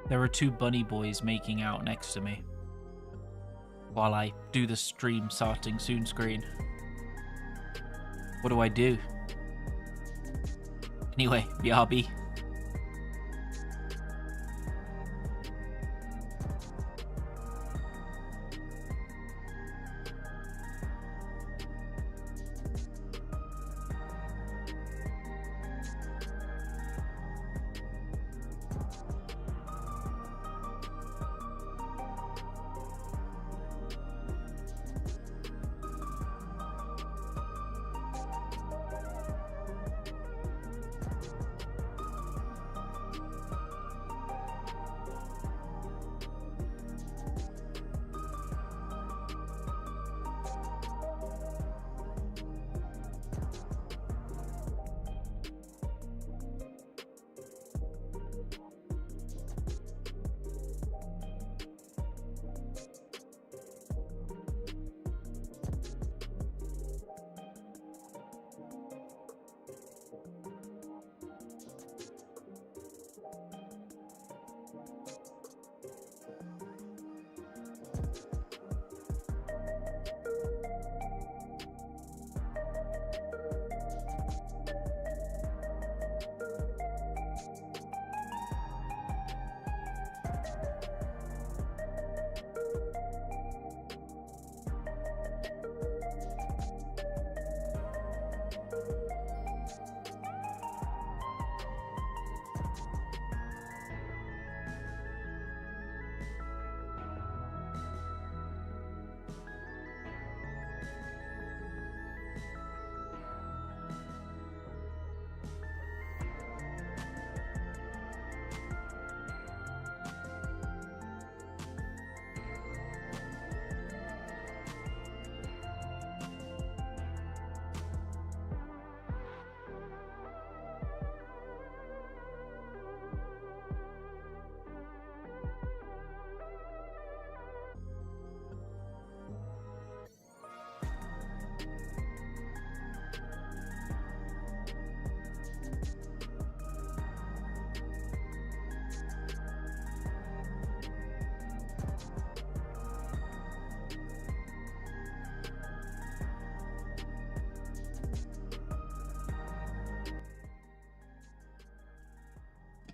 There are two bunny boys making out next to me while I do the stream starting soon screen. What do I do? Anyway, BRB.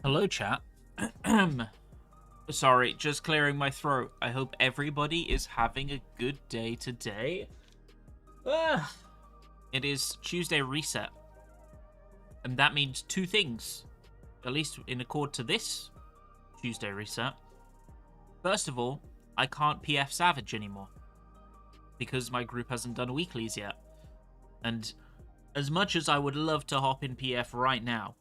Hello, chat. Sorry, just clearing my throat. I hope everybody is having a good day today. It is Tuesday reset. And that means two things. At least in accord to this Tuesday reset. First of all, I can't PF Savage anymore. Because my group hasn't done weeklies yet. And as much as I would love to hop in PF right now,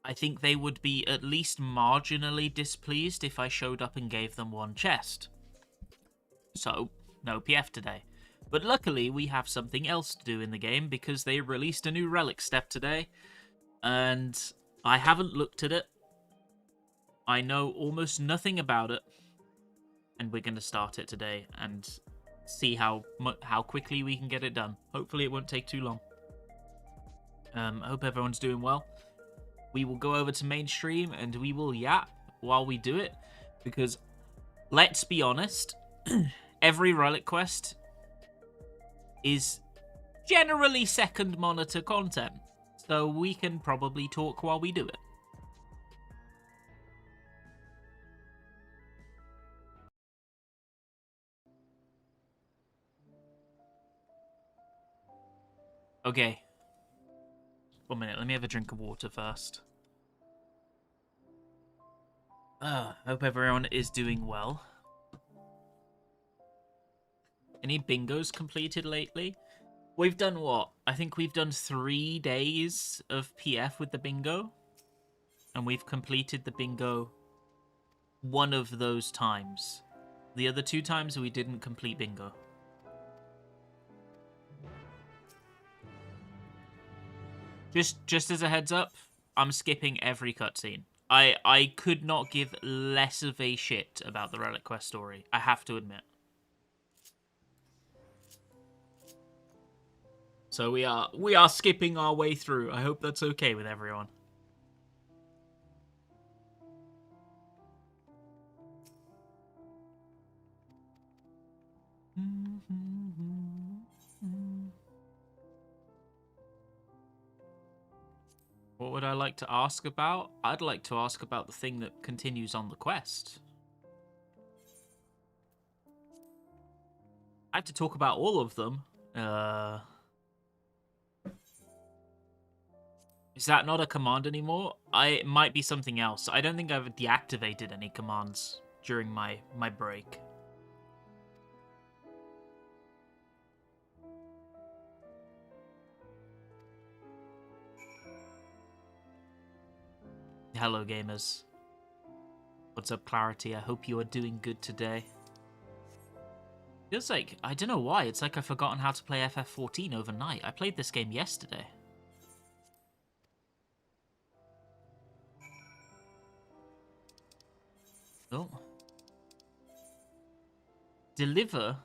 I think they would be at least marginally displeased if I showed up and gave them one chest. So, no PF today. But luckily, we have something else to do in the game because they released a new Relic step today. And I haven't looked at it. I know almost nothing about it. And we're going to start it today and see how quickly we can get it done. Hopefully it won't take too long. I hope everyone's doing well. We will go over to mainstream and we will yap while we do it. Because, let's be honest, every Relic quest is generally second monitor content. So we can probably talk while we do it. Okay. 1 minute, let me have a drink of water first. Hope everyone is doing well. Any bingos completed lately? We've done what? I think we've done 3 days of PF with the bingo. And we've completed the bingo one of those times. The other 2 times we didn't complete bingo. Just as a heads up, I'm skipping every cutscene. I could not give less of a shit about the Relic quest story, I have to admit. So we are skipping our way through. I hope that's okay with everyone. What would I like to ask about? I'd like to ask about the thing that continues on the quest. I have to talk about all of them. Is that not a command anymore? It might be something else. I don't think I've deactivated any commands during my break. Hello, gamers. What's up, Clarity? I hope you are doing good today. Feels like, I don't know why, it's like I've forgotten how to play FF14 overnight. I played this game yesterday. Oh. Deliver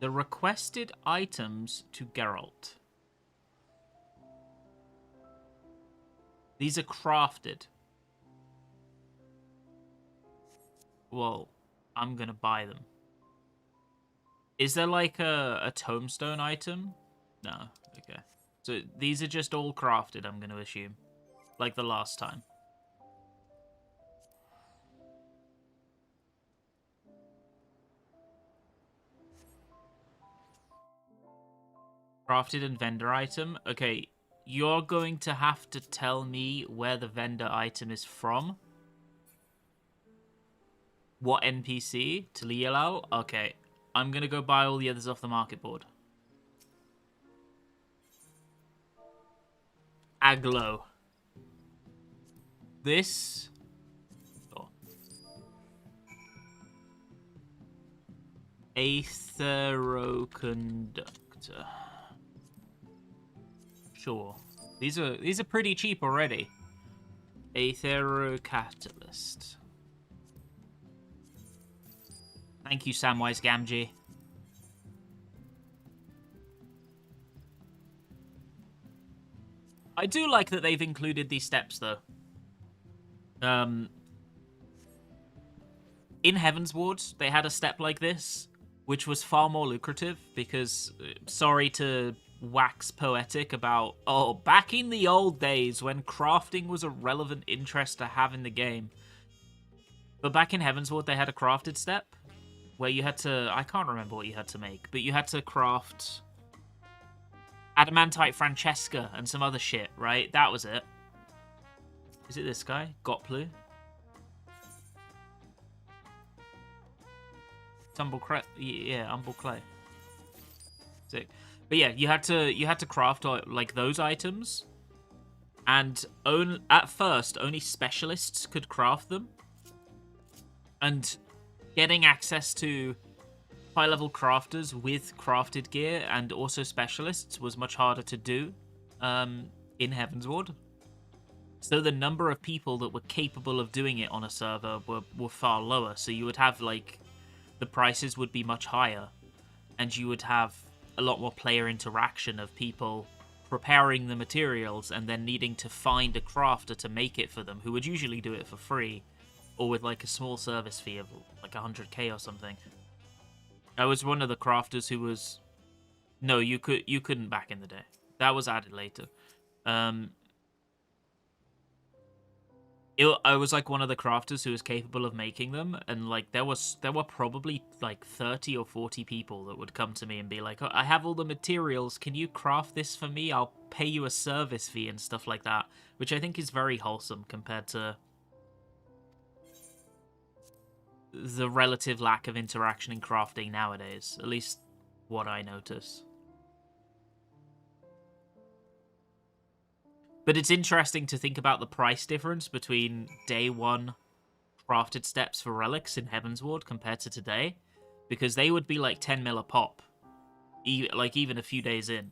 the requested items to Geralt. These are crafted. Well, I'm gonna buy them. Is there like a tombstone item? No, okay. So these are just all crafted, I'm gonna assume. Like the last time. Crafted and vendor item. Okay, you're going to have to tell me where the vendor item is from. What NPC? Talialau? Okay, I'm gonna go buy all the others off the market board. Aglo. This... Oh. Aetheroconductor. Sure. These are pretty cheap already. Aetherocatalyst. Thank you, Samwise Gamgee. I do like that they've included these steps, though. In Heavensward, they had a step like this, which was far more lucrative because, sorry to wax poetic about, oh, back in the old days when crafting was a relevant interest to have in the game. But back in Heavensward, they had a crafted step where you had to, I can't remember what you had to make, but you had to craft Adamantite Francesca and some other shit, right? That was it. Is it this guy? Gotplu? Humble Clay. Sick. But yeah, you had to craft like those items, and at first only specialists could craft them. And getting access to high-level crafters with crafted gear and also specialists was much harder to do in Heavensward. So the number of people that were capable of doing it on a server were far lower. So you would have, like, the prices would be much higher, and you would have a lot more player interaction of people preparing the materials and then needing to find a crafter to make it for them, who would usually do it for free or with like a small service fee of like 100k or something. I was one of the crafters who was... No, you couldn't back in the day. That was added later. I was like one of the crafters who was capable of making them, and like there were probably like 30 or 40 people that would come to me and be like, oh, I have all the materials, can you craft this for me? I'll pay you a service fee and stuff like that, which I think is very wholesome compared to the relative lack of interaction in crafting nowadays, at least what I notice. But it's interesting to think about the price difference between day one crafted steps for relics in Heavensward compared to today, because they would be like 10 mil a pop, like even a few days in.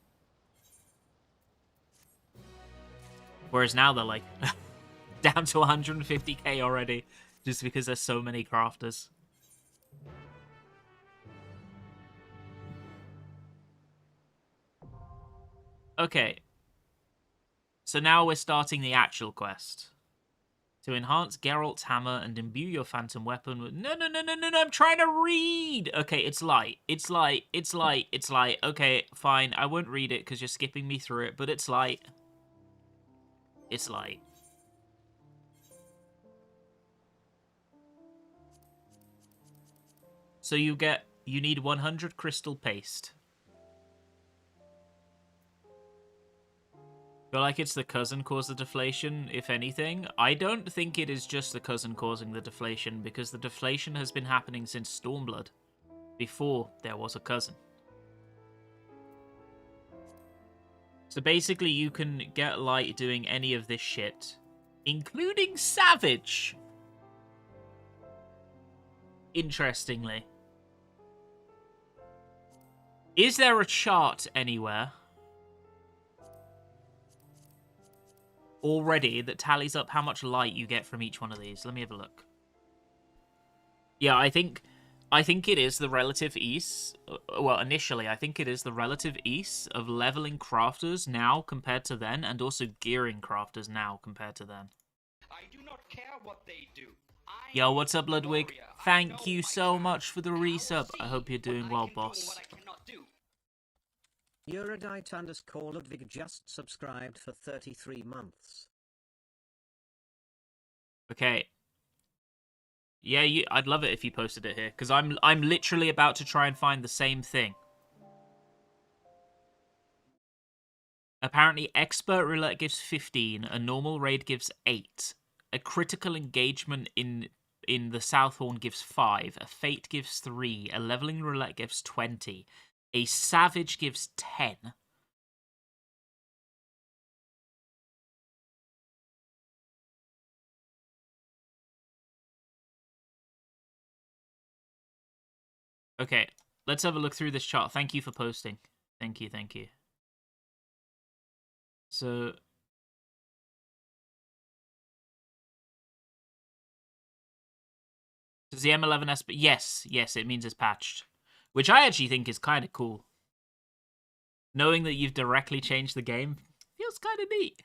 Whereas now they're like down to 150k already, just because there's so many crafters. Okay. So now we're starting the actual quest. To enhance Geralt's hammer and imbue your phantom weapon with... No, I'm trying to read! Okay, it's light. It's light. It's light. It's light. Okay, fine. I won't read it because you're skipping me through it, but it's light. It's light. So you need 100 crystal paste. Feel like it's the cousin caused the deflation, if anything. I don't think it is just the cousin causing the deflation, because the deflation has been happening since Stormblood, before there was a cousin. So basically you can get light doing any of this shit, including Savage. Interestingly. Is there a chart anywhere already that tallies up how much light you get from each one of these? Let me have a look. Yeah, I think it is the relative ease. Well, initially, I think it is the relative ease of leveling crafters now compared to then, and also gearing crafters now compared to then. I do not care what they do. Yo, what's up, Ludwig? Thank you so much for the resub. I hope you're doing well, boss. Eurodite_Ludwig just subscribed for 33 months. Okay. Yeah, I'd love it if you posted it here, because I'm literally about to try and find the same thing. Apparently, Expert Roulette gives 15, a normal raid gives 8, a critical engagement in the Southhorn gives 5, a Fate gives 3, a Leveling Roulette gives 20, a Savage gives 10. Okay, let's have a look through this chart. Thank you for posting. Thank you. So... Does the M11S... Yes, it means it's patched. Which I actually think is kind of cool. Knowing that you've directly changed the game feels kind of neat.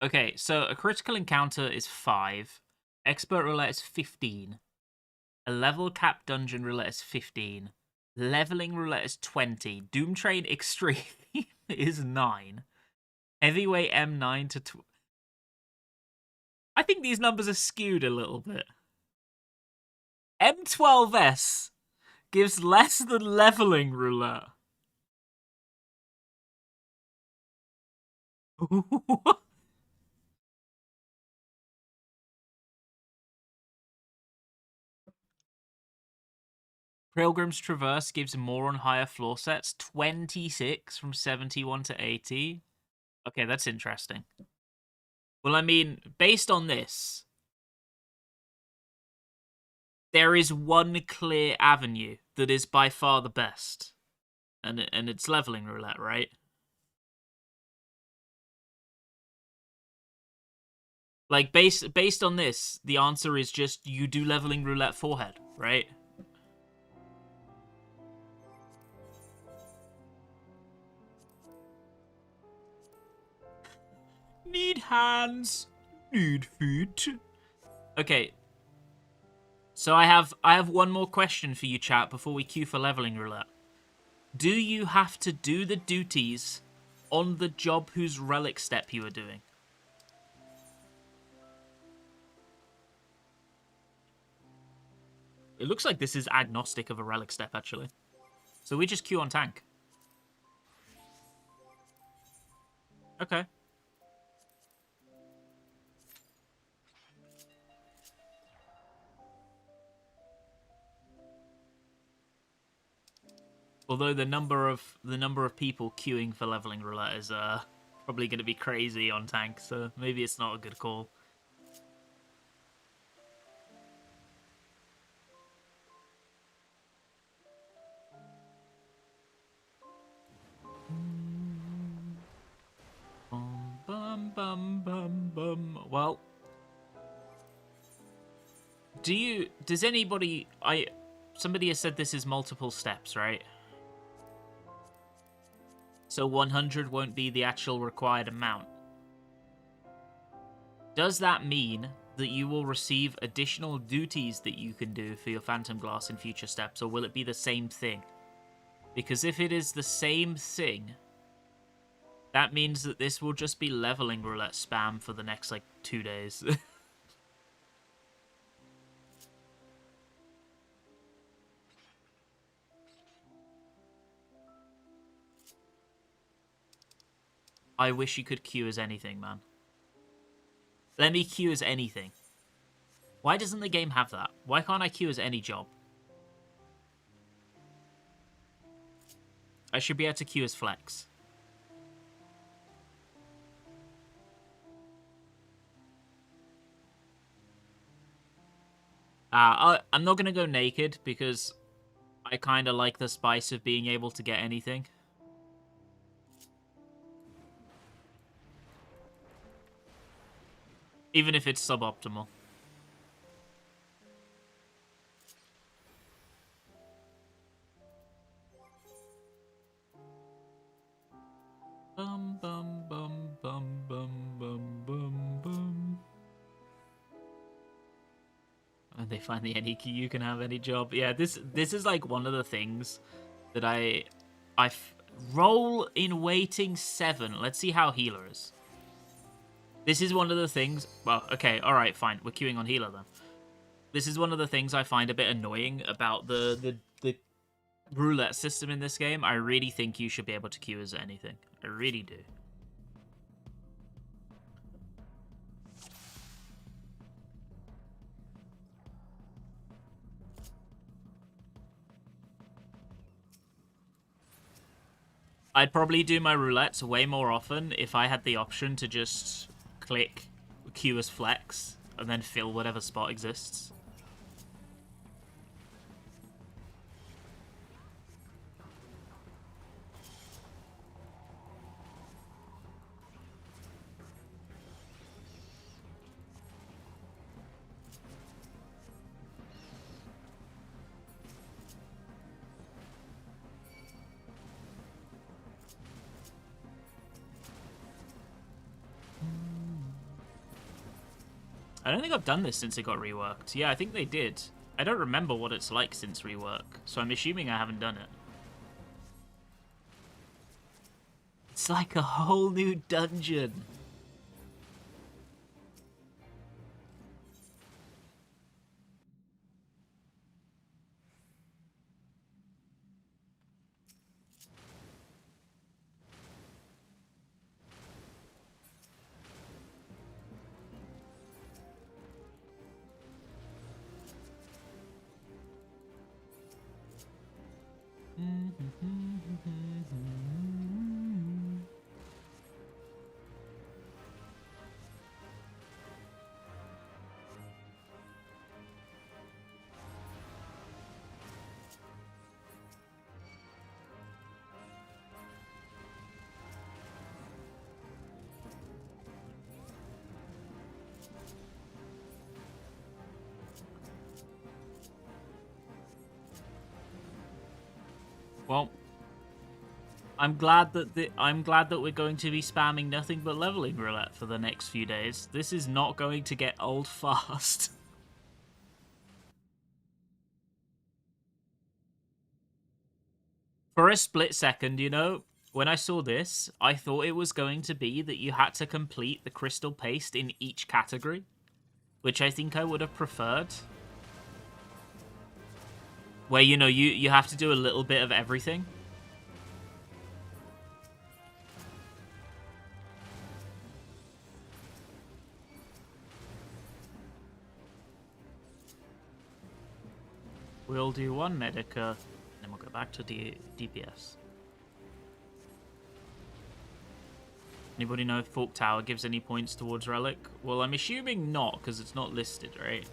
Okay, so a critical encounter is 5. Expert Roulette is 15. A level cap dungeon roulette is 15. Leveling roulette is 20. Doom Train Extreme is 9. Heavyweight M9 to... I think these numbers are skewed a little bit. M12S gives less than leveling roulette. Pilgrim's Traverse gives more on higher floor sets. 26 from 71 to 80. Okay, that's interesting. Well, I mean, based on this, there is one clear avenue that is by far the best. And it's leveling roulette, right? Like, based on this, the answer is just you do leveling roulette forehead, right? Need hands, need feet. Okay. So I have one more question for you, chat, before we queue for leveling roulette. Do you have to do the duties on the job whose relic step you are doing? It looks like this is agnostic of a relic step, actually. So we just queue on tank. Okay. Although the number of people queuing for leveling roulette is probably going to be crazy on tank, so maybe it's not a good call. Well, does anybody... Somebody has said this is multiple steps, right? So 100 won't be the actual required amount. Does that mean that you will receive additional duties that you can do for your Phantom Glass in future steps, or will it be the same thing? Because if it is the same thing, that means that this will just be leveling roulette spam for the next, like, 2 days. I wish you could queue as anything, man. Let me queue as anything. Why doesn't the game have that? Why can't I queue as any job? I should be able to queue as Flex. I'm not going to go naked because I kind of like the spice of being able to get anything. Even if it's suboptimal. Bum bum bum bum bum bum bum bum. And they find the any key you can have any job. Yeah, this is like one of the things that I roll in waiting 7. Let's see how healer is. This is one of the things... Well, okay, alright, fine. We're queuing on healer then. This is one of the things I find a bit annoying about the roulette system in this game. I really think you should be able to queue as anything. I really do. I'd probably do my roulettes way more often if I had the option to just click queue as Flex and then fill whatever spot exists. I don't think I've done this since it got reworked. Yeah, I think they did. I don't remember what it's like since rework, so I'm assuming I haven't done it. It's like a whole new dungeon. Well, I'm glad that we're going to be spamming nothing but leveling roulette for the next few days. This is not going to get old fast. For a split second, you know, when I saw this, I thought it was going to be that you had to complete the crystal paste in each category, which I think I would have preferred. Where, you know, you have to do a little bit of everything. We'll do one Medica, and then we'll go back to DPS. Anybody know if Fork Tower gives any points towards Relic? Well, I'm assuming not, because it's not listed, right?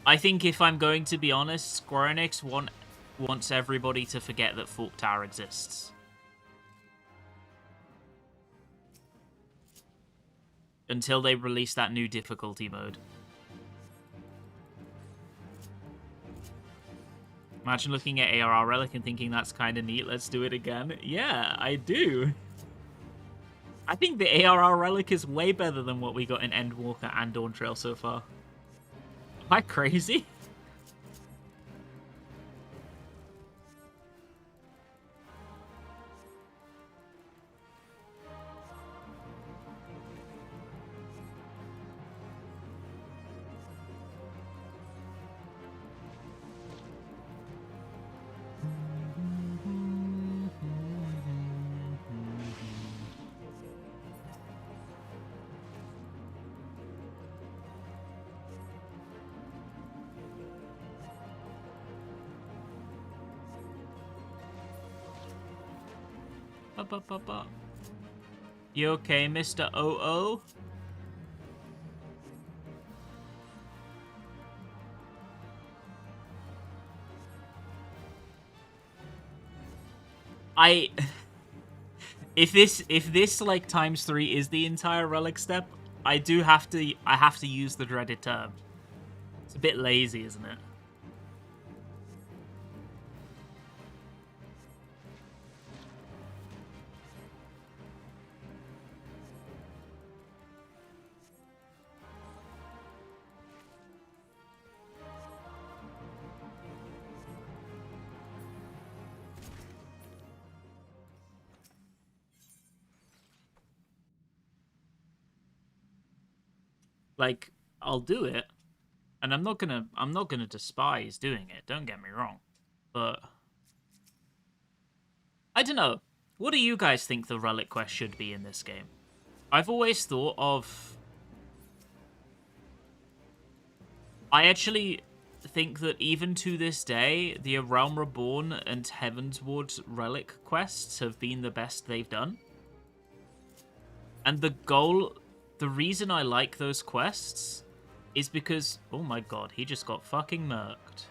I think if I'm going to be honest, Square Enix wants everybody to forget that Fork Tower exists. Until they release that new difficulty mode. Imagine looking at ARR Relic and thinking that's kind of neat. Let's do it again. Yeah, I do. I think the ARR Relic is way better than what we got in Endwalker and Dawn Trail so far. Am I crazy? You okay, Mr. OO? If this like ×3 is the entire relic step, I have to use the dreaded term. It's a bit lazy, isn't it? Like, I'll do it, and I'm not gonna despise doing it. Don't get me wrong, but I don't know. What do you guys think the relic quest should be in this game? I've always thought of. I actually think that even to this day, the Realm Reborn and Heavensward relic quests have been the best they've done. And the reason I like those quests is because, oh my god, he just got fucking murked.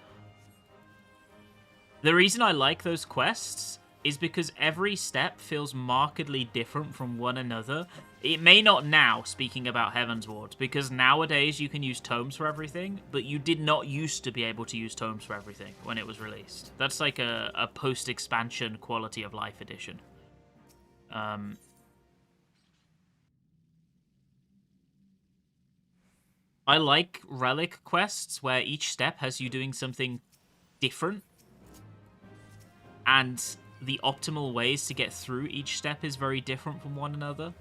The reason I like those quests is because every step feels markedly different from one another. It may not now, speaking about Heavensward, because nowadays you can use tomes for everything, but you did not used to be able to use tomes for everything when it was released. That's like a post-expansion quality of life edition. I like relic quests where each step has you doing something different, and the optimal ways to get through each step is very different from one another.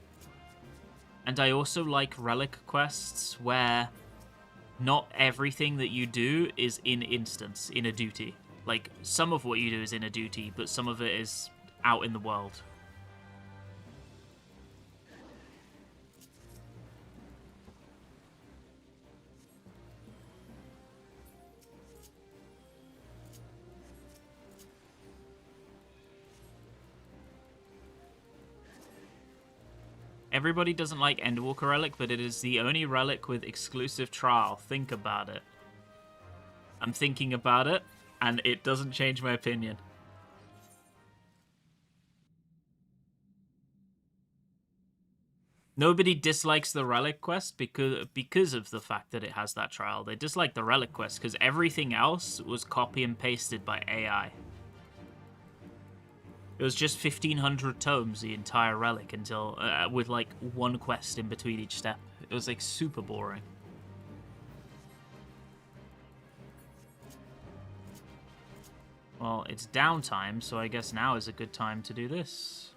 And I also like relic quests where not everything that you do is in instance, in a duty. Like, some of what you do is in a duty, but some of it is out in the world. Everybody doesn't like Endwalker Relic, but it is the only relic with exclusive trial. Think about it. I'm thinking about it, and it doesn't change my opinion. Nobody dislikes the Relic quest because of the fact that it has that trial. They dislike the Relic quest because everything else was copy and pasted by AI. It was just 1,500 tomes, the entire Relic, until with like one quest in between each step. It was like super boring. Well, it's downtime, so I guess now is a good time to do this.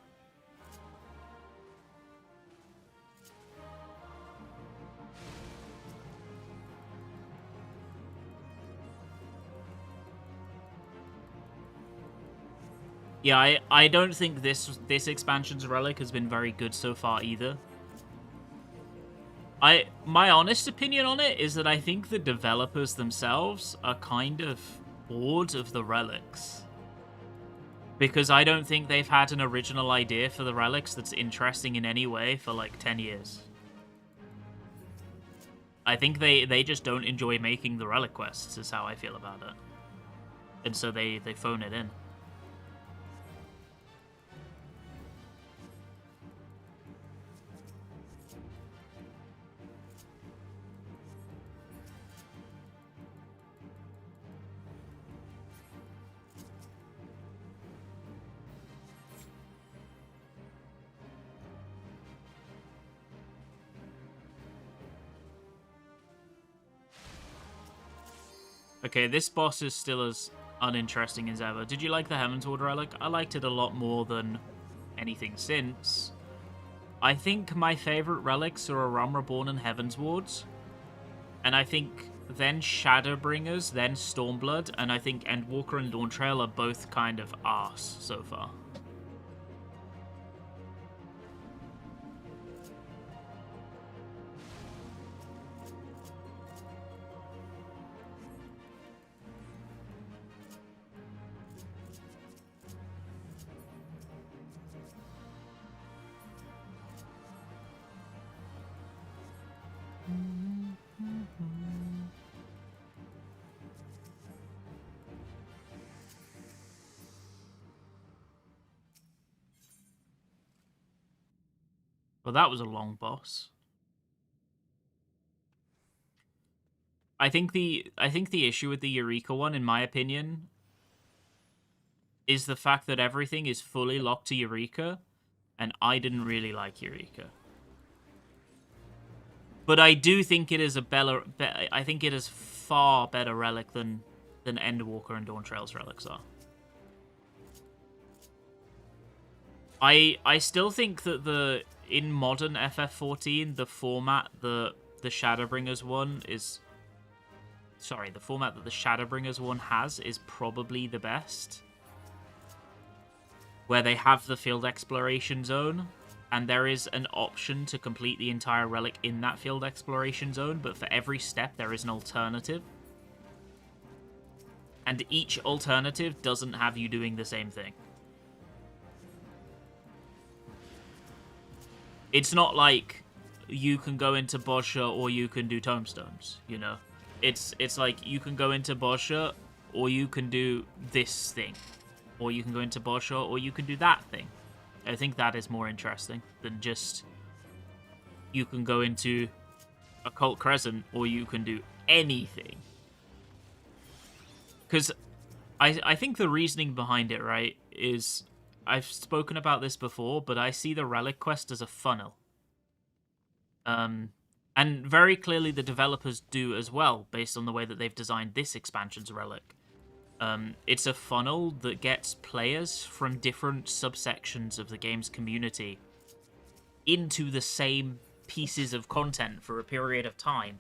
Yeah, I don't think this expansion's Relic has been very good so far either. My honest opinion on it is that I think the developers themselves are kind of bored of the relics. Because I don't think they've had an original idea for the relics that's interesting in any way for like 10 years. I think they just don't enjoy making the relic quests, is how I feel about it. And so they phone it in. Okay, this boss is still as uninteresting as ever. Did you like the Heavensward Relic? I liked it a lot more than anything since. I think my favorite relics are A Realm Reborn and Heavenswards. And I think then Shadowbringers, then Stormblood, and I think Endwalker and Dawntrail are both kind of arse so far. Well, that was a long boss. I think the issue with the Eureka one, in my opinion, is the fact that everything is fully locked to Eureka, and I didn't really like Eureka. But I do think it is I think it is far better relic than Endwalker and Dawntrail's relics are. I still think that in modern FF14 the format the Shadowbringers one is the format that the Shadowbringers one has is probably the best. Where they have the field exploration zone, and there is an option to complete the entire relic in that field exploration zone, but for every step there is an alternative. And each alternative doesn't have you doing the same thing. It's not like you can go into Boscha or you can do tomestones, you know? It's like you can go into Boscha or you can do this thing. Or you can go into Boscha or you can do that thing. I think that is more interesting than just you can go into Occult Crescent or you can do anything. Because I think the reasoning behind it, right, is I've spoken about this before, but I see the Relic quest as a funnel. And very clearly the developers do as well, based on the way that they've designed this expansion's Relic. It's a funnel that gets players from different subsections of the game's community into the same pieces of content for a period of time.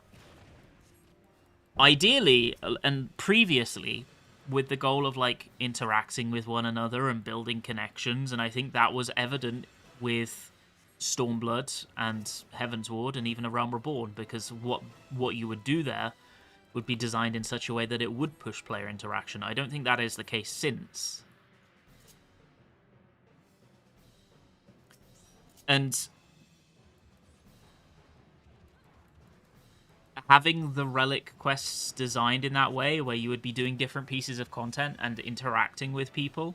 Ideally, and previously, with the goal of like interacting with one another and building connections, and I think that was evident with Stormblood and Heavensward and even A Realm Reborn, because what you would do there would be designed in such a way that it would push player interaction. I don't think that is the case since. And having the Relic quests designed in that way, where you would be doing different pieces of content and interacting with people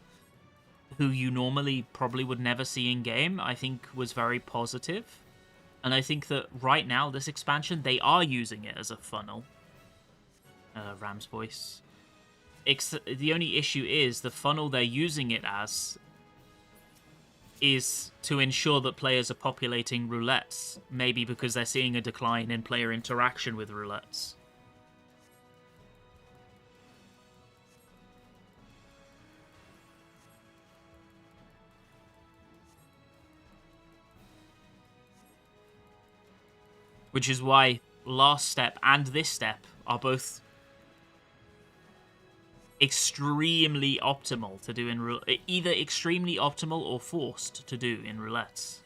who you normally probably would never see in-game, I think was very positive. And I think that right now, this expansion, they are using it as a funnel. Ram's voice. The only issue is the funnel they're using it as is to ensure that players are populating roulettes, maybe because they're seeing a decline in player interaction with roulettes. Which is why last step and this step are both extremely optimal to do in either extremely optimal or forced to do in roulettes.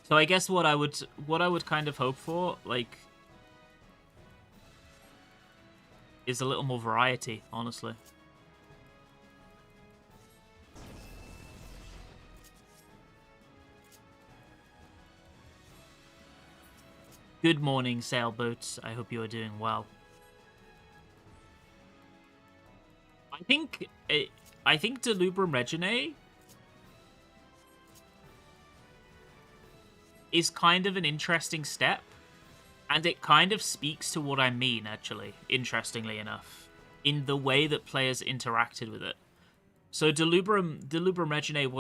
So I guess what I would kind of hope for, like, is a little more variety, honestly. Good morning, sailboats. I hope you are doing well. I think Delubrum Reginae is kind of an interesting step, and it kind of speaks to what I mean, actually, interestingly enough, in the way that players interacted with it. So Delubrum Reginae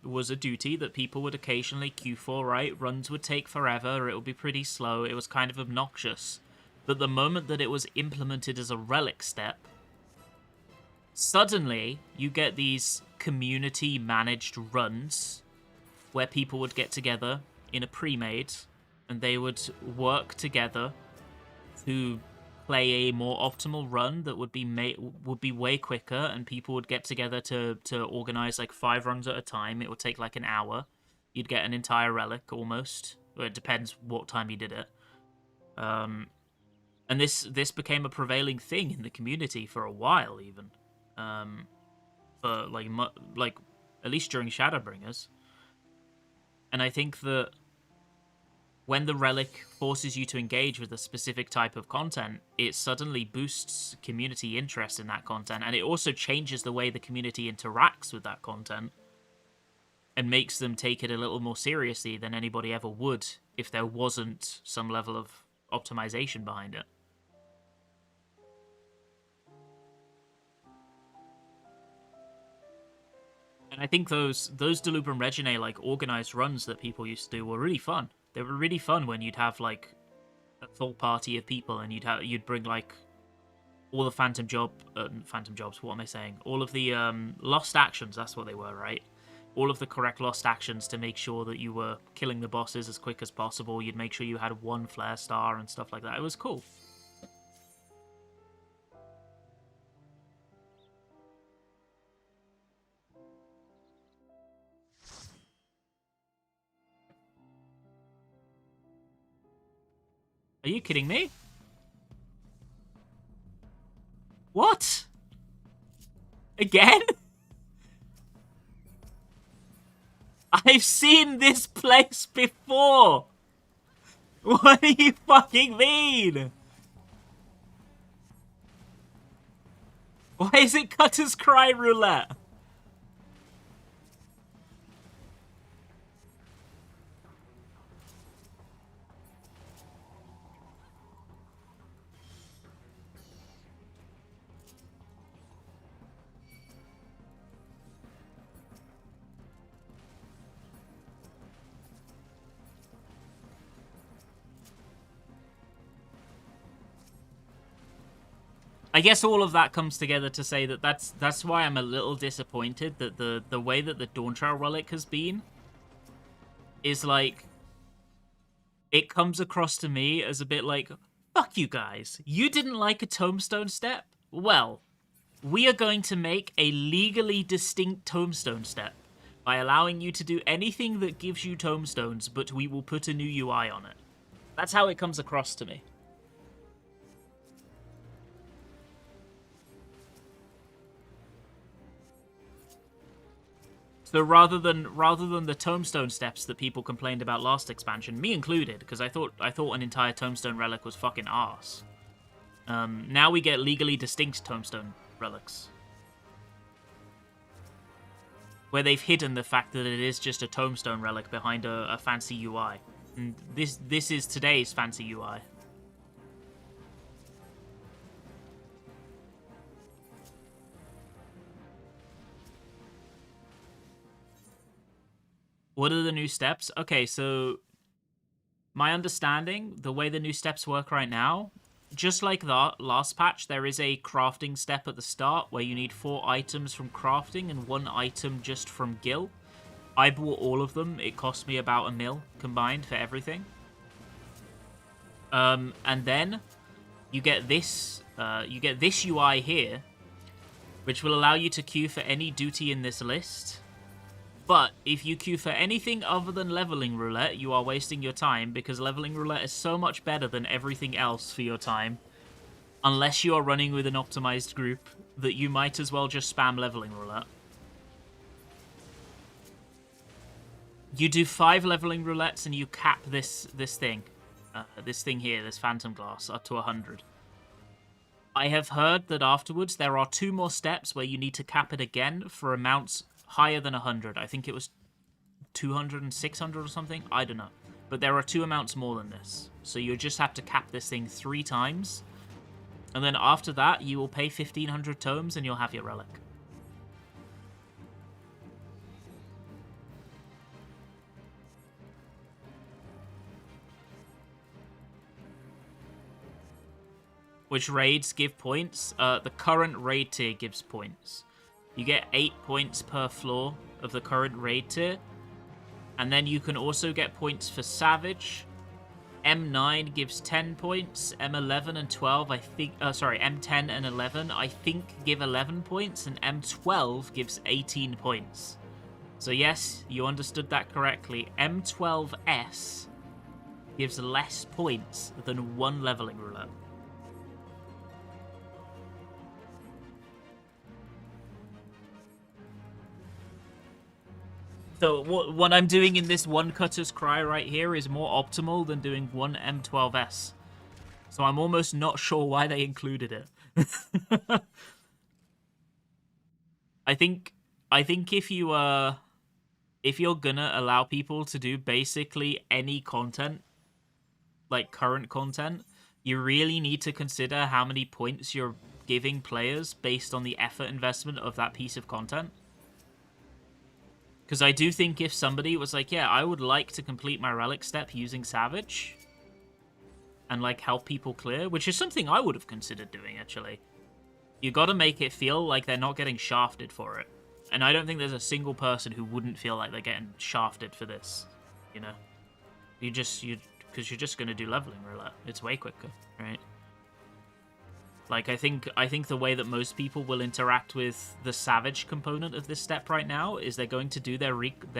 was a duty that people would occasionally queue for, right? Runs would take forever, it would be pretty slow, it was kind of obnoxious. But the moment that it was implemented as a relic step, suddenly you get these community-managed runs where people would get together in a pre-made and they would work together to play a more optimal run that would be way quicker, and people would get together to organize like 5 runs at a time. It would take like an hour. You'd get an entire relic almost. Well, it depends what time you did it. And this became a prevailing thing in the community for a while, even. For like at least during Shadowbringers. And I think that when the relic forces you to engage with a specific type of content, it suddenly boosts community interest in that content, and it also changes the way the community interacts with that content and makes them take it a little more seriously than anybody ever would if there wasn't some level of optimization behind it. And I think those Delubrum Reginae, like, organized runs that people used to do were really fun. They were really fun when you'd have, like, a full party of people and you'd bring, like, all the Phantom Jobs, what am I saying? All of the lost actions, that's what they were, right? All of the correct lost actions to make sure that you were killing the bosses as quick as possible. You'd make sure you had 1 flare star and stuff like that. It was cool. Are you kidding me? What? Again? I've seen this place before! What do you fucking mean? Why is it Cutter's Cry Roulette? I guess all of that comes together to say that that's why I'm a little disappointed that the way that the Dawntrail Relic has been is like, it comes across to me as a bit like, fuck you guys, you didn't like a tombstone step? Well, we are going to make a legally distinct tombstone step by allowing you to do anything that gives you tombstones, but we will put a new UI on it. That's how it comes across to me. So rather than the tombstone steps that people complained about last expansion, me included, because I thought an entire tombstone relic was fucking arse. Now we get legally distinct tombstone relics, where they've hidden the fact that it is just a tombstone relic behind a fancy UI. And this is today's fancy UI. What are the new steps? Okay, so my understanding, the way the new steps work right now, just like the last patch, there is a crafting step at the start where you need 4 items from crafting and 1 item just from Gil. I bought all of them. It cost me about $1 mil combined for everything. And then you get this UI here, which will allow you to queue for any duty in this list. But if you queue for anything other than Leveling Roulette, you are wasting your time, because Leveling Roulette is so much better than everything else for your time. Unless you are running with an optimized group, that you might as well just spam Leveling Roulette. You do 5 Leveling Roulettes and you cap this thing. This thing here, this Phantom Glass, up to 100. I have heard that afterwards there are 2 more steps where you need to cap it again for amounts higher than 100. I think it was 200 and 600 or something. I don't know. But there are 2 amounts more than this. So you just have to cap this thing 3 times. And then after that, you will pay 1,500 tomes and you'll have your relic. which raids give points. The current raid tier gives points. You get 8 points per floor of the current raid tier. And then you can also get points for Savage. M9 gives 10 points. M11 and 12, I think... sorry, M10 and 11, I think give 11 points. And M12 gives 18 points. So yes, you understood that correctly. M12S gives less points than one leveling roulette. So what I'm doing in this one Cutter's Cry right here is more optimal than doing one M12S. So I'm almost not sure why they included it. I think if you're gonna allow people to do basically any content, like current content, you really need to consider how many points you're giving players based on the effort investment of that piece of content. Because I do think if somebody was like, yeah, I would like to complete my Relic step using Savage and, like, help people clear, which is something I would have considered doing, actually. You got to make it feel like they're not getting shafted for it. And I don't think there's a single person who wouldn't feel like they're getting shafted for this, you know? Because you're just going to do leveling roulette. It's way quicker, right? Like, I think the way that most people will interact with the Savage component of this step right now is they're going to do their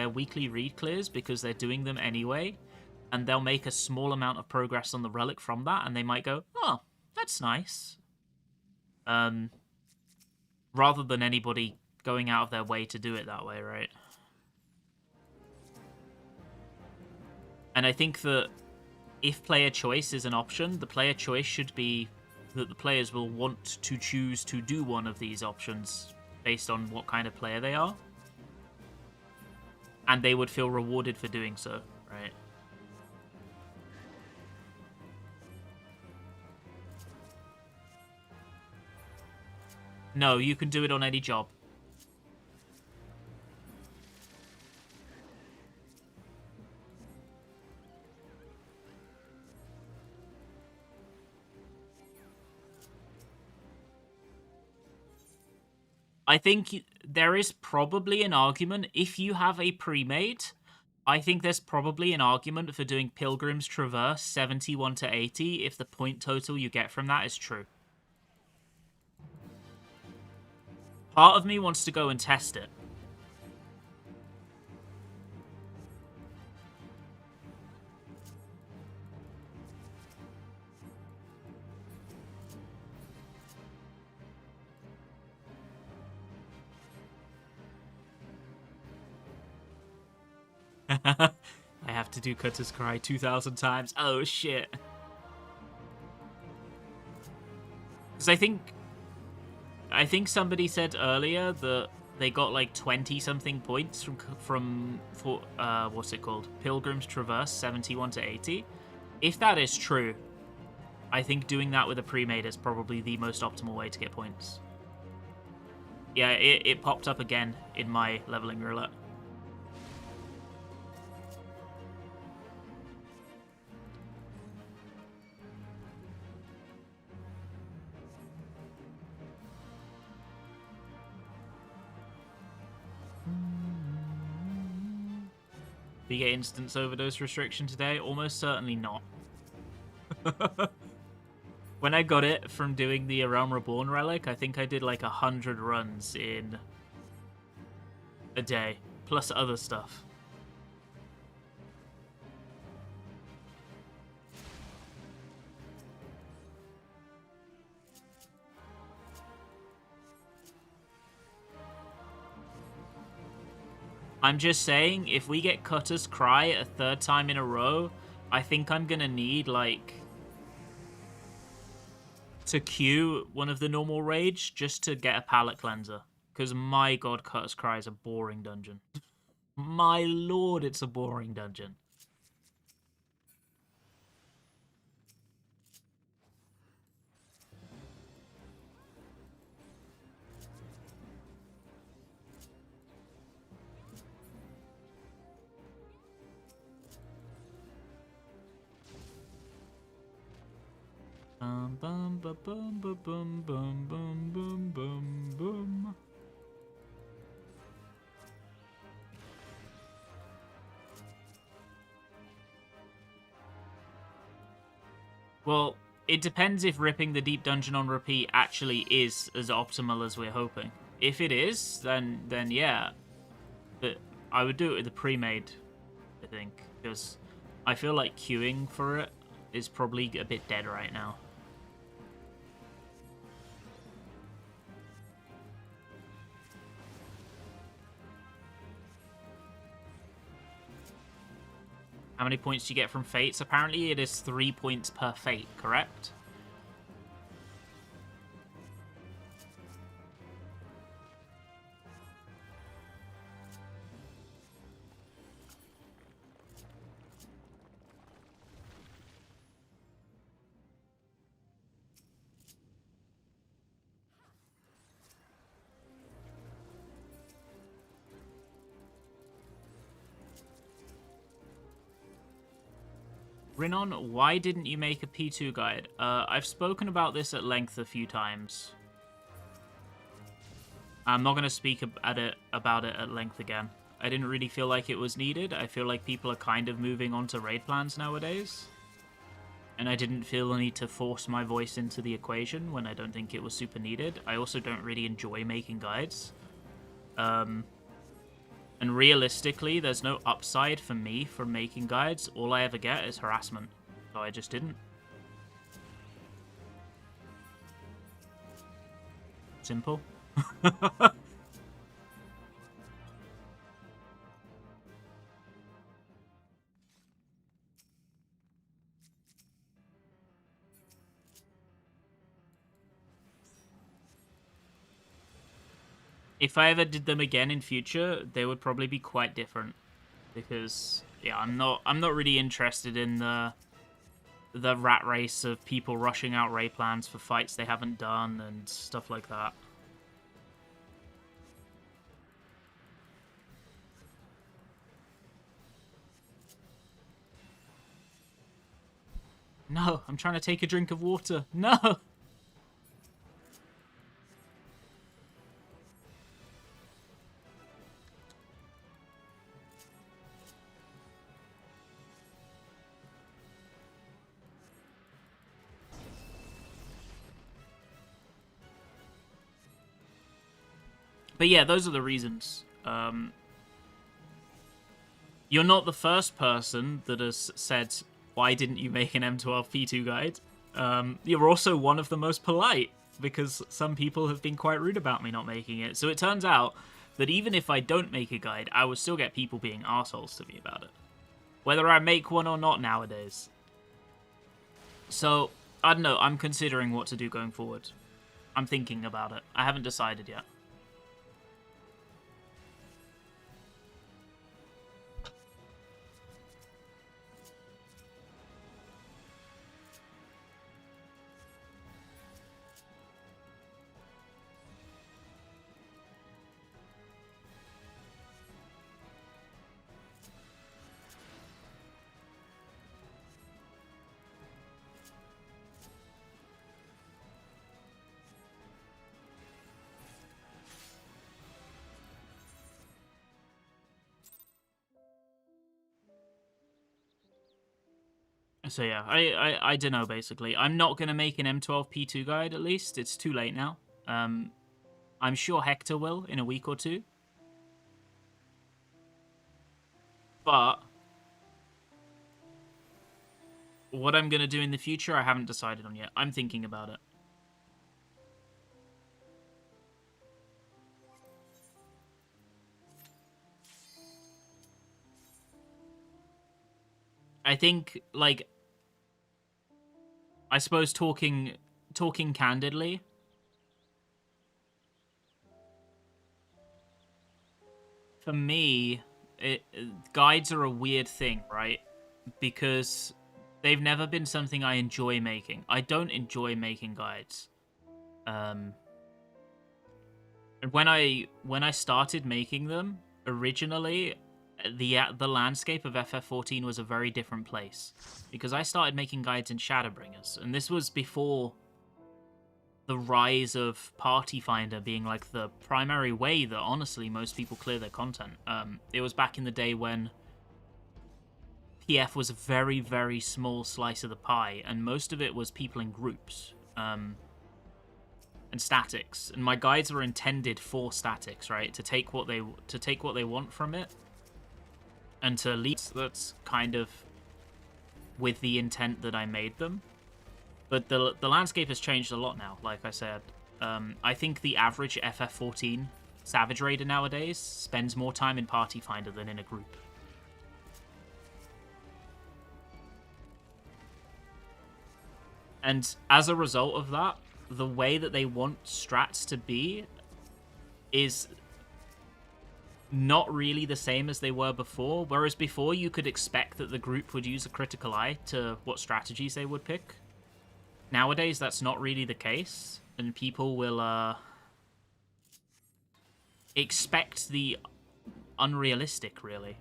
weekly read clears because they're doing them anyway, and they'll make a small amount of progress on the Relic from that, and they might go, oh, that's nice. Rather than anybody going out of their way to do it that way, right? And I think that if player choice is an option, the player choice should be that the players will want to choose to do one of these options based on what kind of player they are. And they would feel rewarded for doing so, right? No, you can do it on any job. I think there is probably an argument, if you have a pre-made, I think there's probably an argument for doing Pilgrim's Traverse 71 to 80 if the point total you get from that is true. Part of me wants to go and test it. I have to do Cutter's Cry 2,000 times. Oh, shit. Because I think somebody said earlier that they got like 20-something points from what's it called? Pilgrim's Traverse 71 to 80. If that is true, I think doing that with a pre-made is probably the most optimal way to get points. Yeah, it popped up again in my leveling roulette. Do you get instance overdose restriction today? Almost certainly not. When I got it from doing the Realm Reborn relic, I think I did like 100 runs in a day, plus other stuff. I'm just saying, if we get Cutter's Cry a third time in a row, I think I'm gonna need, like, to queue one of the normal raids just to get a palate cleanser. Because, my god, Cutter's Cry is a boring dungeon. My lord, it's a boring dungeon. bum ba bum ba bum bum bum bum bum bum. Well, it depends if ripping the deep dungeon on repeat actually is as optimal as we're hoping. If it is, then yeah. But I would do it with the pre-made, I think, because I feel like queuing for it is probably a bit dead right now. How many points do you get from fates? Apparently it is 3 points per fate, correct? Rinon, why didn't you make a P2 guide? I've spoken about this at length a few times. I'm not going to speak about it at length again. I didn't really feel like it was needed. I feel like people are kind of moving on to raid plans nowadays. And I didn't feel the need to force my voice into the equation when I don't think it was super needed. I also don't really enjoy making guides. And realistically, there's no upside for me from making guides. All I ever get is harassment. So I just didn't. Simple. If I ever did them again in future, they would probably be quite different. Because yeah, I'm not really interested in the rat race of people rushing out raid plans for fights they haven't done and stuff like that. No, I'm trying to take a drink of water. No! But yeah, those are the reasons. You're not the first person that has said, why didn't you make an M12 P2 guide? You're also one of the most polite, because some people have been quite rude about me not making it. So it turns out that even if I don't make a guide, I will still get people being assholes to me about it. Whether I make one or not nowadays. So, I don't know, I'm considering what to do going forward. I'm thinking about it. I haven't decided yet. So yeah, I don't know, basically. I'm not going to make an M12 P2 guide, at least. It's too late now. I'm sure Hector will in a week or two. But what I'm going to do in the future, I haven't decided on yet. I'm thinking about it. I think, like, I suppose talking candidly, for me, guides are a weird thing, right? Because they've never been something I enjoy making. I don't enjoy making guides. And when I started making them originally, the landscape of FF14 was a very different place, because I started making guides in Shadowbringers, and this was before the rise of Party Finder being like the primary way that honestly most people clear their content. It was back in the day when PF was a very, very small slice of the pie, and most of it was people in groups and statics. And my guides were intended for statics, right? To take what they want from it, and to lead. That's kind of with the intent that I made them. But the landscape has changed a lot now. Like I said, I think the average FF14 Savage Raider nowadays spends more time in Party Finder than in a group. And as a result of that, the way that they want strats to be is not really the same as they were before. Whereas before, you could expect that the group would use a critical eye to what strategies they would pick. Nowadays, that's not really the case. And people will expect the unrealistic, really.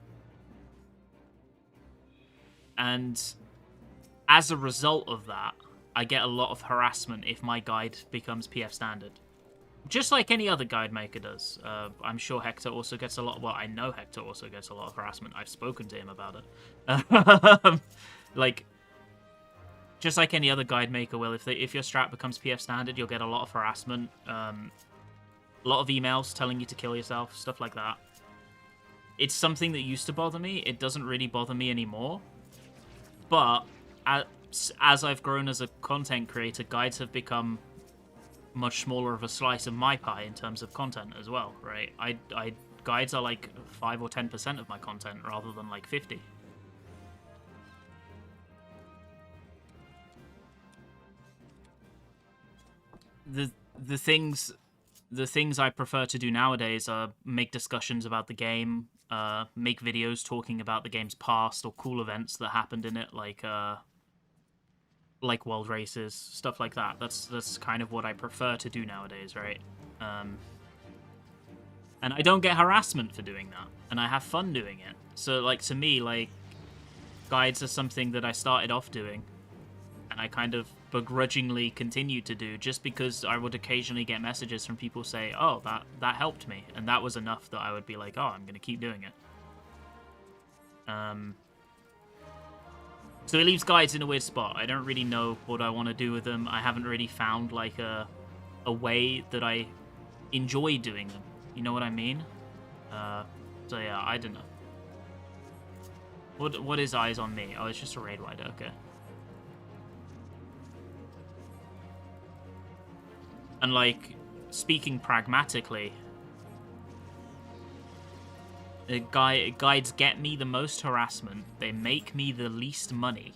And as a result of that, I get a lot of harassment if my guide becomes PF standard. Just like any other guide maker does. I'm sure Hector also gets a lot... Well, I know Hector also gets a lot of harassment. I've spoken to him about it. Like, just like any other guide maker will, if your strat becomes PF standard, you'll get a lot of harassment. A lot of emails telling you to kill yourself, stuff like that. It's something that used to bother me. It doesn't really bother me anymore. But as I've grown as a content creator, guides have become much smaller of a slice of my pie in terms of content as well, right? Guides are like 5 or 10% of my content rather than like 50. The things I prefer to do nowadays are make discussions about the game, make videos talking about the game's past or cool events that happened in it, like world races, stuff like that. That's kind of what I prefer to do nowadays, right? And I don't get harassment for doing that, and I have fun doing it. So, like, to me, like, guides are something that I started off doing, and I kind of begrudgingly continue to do, just because I would occasionally get messages from people say, oh, that helped me, and that was enough that I would be like, oh, I'm gonna keep doing it. So it leaves guides in a weird spot. I don't really know what I want to do with them. I haven't really found, like, a way that I enjoy doing them. You know what I mean? So yeah, I don't know. What is Eyes on Me? Oh, it's just a raid rider, okay. And, like, speaking pragmatically, guides get me the most harassment. They make me the least money.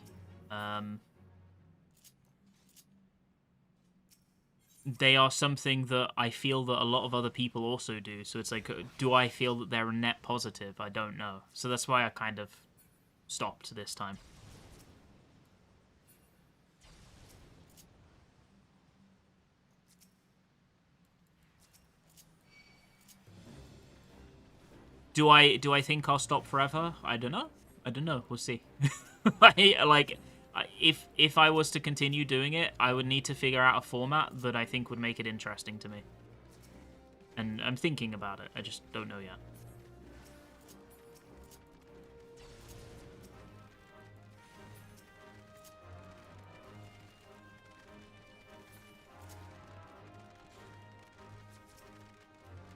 They are something that I feel that a lot of other people also do. So it's like, do I feel that they're a net positive? I don't know. So that's why I kind of stopped this time. Do I think I'll stop forever? I don't know. I don't know. We'll see. If I was to continue doing it, I would need to figure out a format that I think would make it interesting to me. And I'm thinking about it. I just don't know yet.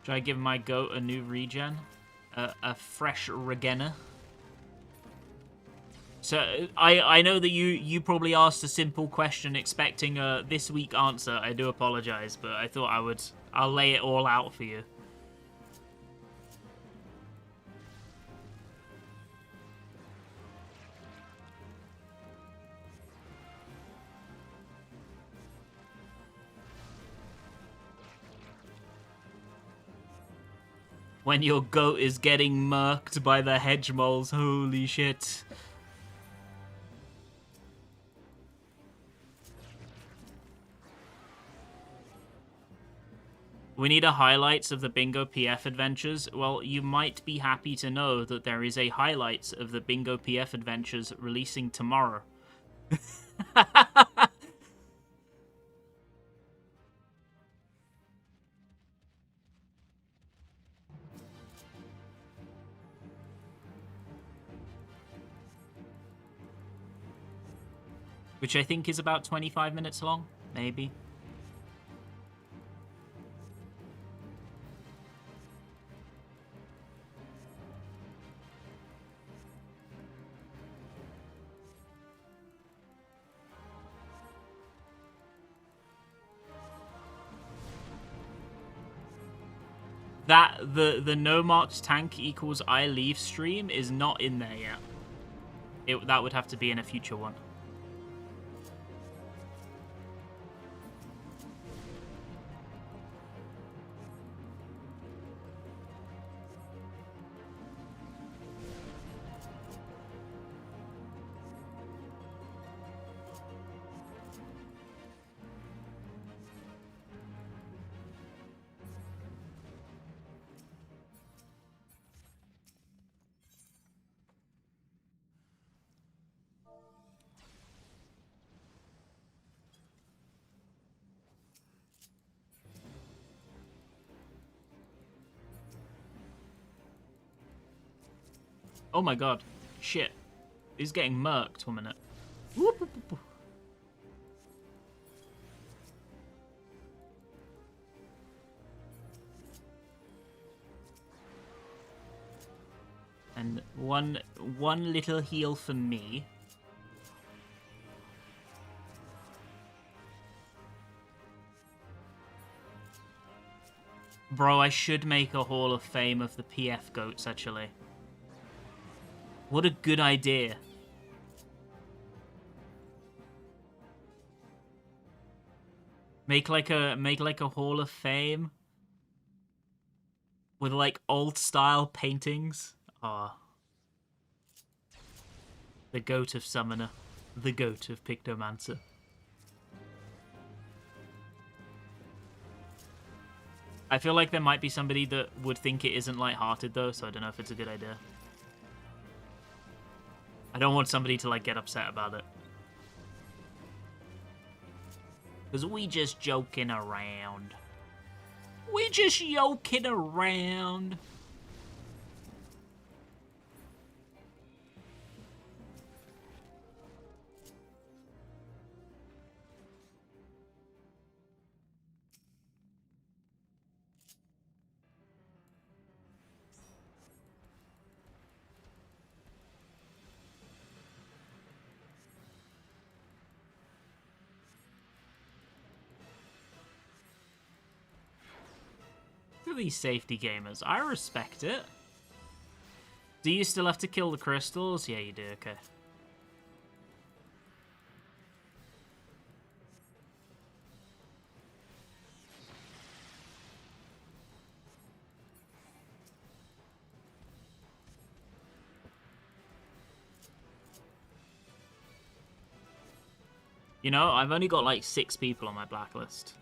Should I give my goat a new regen? A fresh regener? So, I know that you probably asked a simple question expecting a this week answer. I do apologize, but I thought I'll lay it all out for you. When your goat is getting murked by the hedge moles, holy shit. We need a highlights of the Bingo PF adventures. Well, you might be happy to know that there is a highlights of the Bingo PF adventures releasing tomorrow. which I think is about 25 minutes long, maybe. That the no marked tank equals I leave stream is not in there yet. That would have to be in a future one. Oh my god. Shit. He's getting murked 1 minute. Whoop, whoop, whoop. And one little heal for me. Bro, I should make a Hall of Fame of the PF goats, actually. What a good idea. Make like a Hall of Fame with like old style paintings. Ah. The goat of Summoner. The goat of Pictomancer. I feel like there might be somebody that would think it isn't lighthearted though, so I don't know if it's a good idea. I don't want somebody to like get upset about it. Because we just joking around. We just joking around. Look at these safety gamers. I respect it. Do you still have to kill the crystals? Yeah, you do. Okay. You know, I've only got like 6 people on my blacklist.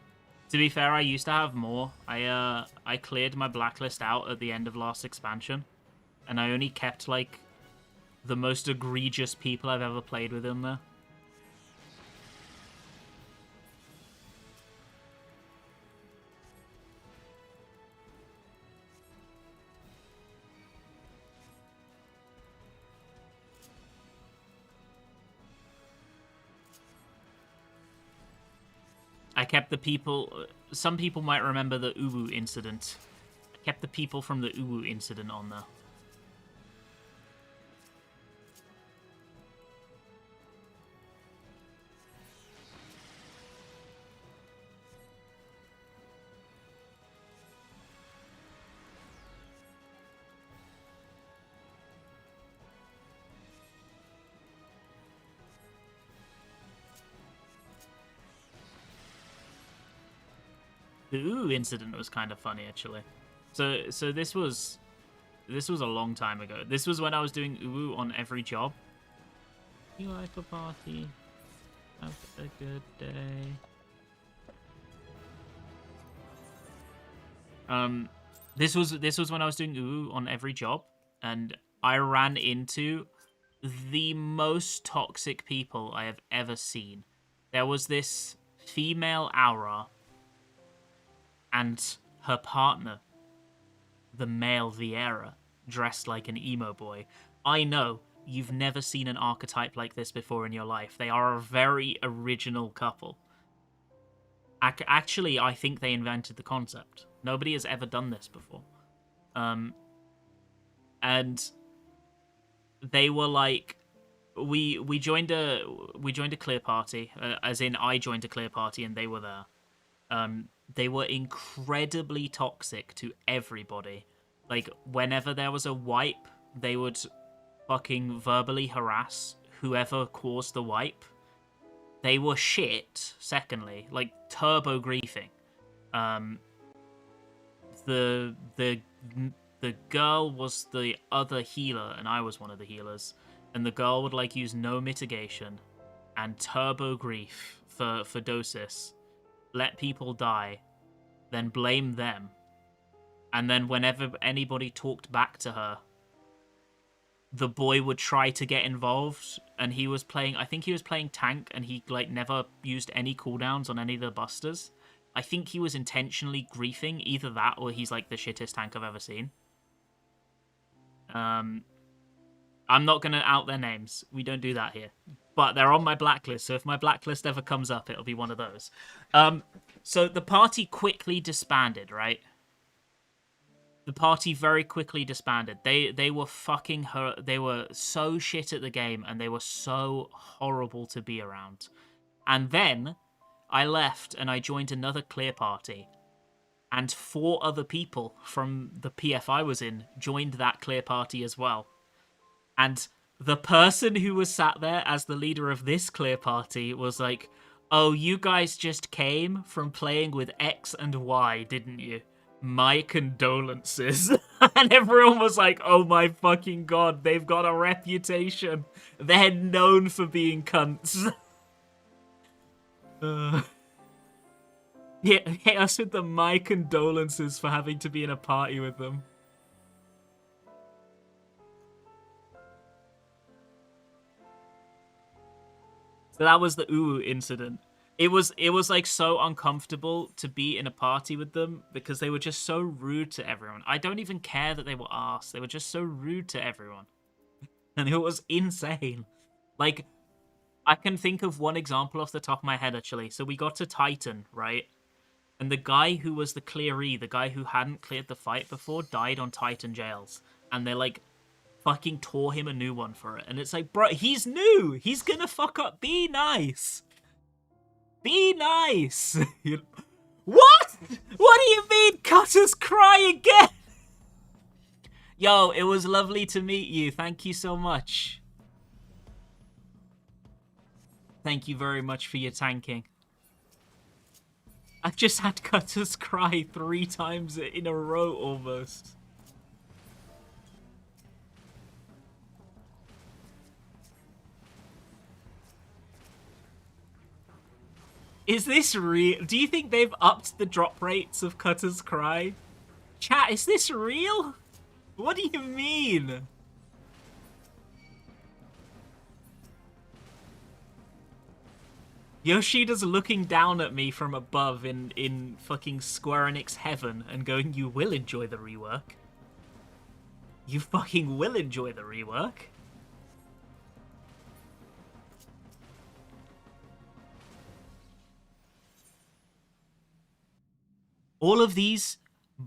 To be fair, I used to have more. I cleared my blacklist out at the end of last expansion, and I only kept like the most egregious people I've ever played with in there. I kept the people... Some people might remember the Uwu incident. I kept the people from the Uwu incident on there. The Uwu incident was kind of funny, actually. So this was a long time ago. This was when I was doing Uwu on every job. You like a party? Have a good day. This was when I was doing Uwu on every job, and I ran into the most toxic people I have ever seen. There was this female Aura and her partner, the male Vieira, dressed like an emo boy. I know, you've never seen an archetype like this before in your life. They are a very original couple. Actually, I think they invented the concept. Nobody has ever done this before. And they were like, we joined a clear party, as in I joined a clear party and they were there. They were incredibly toxic to everybody. Like, whenever there was a wipe, they would fucking verbally harass whoever caused the wipe. They were shit, secondly. Like, turbo griefing. The girl was the other healer, and I was one of the healers. And the girl would, like, use no mitigation and turbo grief for dosis. Let people die, then blame them. And then whenever anybody talked back to her, the boy would try to get involved, and he was playing, I think he was playing tank, and he, like, never used any cooldowns on any of the busters. I think he was intentionally griefing, either that or he's, like, the shittest tank I've ever seen. I'm not going to out their names. We don't do that here. But they're on my blacklist, so if my blacklist ever comes up, it'll be one of those. So the party quickly disbanded, right? The party very quickly disbanded. They were fucking her. They were so shit at the game, and they were so horrible to be around. And then I left, and I joined another clear party. And 4 other people from the PF I was in joined that clear party as well. And the person who was sat there as the leader of this clear party was like, "Oh, you guys just came from playing with X and Y, didn't you? My condolences." And everyone was like, "Oh my fucking god, they've got a reputation. They're known for being cunts." Hit us with the "my condolences" for having to be in a party with them. So that was the Uwu incident. It was like so uncomfortable to be in a party with them because they were just so rude to everyone. I don't even care that they were arse. They were just so rude to everyone. And it was insane. Like, I can think of one example off the top of my head, actually. So we got to Titan, right? And the guy who was the clearee, the guy who hadn't cleared the fight before, died on Titan jails. And they, like, fucking tore him a new one for it. And it's like, bro, he's new. He's gonna fuck up. Be nice. Be nice. What? What do you mean cutters cry again? Yo, it was lovely to meet you. Thank you so much. Thank you very much for your tanking. I've just had cutters cry 3 times in a row almost. Is this real? Do you think they've upped the drop rates of Cutter's Cry? Chat, is this real? What do you mean? Yoshida's looking down at me from above in fucking Square Enix heaven and going, "You will enjoy the rework. You fucking will enjoy the rework." All of these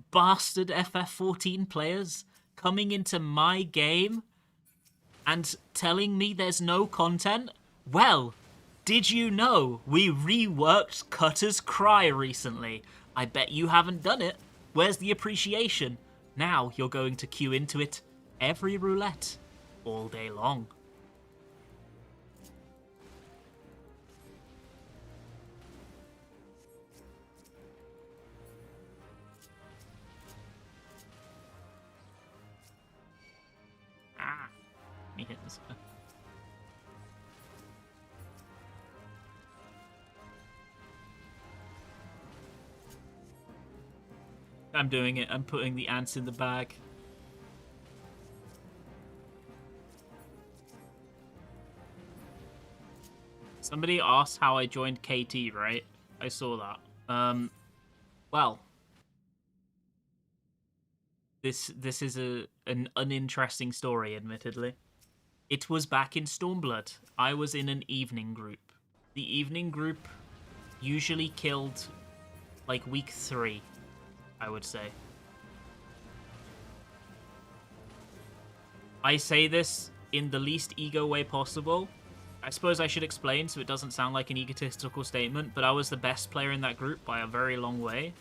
bastard FF14 players coming into my game and telling me there's no content? Well, did you know we reworked Cutter's Cry recently? I bet you haven't done it. Where's the appreciation? Now you're going to queue into it every roulette, all day long. Me hit this guy. I'm doing it. I'm putting the ants in the bag. Somebody asked how I joined KT, right? I saw that. Well, this is an uninteresting story, admittedly. It was back in Stormblood. I was in an evening group. The evening group usually killed like week 3, I would say. I say this in the least ego way possible. I suppose I should explain so it doesn't sound like an egotistical statement, but I was the best player in that group by a very long way.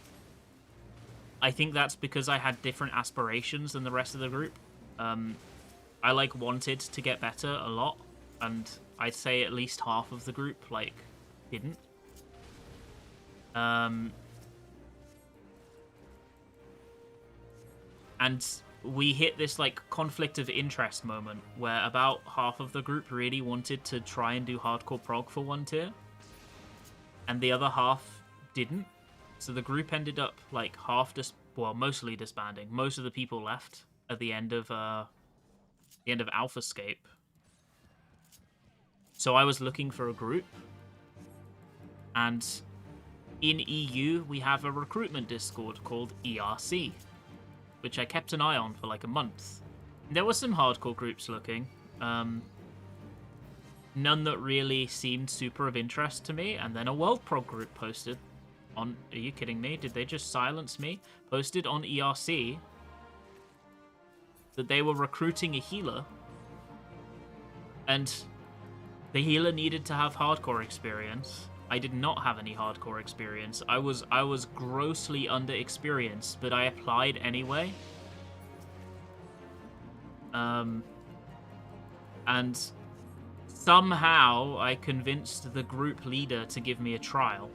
I think that's because I had different aspirations than the rest of the group. I like wanted to get better a lot, and I'd say at least half of the group like didn't. And we hit this like conflict of interest moment where about half of the group really wanted to try and do hardcore prog for 1 tier, and the other half didn't. So the group ended up like mostly disbanding. Most of the people left at the end of Alphascape. So I was looking for a group, and in EU we have a recruitment Discord called ERC, which I kept an eye on for like a month. There were some hardcore groups looking, none that really seemed super of interest to me, and then a World Prog group posted on, are you kidding me? Did they just silence me? Posted on ERC that they were recruiting a healer, and the healer needed to have hardcore experience. I did not have any hardcore experience. I was grossly underexperienced, but I applied anyway. And somehow I convinced the group leader to give me a trial.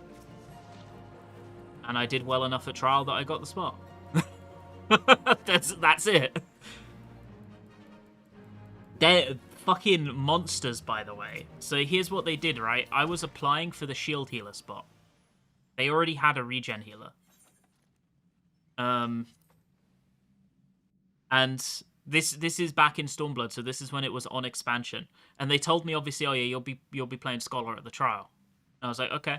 And I did well enough at trial that I got the spot. That's it. They're fucking monsters, by the way. So here's what they did, right? I was applying for the shield healer spot. They already had a regen healer. And this is back in Stormblood, so this is when it was on expansion. And they told me, obviously, oh yeah, you'll be playing Scholar at the trial. And I was like, okay.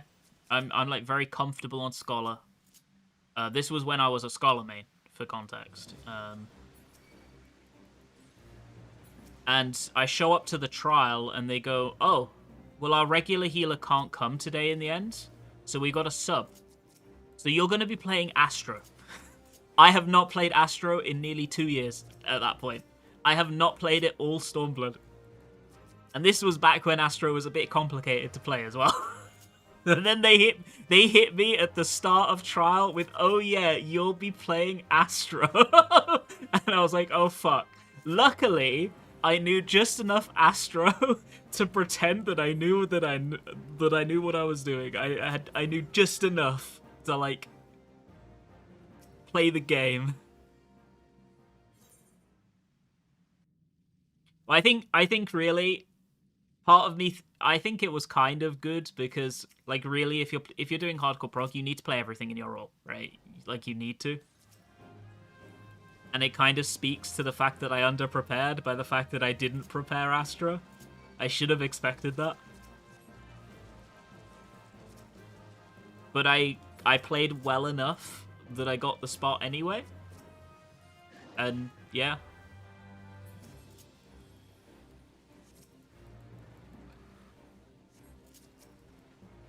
I'm like very comfortable on Scholar. This was when I was a Scholar main, for context. And I show up to the trial, and they go, oh, well, our regular healer can't come today in the end, so we got a sub. So you're going to be playing Astro. I have not played Astro in nearly 2 years at that point. I have not played it all Stormblood. And this was back when Astro was a bit complicated to play as well. And then they hit me at the start of trial with, oh yeah, you'll be playing Astro. And I was like, oh fuck. Luckily, I knew just enough Astro to pretend that I knew that I knew what I was doing. I knew just enough to like play the game. I think really part of me, I think it was kind of good because like really if you're doing hardcore prog, you need to play everything in your role, right? Like you need to. And it kind of speaks to the fact that I underprepared by the fact that I didn't prepare Astra. I should have expected that. But I played well enough that I got the spot anyway. And yeah.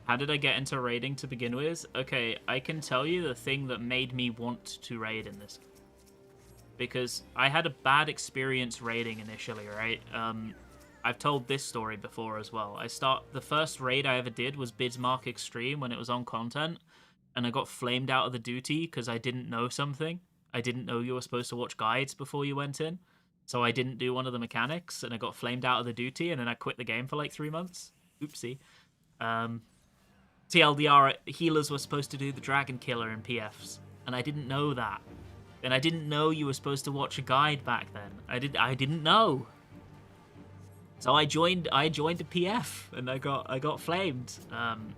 How did I get into raiding to begin with? Okay, I can tell you the thing that made me want to raid in this. Because I had a bad experience raiding initially, right? I've told this story before as well. The first raid I ever did was Bismarck Extreme when it was on content, and I got flamed out of the duty because I didn't know something. I didn't know you were supposed to watch guides before you went in, so I didn't do one of the mechanics, and I got flamed out of the duty, and then I quit the game for like 3 months. Oopsie. TLDR, healers were supposed to do the Dragon Killer in PFs, and I didn't know that. And I didn't know you were supposed to watch a guide back then. I didn't know. So I joined a PF and I got flamed. And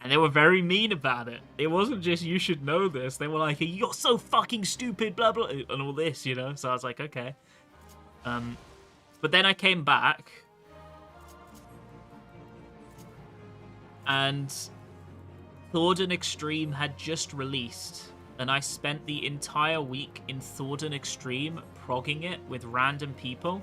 they were very mean about it. It wasn't just you should know this. They were like, you're so fucking stupid, blah blah, and all this, you know. So I was like, okay. But then I came back, and Thordan Extreme had just released. And I spent the entire week in Thordan Extreme progging it with random people.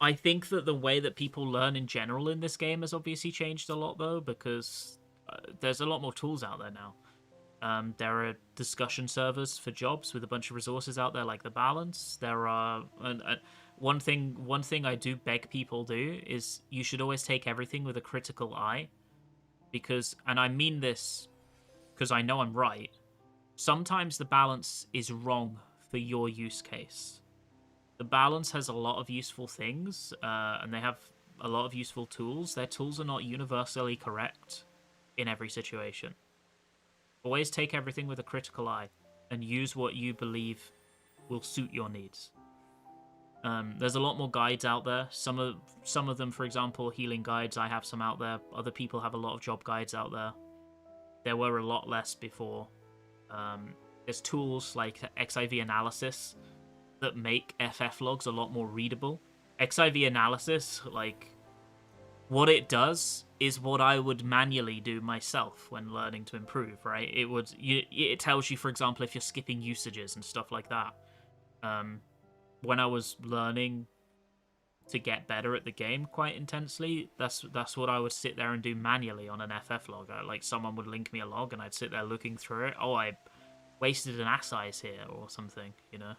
I think that the way that people learn in general in this game has obviously changed a lot, though, because there's a lot more tools out there now. There are discussion servers for jobs with a bunch of resources out there, like the balance. There are one thing I do beg people do is you should always take everything with a critical eye, because, and I mean this because I know I'm right. Sometimes the balance is wrong for your use case. The balance has a lot of useful things, and they have a lot of useful tools. Their tools are not universally correct in every situation. Always take everything with a critical eye and use what you believe will suit your needs. There's a lot more guides out there. Some of them, for example, healing guides, I have some out there. Other people have a lot of job guides out there. There were a lot less before. There's tools like XIV analysis that make FF logs a lot more readable. XIV analysis, like, what it does is what I would manually do myself when learning to improve, right? It tells you, for example, if you're skipping usages and stuff like that. When I was learning to get better at the game quite intensely, that's what I would sit there and do manually on an FF log. Like, someone would link me a log and I'd sit there looking through it. Oh, I wasted an assize here or something, you know?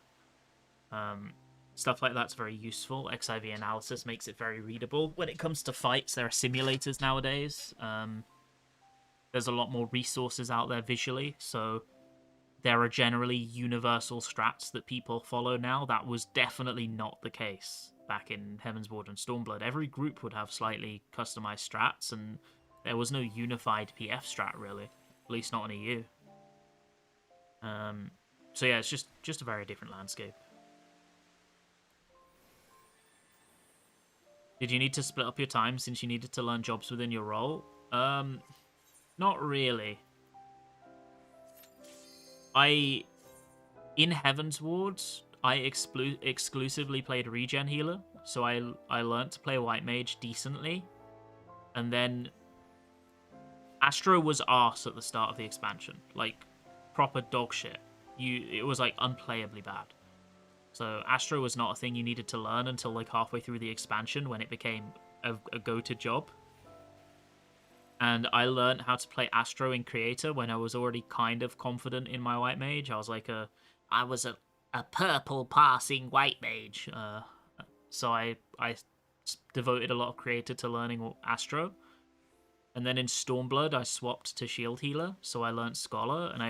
Stuff like that's very useful. XIV analysis makes it very readable. When it comes to fights, there are simulators nowadays. There's a lot more resources out there visually, so there are generally universal strats that people follow now. That was definitely not the case back in Heavensward and Stormblood. Every group would have slightly customized strats, and there was no unified PF strat, really. At least not in EU. So yeah, it's just a very different landscape. Did you need to split up your time since you needed to learn jobs within your role? Not really. In Heavensward, I exclusively played regen healer, so I learnt to play white mage decently, and then Astro was arse at the start of the expansion, like proper dog shit. It was like unplayably bad. So Astro was not a thing you needed to learn until like halfway through the expansion, when it became a go-to job. And I learned how to play Astro in Creator when I was already kind of confident in my white mage. I was a purple passing white mage. So I devoted a lot of Creator to learning Astro. And then in Stormblood, I swapped to shield healer, so I learned Scholar, and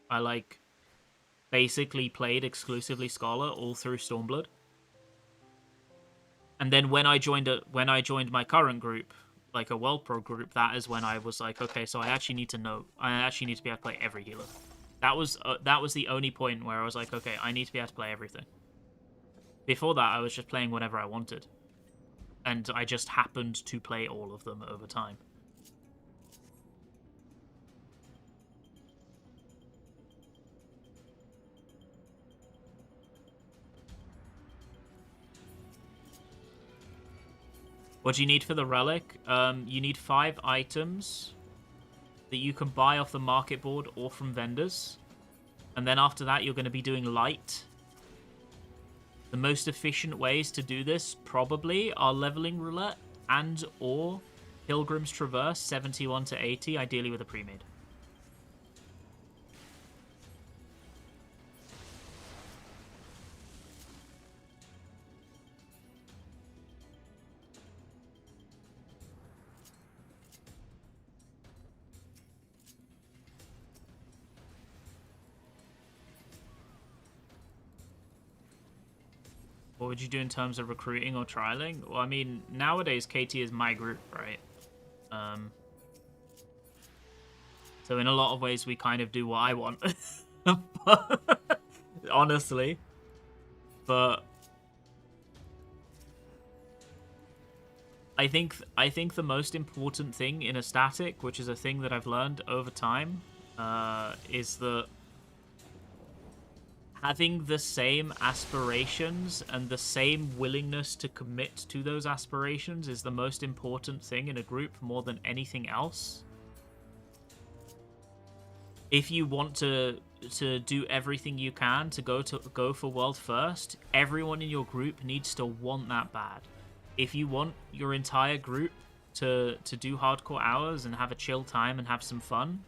I like basically played exclusively Scholar all through Stormblood. And then when I joined my current group, like a World Pro group, that is when I was like, okay, so I actually need to be able to play every healer. That was the only point where I was like, okay, I need to be able to play everything. Before that, I was just playing whatever I wanted, and I just happened to play all of them over time. What do you need for the Relic? You need 5 items that you can buy off the market board or from vendors. And then after that, you're going to be doing light. The most efficient ways to do this probably are Leveling Roulette and or Pilgrim's Traverse 71 to 80, ideally with a pre-made. What would you do in terms of recruiting or trialing? Well, I mean, nowadays KT is my group, right? So in a lot of ways, we kind of do what I want, honestly. But I think the most important thing in a static, which is a thing that I've learned over time, is that having the same aspirations and the same willingness to commit to those aspirations is the most important thing in a group, more than anything else. If you want to do everything you can to go for world first, everyone in your group needs to want that bad. if you want your entire group to do hardcore hours and have a chill time and have some fun,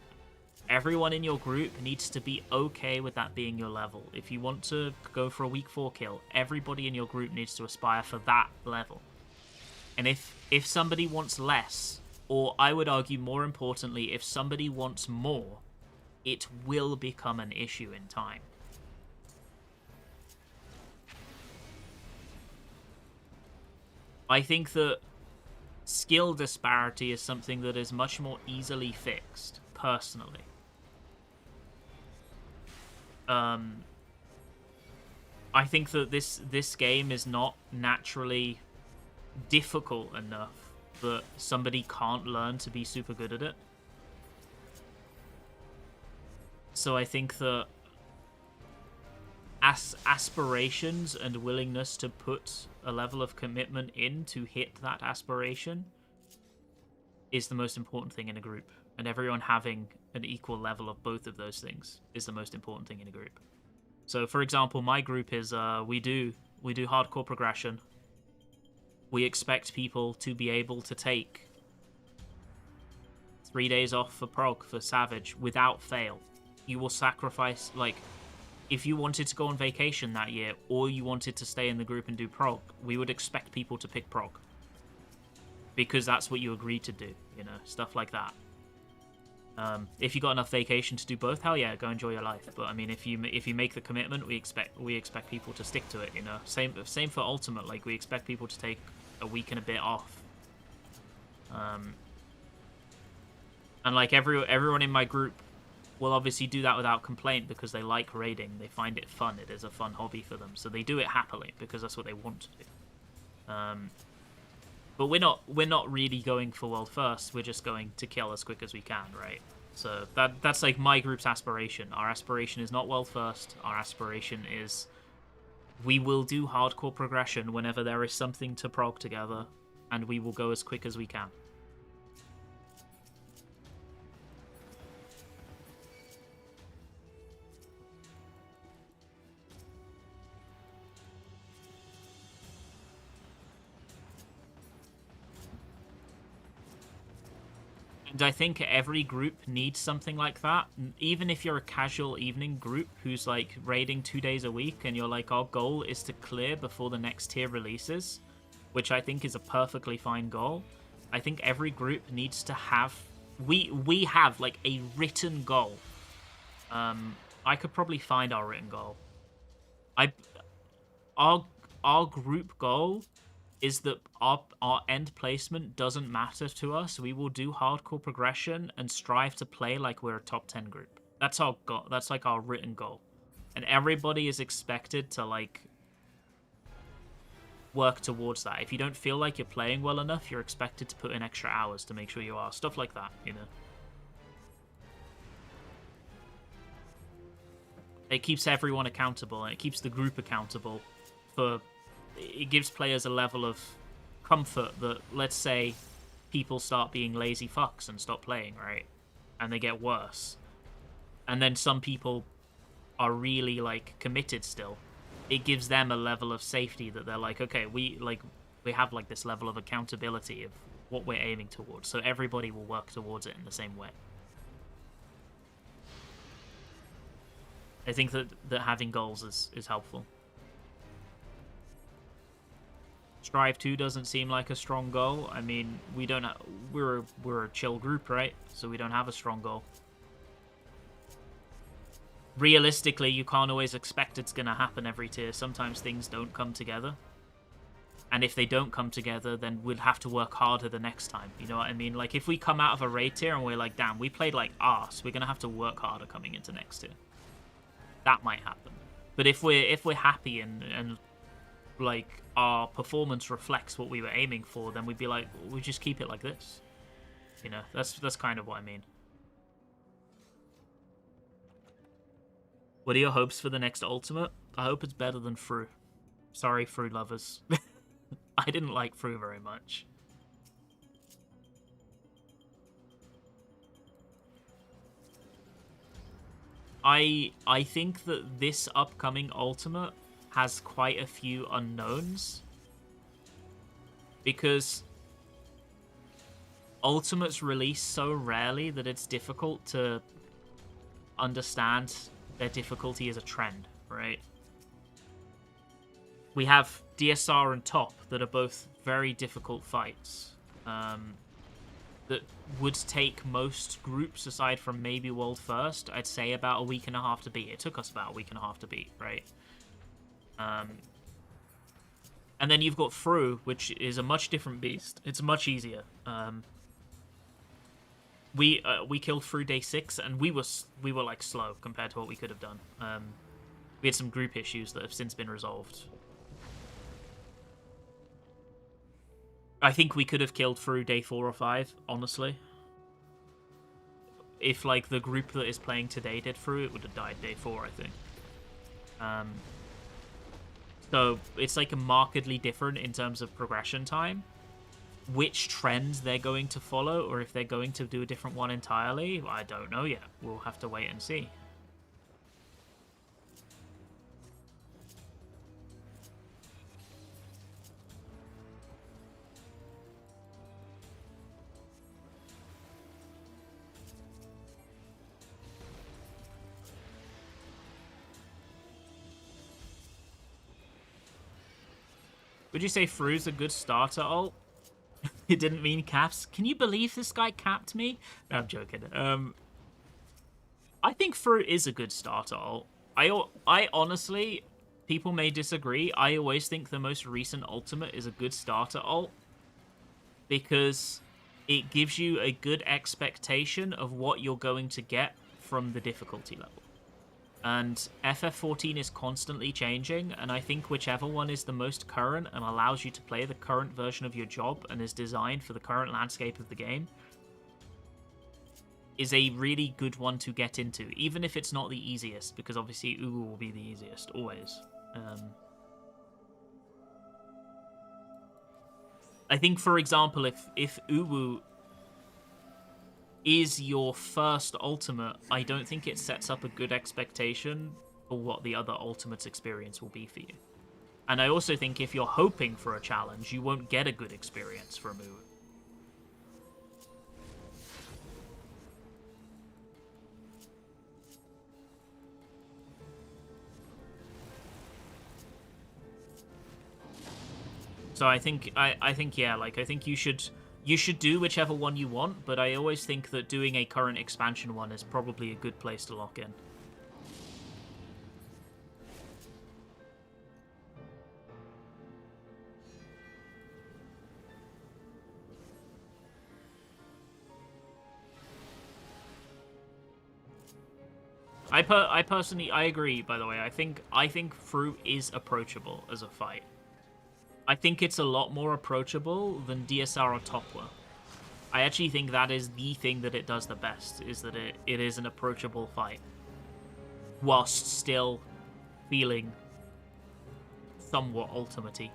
everyone in your group needs to be okay with that being your level. If you want to go for a week 4 kill, everybody in your group needs to aspire for that level. And if somebody wants less, or I would argue more importantly, if somebody wants more, it will become an issue in time. I think that skill disparity is something that is much more easily fixed, personally. I think that this game is not naturally difficult enough that somebody can't learn to be super good at it. So I think that aspirations and willingness to put a level of commitment in to hit that aspiration is the most important thing in a group. And everyone having an equal level of both of those things is the most important thing in a group. So, for example, my group is we do hardcore progression. We expect people to be able to take 3 days off for prog for Savage without fail. You will sacrifice, like, if you wanted to go on vacation that year or you wanted to stay in the group and do prog, we would expect people to pick prog. Because that's what you agreed to do, you know, stuff like that. If you got enough vacation to do both, hell yeah, go enjoy your life. But I mean, if you make the commitment, we expect people to stick to it. You know, same for Ultimate. Like, we expect people to take a week and a bit off. And like everyone in my group will obviously do that without complaint because they like raiding. They find it fun. It is a fun hobby for them, so they do it happily because that's what they want to do. But we're not really going for world first. We're just going to kill as quick as we can, right? So that's like my group's aspiration. Our aspiration is not world first. Our aspiration is we will do hardcore progression whenever there is something to prog together, and we will go as quick as we can. And I think every group needs something like that. Even if you're a casual evening group who's like raiding 2 days a week and you're like, our goal is to clear before the next tier releases, which I think is a perfectly fine goal. I think every group needs to have... We have like a written goal. I could probably find our written goal. Our group goal is that our end placement doesn't matter to us. We will do hardcore progression and strive to play like we're a top 10 group. That's our goal. That's like our written goal. And everybody is expected to like work towards that. If you don't feel like you're playing well enough, you're expected to put in extra hours to make sure you are. Stuff like that, you know. It keeps everyone accountable, and it keeps the group accountable for... It gives players a level of comfort that, let's say, people start being lazy fucks and stop playing, right? And they get worse. And then some people are really, like, committed still. It gives them a level of safety that they're like, okay, we have, like, this level of accountability of what we're aiming towards. So everybody will work towards it in the same way. I think that having goals is helpful. Strive 2 doesn't seem like a strong goal. I mean, we're a chill group, right? So we don't have a strong goal. Realistically, you can't always expect it's going to happen every tier. Sometimes things don't come together. And if they don't come together, then we'll have to work harder the next time. You know what I mean? Like, if we come out of a raid tier and we're like, damn, we played like arse, we're going to have to work harder coming into next tier. That might happen. But if we're happy and like our performance reflects what we were aiming for, then we'd be like, we just keep it like this. You know, that's kind of what I mean. What are your hopes for the next Ultimate? I hope it's better than Fru. Sorry, Fru lovers. I didn't like Fru very much. I think that this upcoming Ultimate has quite a few unknowns. because Ultimates release so rarely that it's difficult to understand their difficulty as a trend, right? We have DSR and Top that are both very difficult fights that would take most groups, aside from maybe World First, I'd say about a week and a half to beat. It took us about a week and a half to beat, right? And then you've got Fru, which is a much different beast. It's much easier. We killed Fru day 6, and we were like slow compared to what we could have done. We had some group issues that have since been resolved. I think we could have killed Fru day 4 or 5, honestly. If like the group that is playing today did Fru, it would have died day 4, I think. So it's like a markedly different in terms of progression time. Which trends they're going to follow, or if they're going to do a different one entirely, I don't know yet. We'll have to wait and see. Would you say Fru's a good starter ult? It didn't mean caps. Can you believe this guy capped me? No, I'm joking. I think Fru is a good starter ult. I honestly, people may disagree. I always think the most recent ultimate is a good starter ult because it gives you a good expectation of what you're going to get from the difficulty level. And FF14 is constantly changing, and I think whichever one is the most current and allows you to play the current version of your job and is designed for the current landscape of the game is a really good one to get into, even if it's not the easiest, because obviously Uwu will be the easiest, always. I think, for example, if Uwu is your first ultimate, I don't think it sets up a good expectation for what the other ultimates experience will be for you. And I also think if you're hoping for a challenge, you won't get a good experience from Uwu. So I think yeah, like I think you should do whichever one you want, but I always think that doing a current expansion one is probably a good place to lock in. I personally agree, by the way. I think Fru is approachable as a fight. I think it's a lot more approachable than DSR or Top were. I actually think that is the thing that it does the best, is that it is an approachable fight, whilst still feeling somewhat ultimate-y.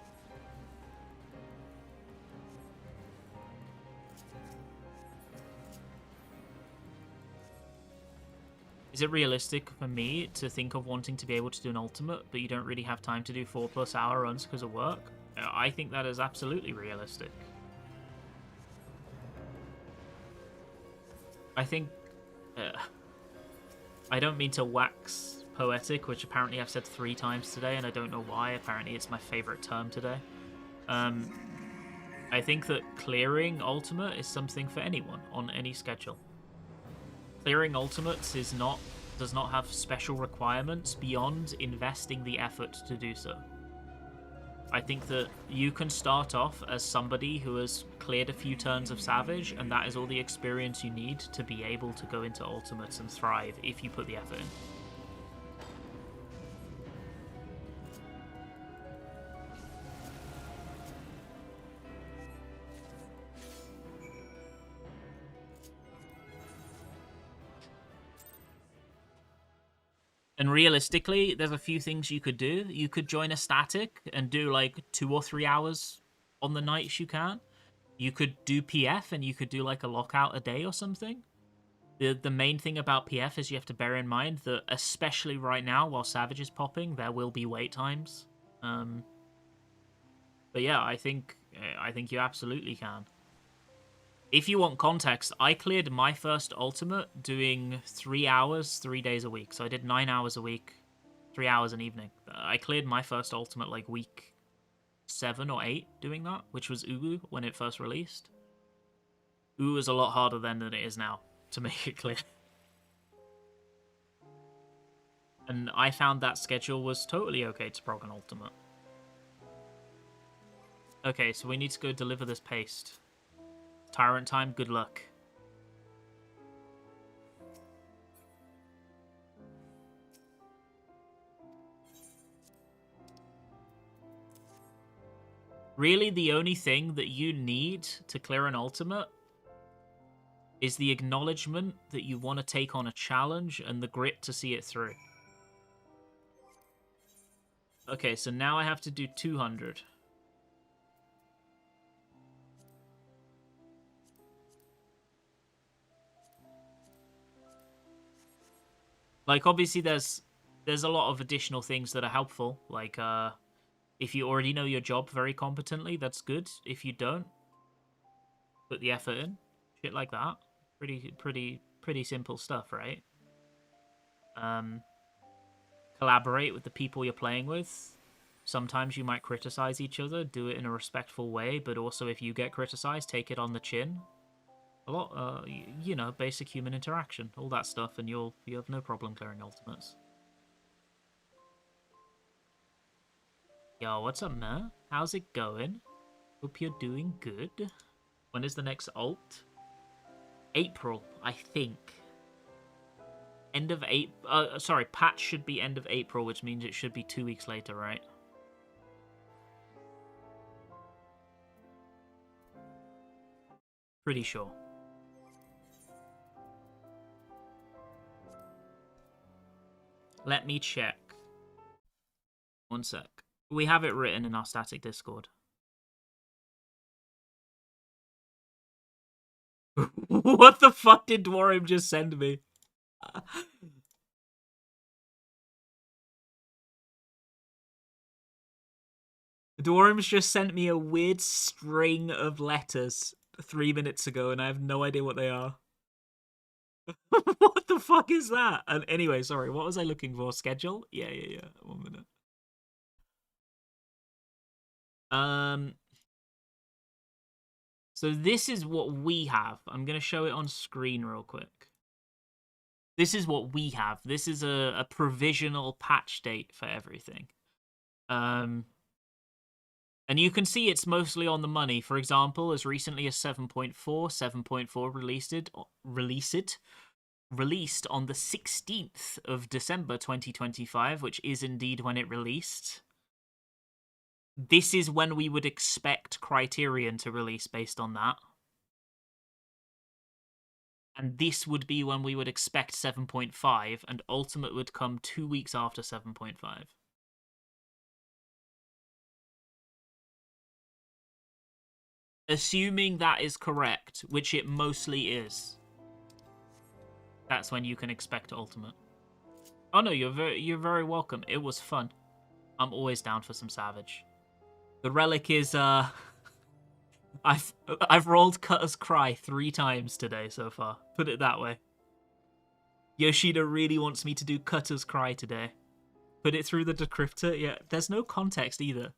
Is it realistic for me to think of wanting to be able to do an ultimate, but you don't really have time to do 4+ hour runs because of work? I think that is absolutely realistic. I think... I don't mean to wax poetic, which apparently I've said 3 times today, and I don't know why. Apparently it's my favourite term today. I think that clearing ultimate is something for anyone on any schedule. Clearing ultimates does not have special requirements beyond investing the effort to do so. I think that you can start off as somebody who has cleared a few turns of Savage, and that is all the experience you need to be able to go into ultimates and thrive if you put the effort in. And realistically, there's a few things you could do. You could join a static and do like 2 or 3 hours on the nights you can. You could do PF and you could do like a lockout a day or something. The main thing about PF is you have to bear in mind that, especially right now while Savage is popping, there will be wait times. But yeah, I think I think you absolutely can. If you want context, I cleared my first ultimate doing 3 hours, 3 days a week. So I did 9 hours a week, 3 hours an evening. I cleared my first ultimate like week 7 or 8 doing that, which was Uwu when it first released. Uwu was a lot harder then than it is now, to make it clear. And I found that schedule was totally okay to prog an ultimate. Okay, so we need to go deliver this paste. Tyrant time, good luck. Really, the only thing that you need to clear an ultimate is the acknowledgement that you want to take on a challenge and the grit to see it through. Okay, so now I have to do 200. Like, obviously, there's a lot of additional things that are helpful. Like, if you already know your job very competently, that's good. If you don't, put the effort in. Shit like that. Pretty simple stuff, right? Collaborate with the people you're playing with. Sometimes you might criticize each other. Do it in a respectful way, but also if you get criticized, take it on the chin. A lot, you know, basic human interaction, all that stuff, and you have no problem clearing ultimates. Yo, what's up, man? How's it going? Hope you're doing good. When is the next ult? April, I think. End of April. Sorry, patch should be end of April, which means it should be 2 weeks later, right? Pretty sure. Let me check. One sec. We have it written in our static Discord. What the fuck did Dwarham just send me? Dwarham's just sent me a weird string of letters 3 minutes ago, and I have no idea what they are. What the fuck is that? And anyway, sorry, what was I looking for? Schedule? Yeah. 1 minute. So this is what we have. I'm gonna show it on screen real quick. This is what we have. This is a provisional patch date for everything. And you can see it's mostly on the money. For example, as recently as 7.4, 7.4 released on the 16th of December 2025, which is indeed when it released. This is when we would expect Criterion to release based on that. And this would be when we would expect 7.5, and Ultimate would come 2 weeks after 7.5. Assuming that is correct, which it mostly is, that's when you can expect Ultimate. Oh no, you're very welcome. It was fun. I'm always down for some Savage. The Relic is I've rolled Cutter's Cry 3 times today so far. Put it that way. Yoshida really wants me to do Cutter's Cry today. Put it through the decryptor. Yeah, there's no context either.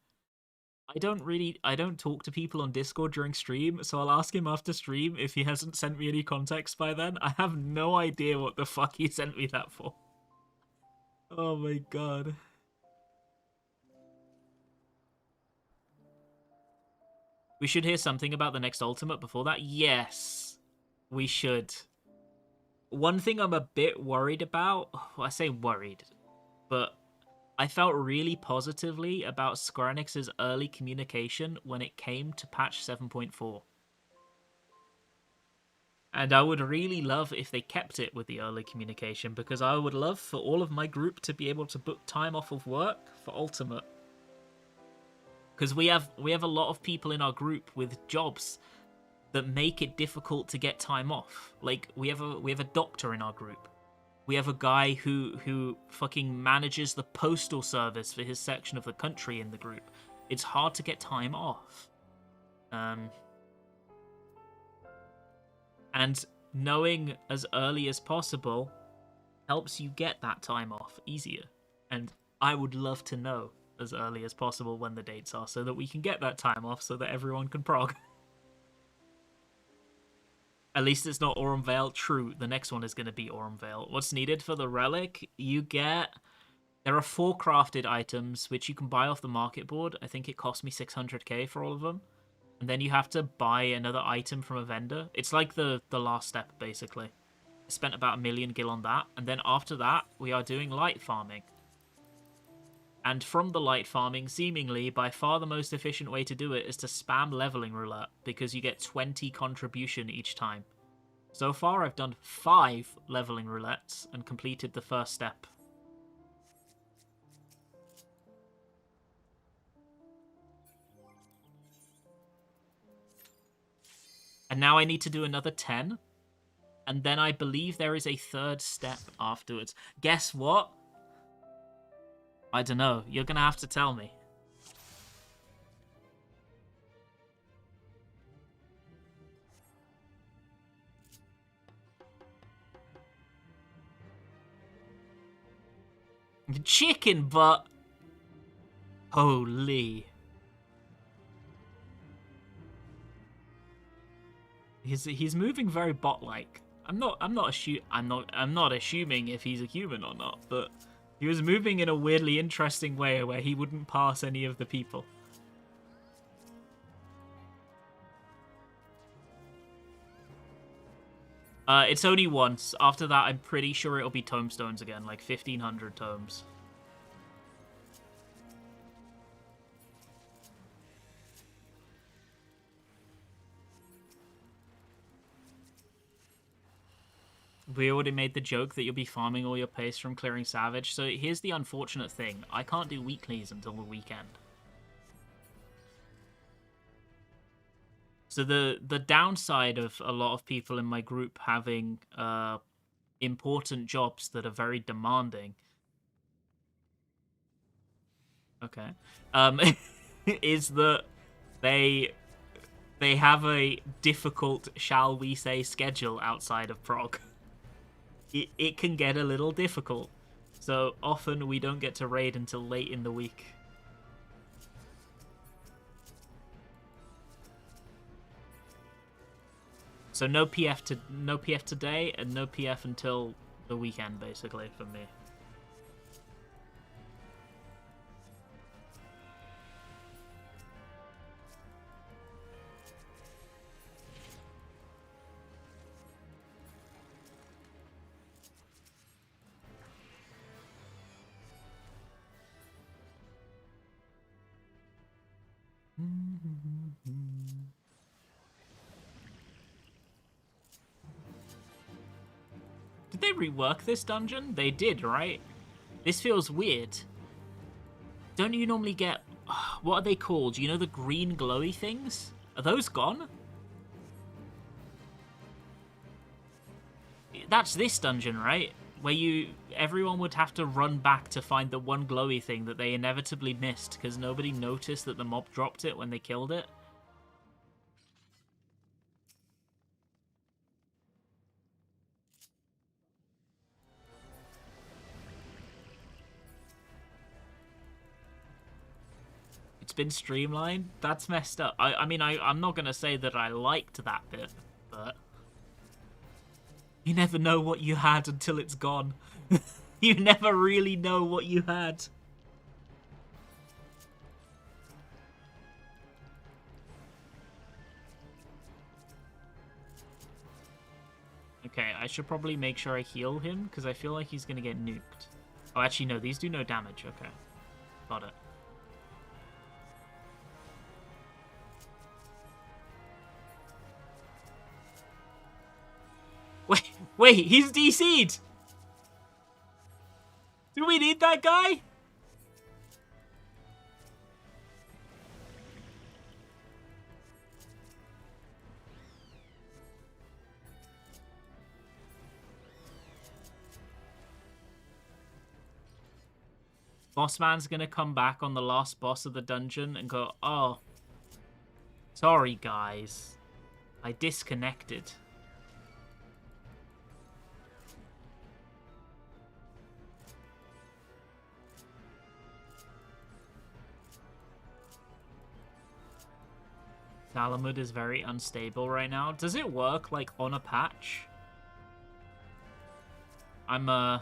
I don't talk to people on Discord during stream, so I'll ask him after stream if he hasn't sent me any context by then. I have no idea what the fuck he sent me that for. Oh my god. We should hear something about the next Ultimate before that? Yes, we should. One thing I'm a bit worried about, well, I say worried, but I felt really positively about Square Enix's early communication when it came to patch 7.4. And I would really love if they kept it with the early communication, because I would love for all of my group to be able to book time off of work for Ultimate. Because we have a lot of people in our group with jobs that make it difficult to get time off. Like we have a doctor in our group. We have a guy who fucking manages the postal service for his section of the country in the group. It's hard to get time off. And knowing as early as possible helps you get that time off easier. And I would love to know as early as possible when the dates are so that we can get that time off so that everyone can prog. At least it's not Aurum Vale. True, the next one is going to be Aurum Vale. What's needed for the Relic? You get... There are 4 crafted items, which you can buy off the market board. I think it cost me 600k for all of them. And then you have to buy another item from a vendor. It's like the last step, basically. I spent about 1 million gil on that. And then after that, we are doing light farming. And from the light farming, seemingly, by far the most efficient way to do it is to spam leveling roulette, because you get 20 contribution each time. So far, I've done 5 leveling roulettes and completed the first step. And now I need to do another 10. And then I believe there is a 3rd step afterwards. Guess what? I don't know. You're going to have to tell me. Chicken butt. Holy. He's moving very bot-like. I'm not assuming if he's a human or not, but he was moving in a weirdly interesting way where he wouldn't pass any of the people. It's only once. After that, I'm pretty sure it'll be tomestones again, like 1,500 tomes. We already made the joke that you'll be farming all your pace from clearing Savage. So here's the unfortunate thing. I can't do weeklies until the weekend. So the downside of a lot of people in my group having important jobs that are very demanding, okay, is that they have a difficult, shall we say, schedule outside of prog. It can get a little difficult. So often we don't get to raid until late in the week. So no PF today and no PF until the weekend, basically, for me. Did they rework this dungeon? They did, right? This feels weird. Don't you normally get... What are they called? You know the green glowy things? Are those gone? That's this dungeon, right? Where everyone would have to run back to find the one glowy thing that they inevitably missed because nobody noticed that the mob dropped it when they killed it. It's been streamlined? That's messed up. I mean, I'm not going to say that I liked that bit, but... You never know what you had until it's gone. You never really know what you had. Okay, I should probably make sure I heal him, because I feel like he's going to get nuked. Oh, actually, no, these do no damage. Okay. Got it. Wait, he's DC'd! Do we need that guy? Bossman's gonna come back on the last boss of the dungeon and go, oh, Sorry, guys. I disconnected. Salamud is very unstable right now. Does it work, like, on a patch? I'm a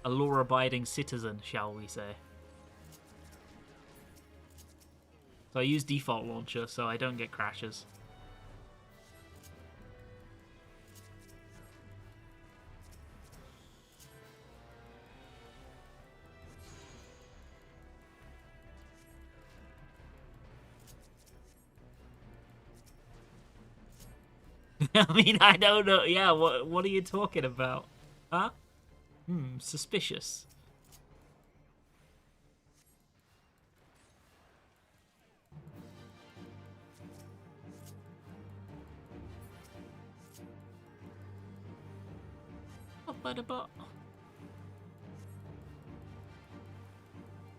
law-abiding citizen, shall we say. So I use default launcher, so I don't get crashes. I mean, I don't know. Yeah, what are you talking about? Huh? Suspicious.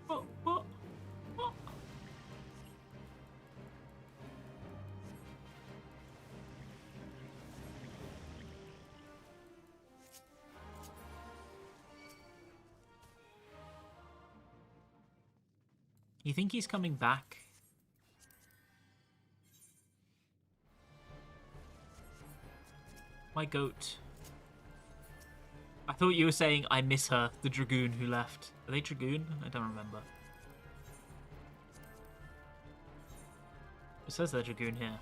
What? You think he's coming back? My goat. I thought you were saying I miss her, the Dragoon who left. Are they Dragoon? I don't remember. It says they're Dragoon here.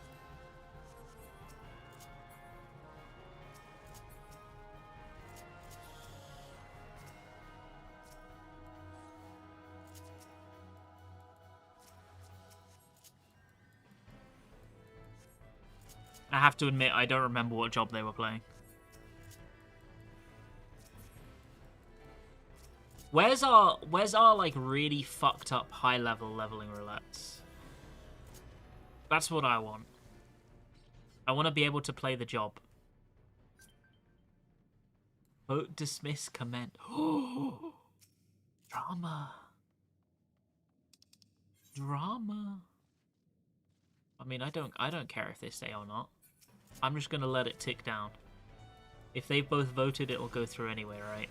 I have to admit, I don't remember what job they were playing. Where's our like really fucked up high level leveling roulettes? That's what I want. I want to be able to play the job. Vote, dismiss, comment. Drama. Drama. I mean, I don't care if they stay or not. I'm just gonna let it tick down. If they've both voted, it'll go through anyway, right?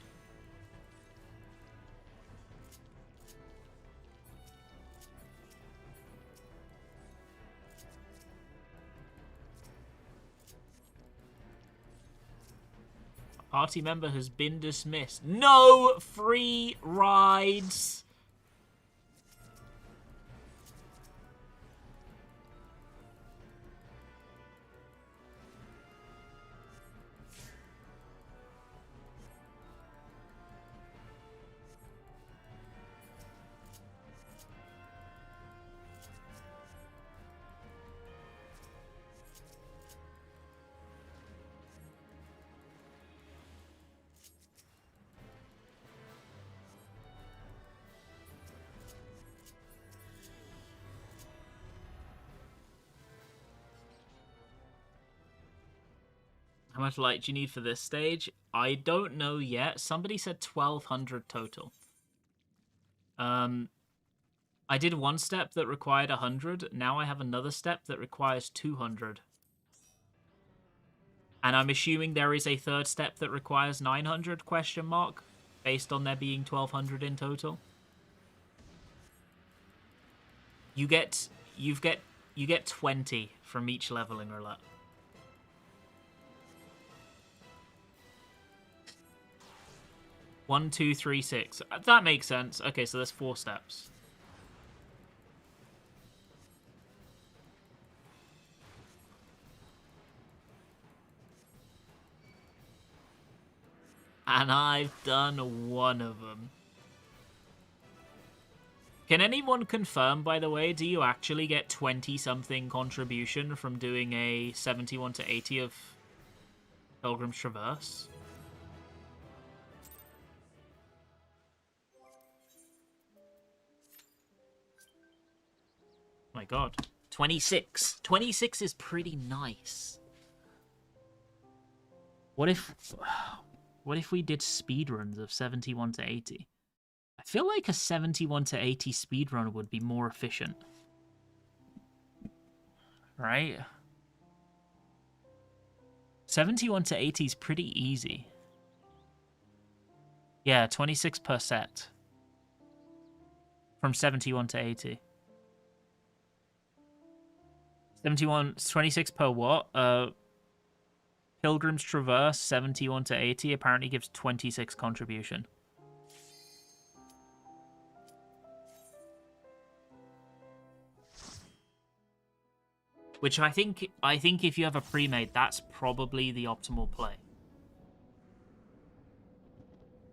Party member has been dismissed. No free rides! How much light do you need for this stage? I don't know yet. Somebody said 1200 total. I did one step that required 100. Now I have another step that requires 200. And I'm assuming there is a third step that requires 900 question mark, based on there being 1200 in total. You get 20 from each leveling roulette. One, two, three, six. That makes sense. Okay, so there's 4 steps. And I've done one of them. Can anyone confirm, by the way, do you actually get 20-something contribution from doing a 71 to 80 of Pilgrim's Traverse? My god. 26. 26 is pretty nice. What if we did speedruns of 71 to 80? I feel like a 71 to 80 speedrun would be more efficient. right? 71 to 80 is pretty easy. Yeah, 26 per set. From 71 to 80. 71, 26 per what? Pilgrim's Traverse, 71 to 80, apparently gives 26 contribution. Which I think if you have a pre-made, that's probably the optimal play.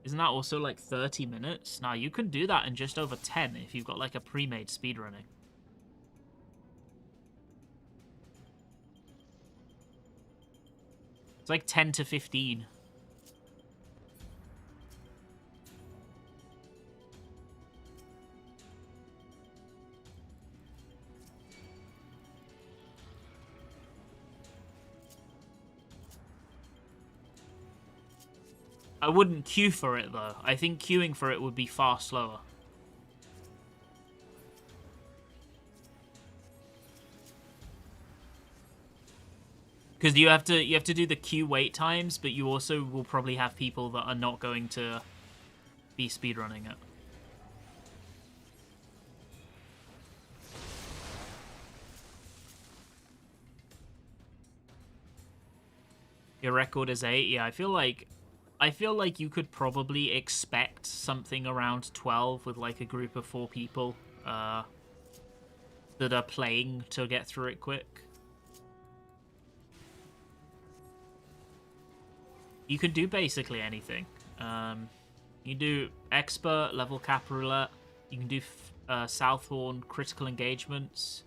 Isn't that also like 30 minutes? Now, you can do that in just over 10 if you've got like a pre-made speedrunning. It's like 10 to 15. I wouldn't queue for it, though. I think queuing for it would be far slower. Because you have to do the queue wait times, but you also will probably have people that are not going to be speedrunning it. Your record is 8. Yeah, I feel like you could probably expect something around 12 with like a group of 4 people that are playing to get through it quick. You can do basically anything. You can do expert, level cap roulette. You can do Southhorn critical engagements.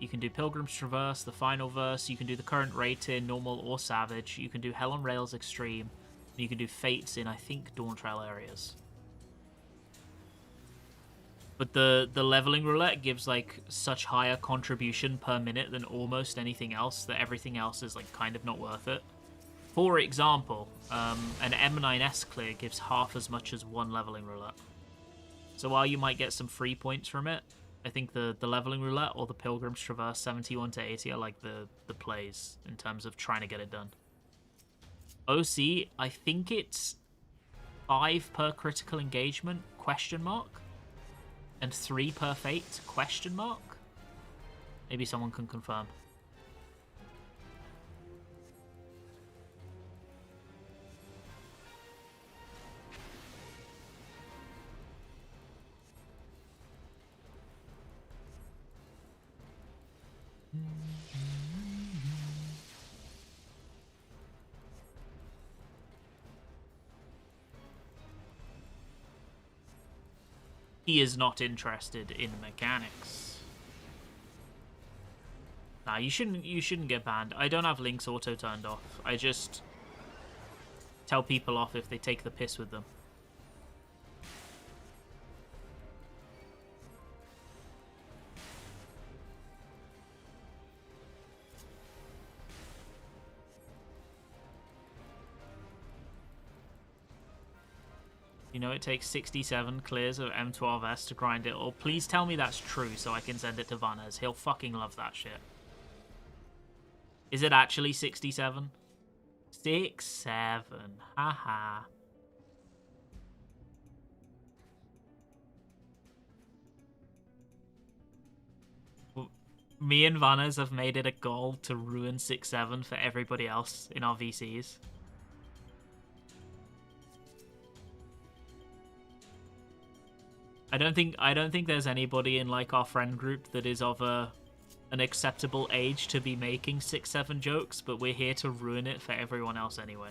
You can do Pilgrim's Traverse, the final verse. You can do the current rating, normal or savage. You can do Hell on Rails extreme. You can do fates in, I think, Dawn Trail areas. But the leveling roulette gives like such higher contribution per minute than almost anything else that everything else is like kind of not worth it. For example, an M9S clear gives half as much as one leveling roulette. So while you might get some free points from it, I think the leveling roulette or the Pilgrim's Traverse 71 to 80 are like the plays in terms of trying to get it done. OC, I think it's 5 per critical engagement, question mark, and 3 per fate, question mark. Maybe someone can confirm. He is not interested in mechanics. Nah, you shouldn't get banned. I don't have links auto turned off. I just tell people off if they take the piss with them. You know, it takes 67 clears of M12S to grind it. Or please tell me that's true so I can send it to Vanez. He'll fucking love that shit. Is it actually 67? 67. Haha. Me and Vanez have made it a goal to ruin 6-7 for everybody else in our VCs. I don't think there's anybody in like our friend group that is of an acceptable age to be making 6-7 jokes, but we're here to ruin it for everyone else anyway.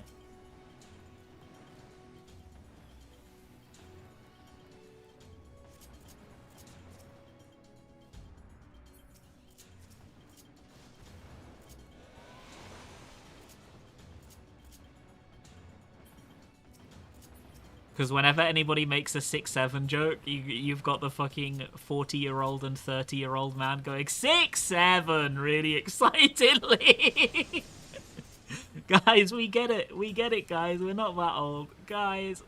Because whenever anybody makes a 6-7 joke, you've got the fucking 40-year-old and 30-year-old man going 6-7 really excitedly. Guys, we get it, guys. We're not that old, guys.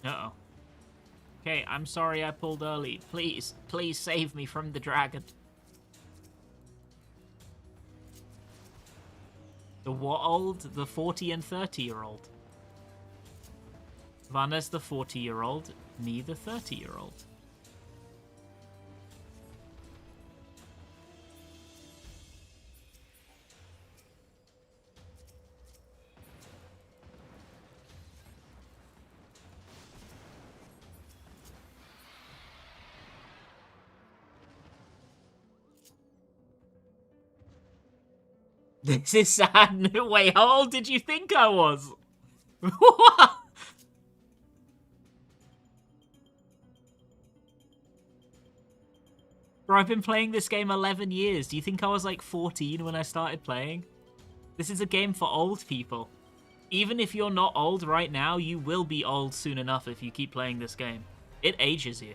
Uh-oh. Okay, I'm sorry I pulled early. Please, please save me from the dragon. The what old? The 40 and 30-year-old. Vanna's the 40-year-old, me the 30-year-old. This is sad. Wait, how old did you think I was? What? Bro, I've been playing this game 11 years. Do you think I was like 14 when I started playing? This is a game for old people. Even if you're not old right now, you will be old soon enough if you keep playing this game. It ages you.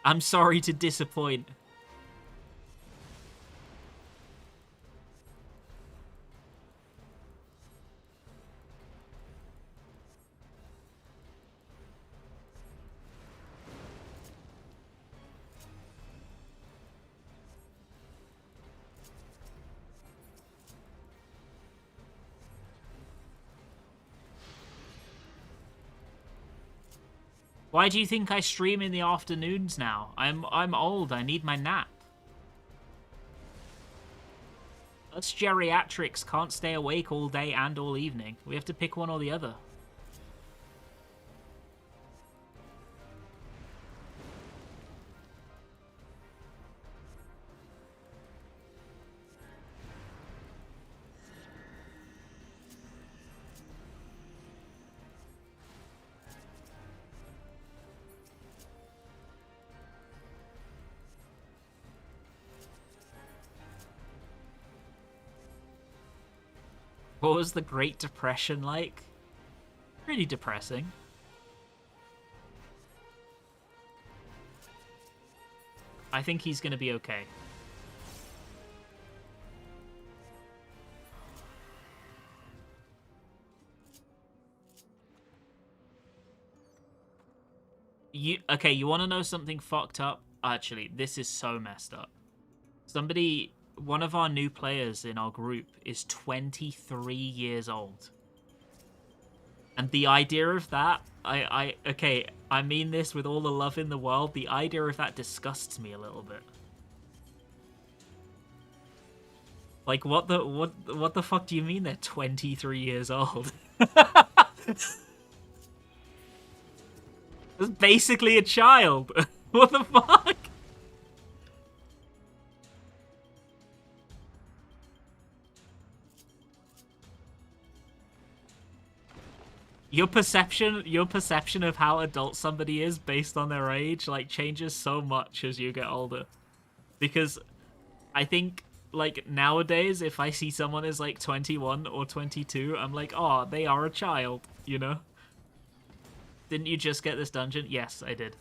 I'm sorry to disappoint. Why do you think I stream in the afternoons now? I'm old. I need my nap. Us geriatrics can't stay awake all day and all evening. We have to pick one or the other. What was the Great Depression like? Pretty depressing. I think he's gonna be okay. Okay, you wanna know something fucked up? Actually, this is so messed up. One of our new players in our group is 23 years old. And the idea of that, okay, I mean this with all the love in the world, the idea of that disgusts me a little bit. Like, what the fuck do you mean they're 23 years old? That's basically a child. What the fuck? Your perception of how adult somebody is based on their age, like, changes so much as you get older. Because I think, like, nowadays, if I see someone as, like, 21 or 22, I'm like, oh, they are a child, you know? Didn't you just get this dungeon? Yes, I did.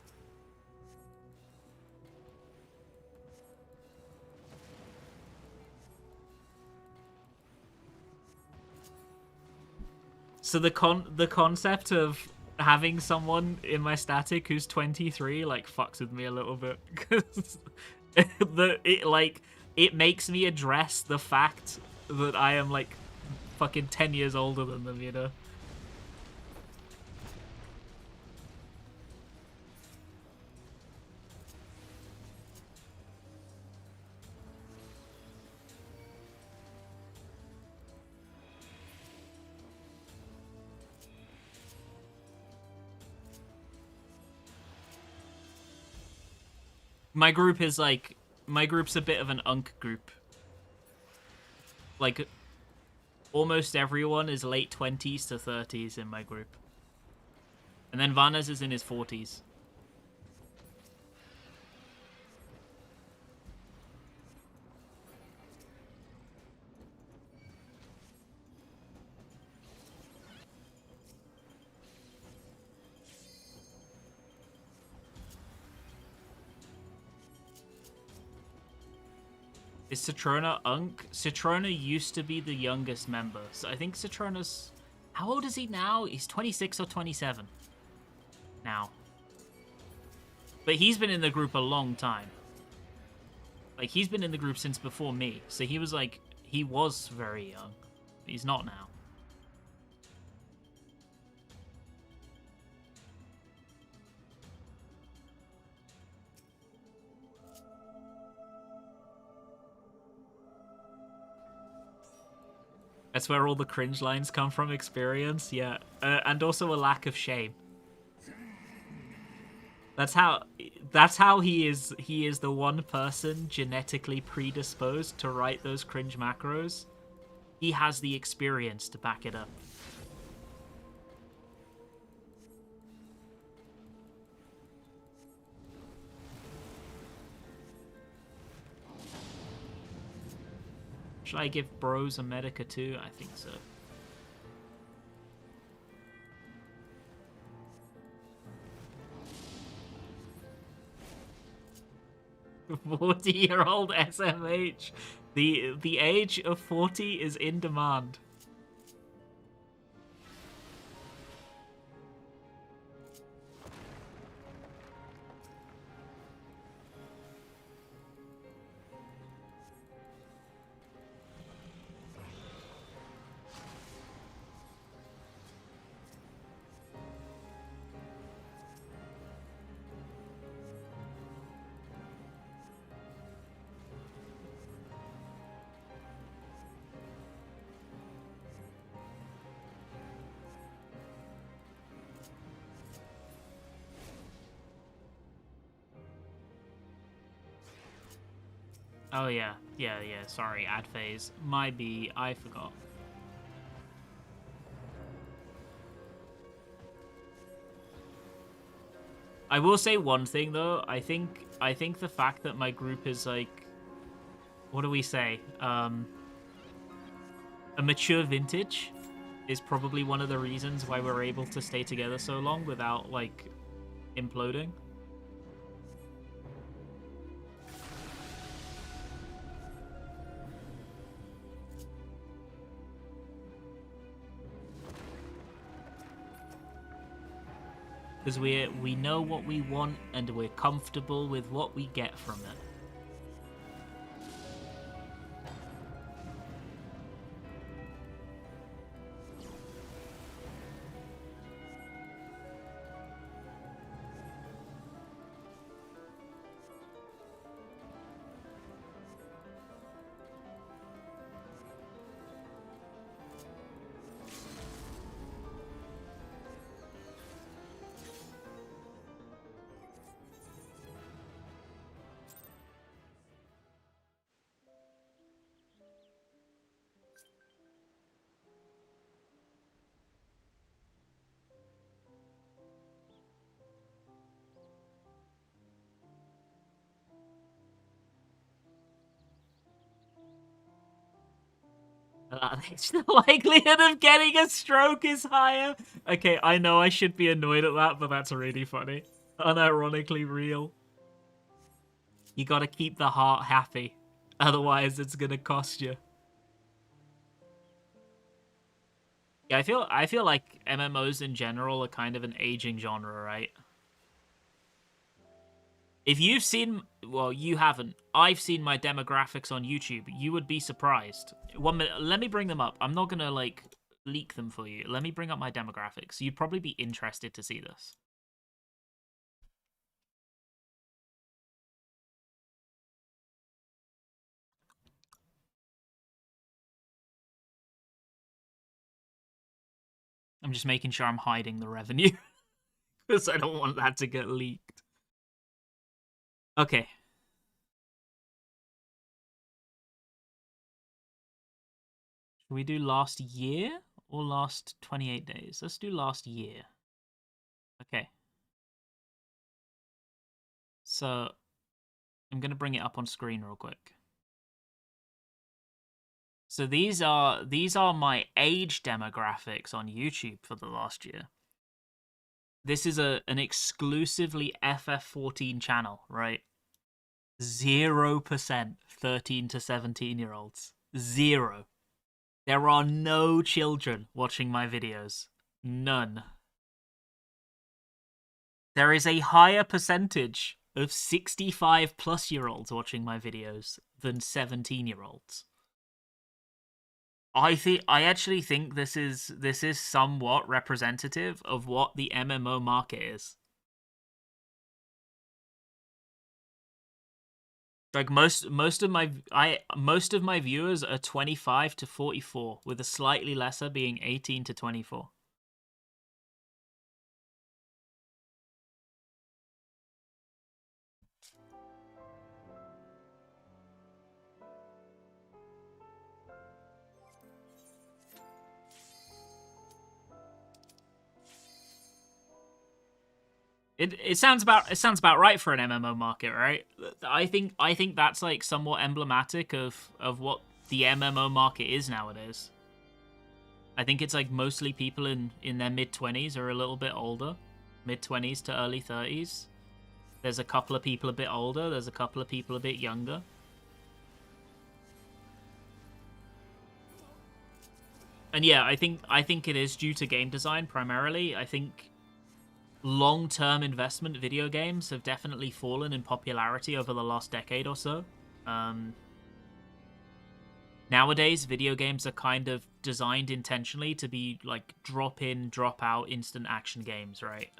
So the concept of having someone in my static who's 23 like fucks with me a little bit because it makes me address the fact that I am like fucking 10 years older than them, you know. My group's a bit of an unk group. Like, almost everyone is late 20s to 30s in my group. And then Vanes is in his 40s. Is Citrona Unk? Citrona used to be the youngest member. So I think Citrona's... How old is he now? He's 26 or 27 now. But he's been in the group a long time. Like, he's been in the group since before me. So he was like... He was very young. He's not now. That's where all the cringe lines come from, experience, yeah. And also a lack of shame. That's how he is the one person genetically predisposed to write those cringe macros. He has the experience to back it up. Should I give bros a Medica too? I think so. "40-year-old SMH. The age of 40 is in demand." Oh yeah, sorry, ad phase. My B, I forgot. I will say one thing though, I think the fact that my group is like, what do we say? A mature vintage is probably one of the reasons why we're able to stay together so long without like imploding. Because we know what we want and we're comfortable with what we get from it. The likelihood of getting a stroke is higher. Okay, I know I should be annoyed at that, but that's really funny. Unironically real. You gotta keep the heart happy. Otherwise, it's gonna cost you. Yeah, I feel like MMOs in general are kind of an aging genre, right? If you've seen... Well, you haven't. I've seen my demographics on YouTube. You would be surprised. 1 minute. Let me bring them up. I'm not going to, like, leak them for you. Let me bring up my demographics. You'd probably be interested to see this. I'm just making sure I'm hiding the revenue. Because I don't want that to get leaked. Okay. Should we do last year or last 28 days? Let's do last year. Okay. So, I'm going to bring it up on screen real quick. So these are my age demographics on YouTube for the last year. This is an exclusively FF14 channel, right? 0%. 13 to 17-year-olds. 0. There are no children watching my videos. None. There is a higher percentage of 65-plus-year-olds watching my videos than 17-year-olds. I actually think this is somewhat representative of what the MMO market is. Like most of my viewers are 25 to 44, with a slightly lesser being 18 to 24. It sounds about right for an MMO market, right? I think that's like somewhat emblematic of what the MMO market is nowadays. I think it's like mostly people in their mid-20s or a little bit older, mid-20s to early 30s. There's a couple of people a bit older. There's a couple of people a bit younger. And yeah, I think it is due to game design primarily. I think long-term investment video games have definitely fallen in popularity over the last decade or so. Nowadays, video games are kind of designed intentionally to be like drop-in, drop-out, instant action games, right?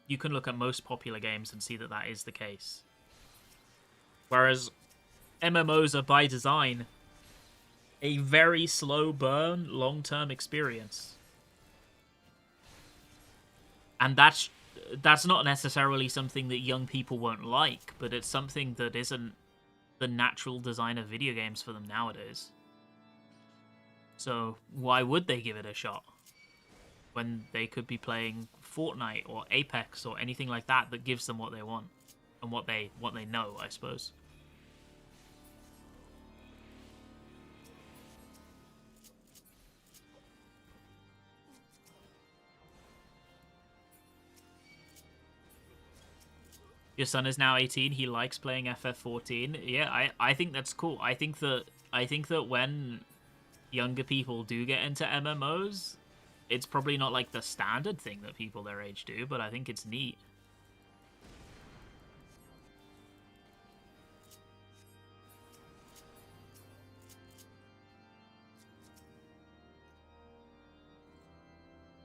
You can look at most popular games and see that that is the case. Whereas MMOs are by design a very slow burn, long-term experience. And that's not necessarily something that young people won't like, but it's something that isn't the natural design of video games for them nowadays. So why would they give it a shot when they could be playing Fortnite or Apex or anything like that that gives them what they want and what they know, I suppose. Your son is now 18. He likes playing FF14. Yeah, I think that's cool. I think that when younger people do get into MMOs, it's probably not like the standard thing that people their age do, but I think it's neat.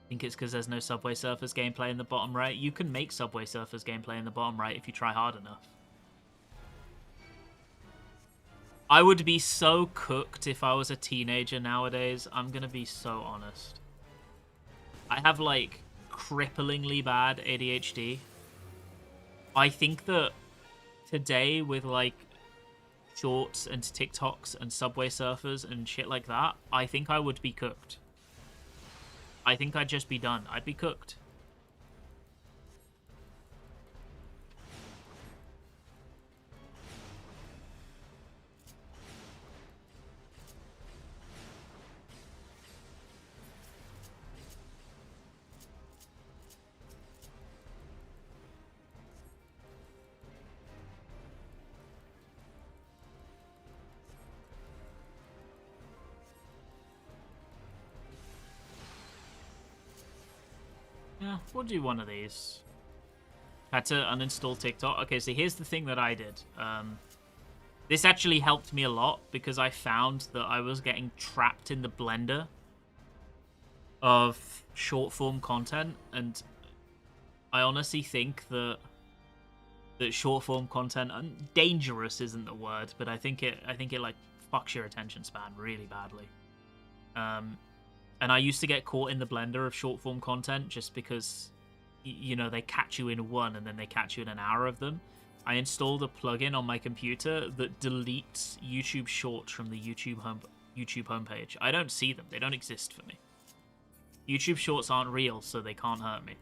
I think it's because there's no Subway Surfers gameplay in the bottom right. You can make Subway Surfers gameplay in the bottom right if you try hard enough. I would be so cooked if I was a teenager nowadays. I'm gonna be so honest. I have, like, cripplingly bad ADHD. I think that today with, like, shorts and TikToks and Subway Surfers and shit like that, I think I would be cooked. I think I'd just be done. I'd be cooked. Yeah, we'll do one of these. Had to uninstall TikTok. Okay, so here's the thing that I did. This actually helped me a lot because I found that I was getting trapped in the blender of short-form content, and I honestly think that short-form content, dangerous isn't the word, but I think it like fucks your attention span really badly. And I used to get caught in the blender of short-form content just because, you know, they catch you in one and then they catch you in an hour of them. I installed a plugin on my computer that deletes YouTube Shorts from the YouTube homepage. I don't see them. They don't exist for me. YouTube Shorts aren't real, so they can't hurt me.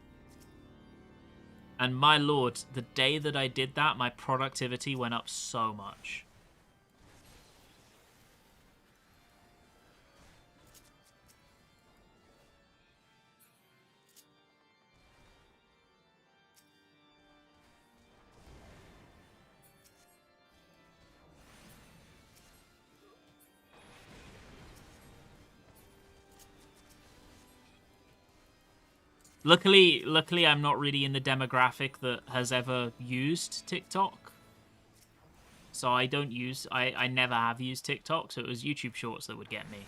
And my lord, the day that I did that, my productivity went up so much. Luckily, I'm not really in the demographic that has ever used TikTok. So I don't use... I never have used TikTok, so it was YouTube Shorts that would get me.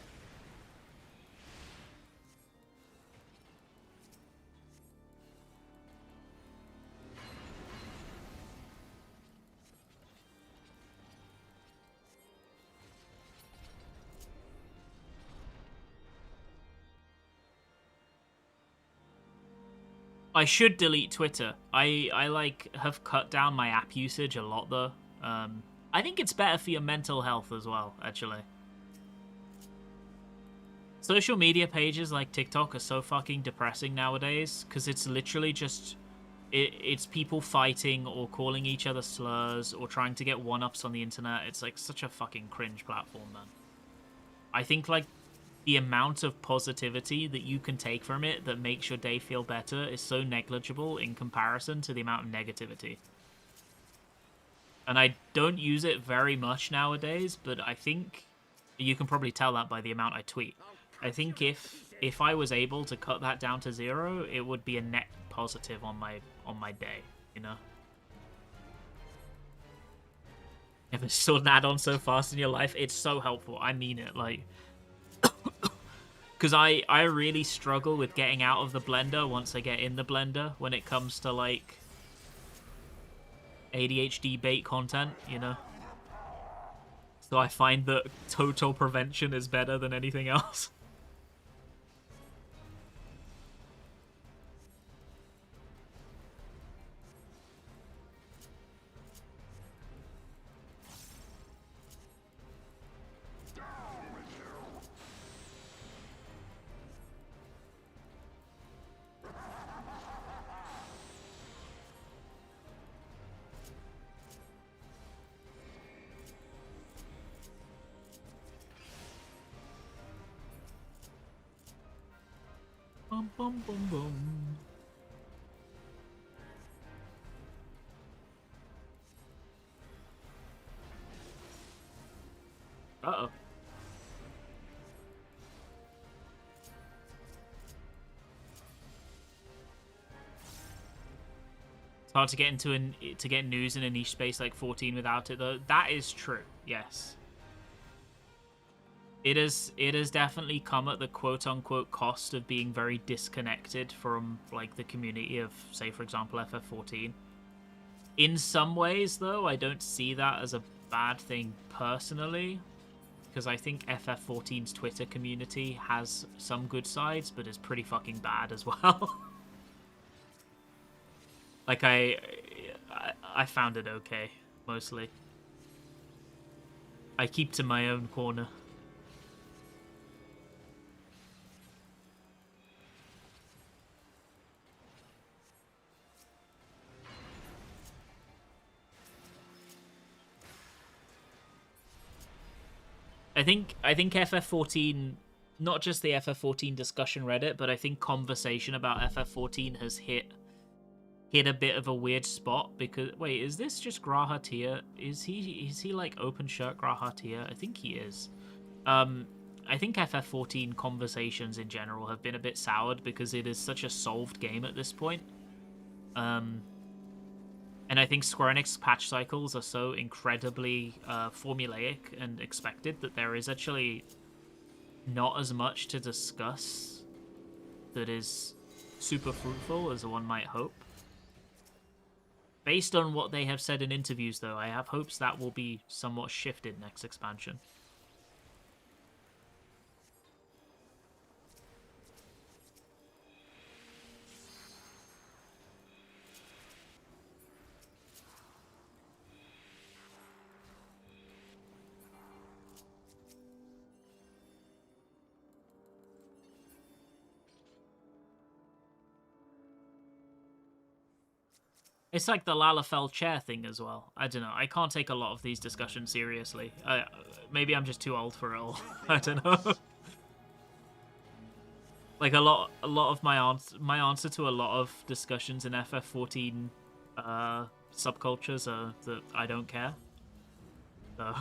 I should delete Twitter. I like have cut down my app usage a lot though. I think it's better for your mental health as well, actually. Social media pages like TikTok are so fucking depressing nowadays because it's literally just it's people fighting or calling each other slurs or trying to get one-ups on the internet. It's like such a fucking cringe platform, man. I think like the amount of positivity that you can take from it that makes your day feel better is so negligible in comparison to the amount of negativity. And I don't use it very much nowadays, but I think you can probably tell that by the amount I tweet. I think if I was able to cut that down to 0, it would be a net positive on my day, you know? Ever saw an add-on so fast in your life? It's so helpful. I mean it, like... Because I really struggle with getting out of the blender once I get in the blender when it comes to, like, ADHD bait content, you know? So I find that total prevention is better than anything else. Bum, bum, bum, bum. Uh-oh. It's hard to get get news in a niche space like 14 without it, though. That is true. Yes. It has definitely come at the quote-unquote cost of being very disconnected from, like, the community of, say, for example, FF14. In some ways, though, I don't see that as a bad thing personally, because I think FF14's Twitter community has some good sides, but is pretty fucking bad as well. Like, I found it okay, mostly. I keep to my own corner. I think FF14, not just the FF14 discussion Reddit, but I think conversation about FF14 has hit a bit of a weird spot because wait, is this just Graha Tia? Is he like open shirt Graha Tia? I think he is. I think FF14 conversations in general have been a bit soured because it is such a solved game at this point. And I think Square Enix patch cycles are so incredibly formulaic and expected that there is actually not as much to discuss that is super fruitful as one might hope. Based on what they have said in interviews, though, I have hopes that will be somewhat shifted next expansion. It's like the Lalafell chair thing as well. I don't know. I can't take a lot of these discussions seriously. Maybe I'm just too old for it all. I don't know. Like a lot of my answer to a lot of discussions in FF14 subcultures are that I don't care. So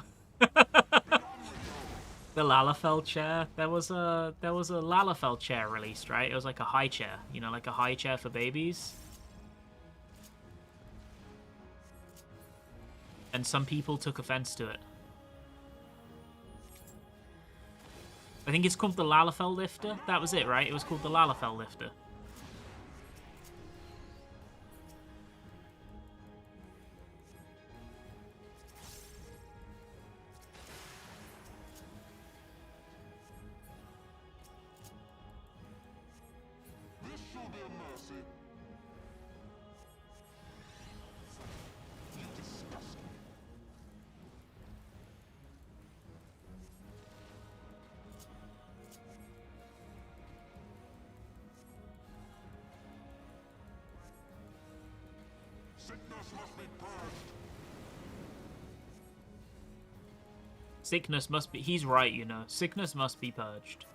The Lalafell chair. There was a Lalafell chair released, right? It was like a high chair, you know, like a high chair for babies. And some people took offense to it. I think it's called the Lalafell lifter. That was it, right? It was called the Lalafell lifter. Sickness must be... He's right, you know. Sickness must be purged.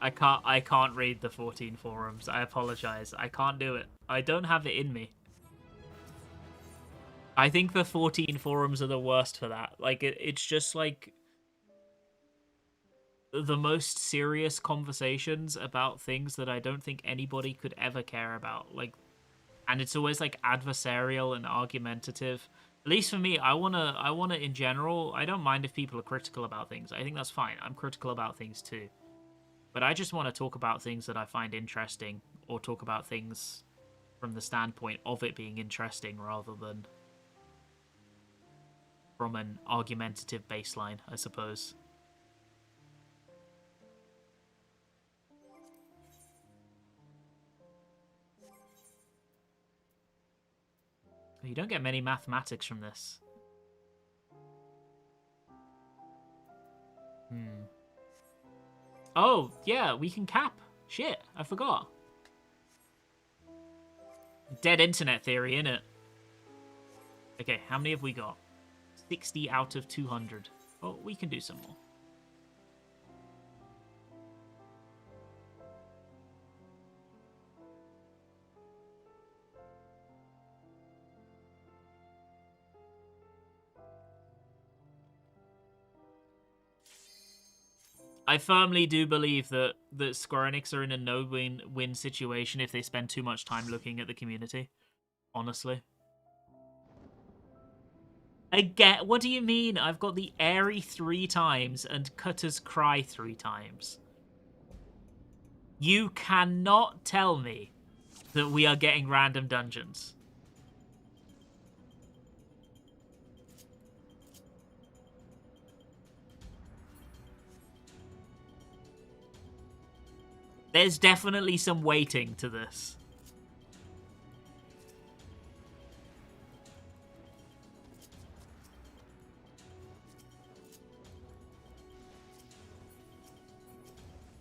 I can't read the 14 forums. I apologize. I can't do it. I don't have it in me. I think the 14 forums are the worst for that. Like, it's just like the most serious conversations about things that I don't think anybody could ever care about. Like, and it's always like adversarial and argumentative. At least for me, I wanna in general, I don't mind if people are critical about things. I think that's fine. I'm critical about things too. But I just want to talk about things that I find interesting, or talk about things from the standpoint of it being interesting rather than from an argumentative baseline, I suppose. You don't get many mathematics from this. Oh, yeah, we can cap. Shit, I forgot. Dead internet theory, innit? Okay, how many have we got? 60 out of 200. Oh, we can do some more. I firmly do believe that Square Enix are in a no-win situation if they spend too much time looking at the community. Honestly. What do you mean? I've got the Airy 3 times and Cutter's Cry 3 times. You cannot tell me that we are getting random dungeons. There's definitely some weighting to this.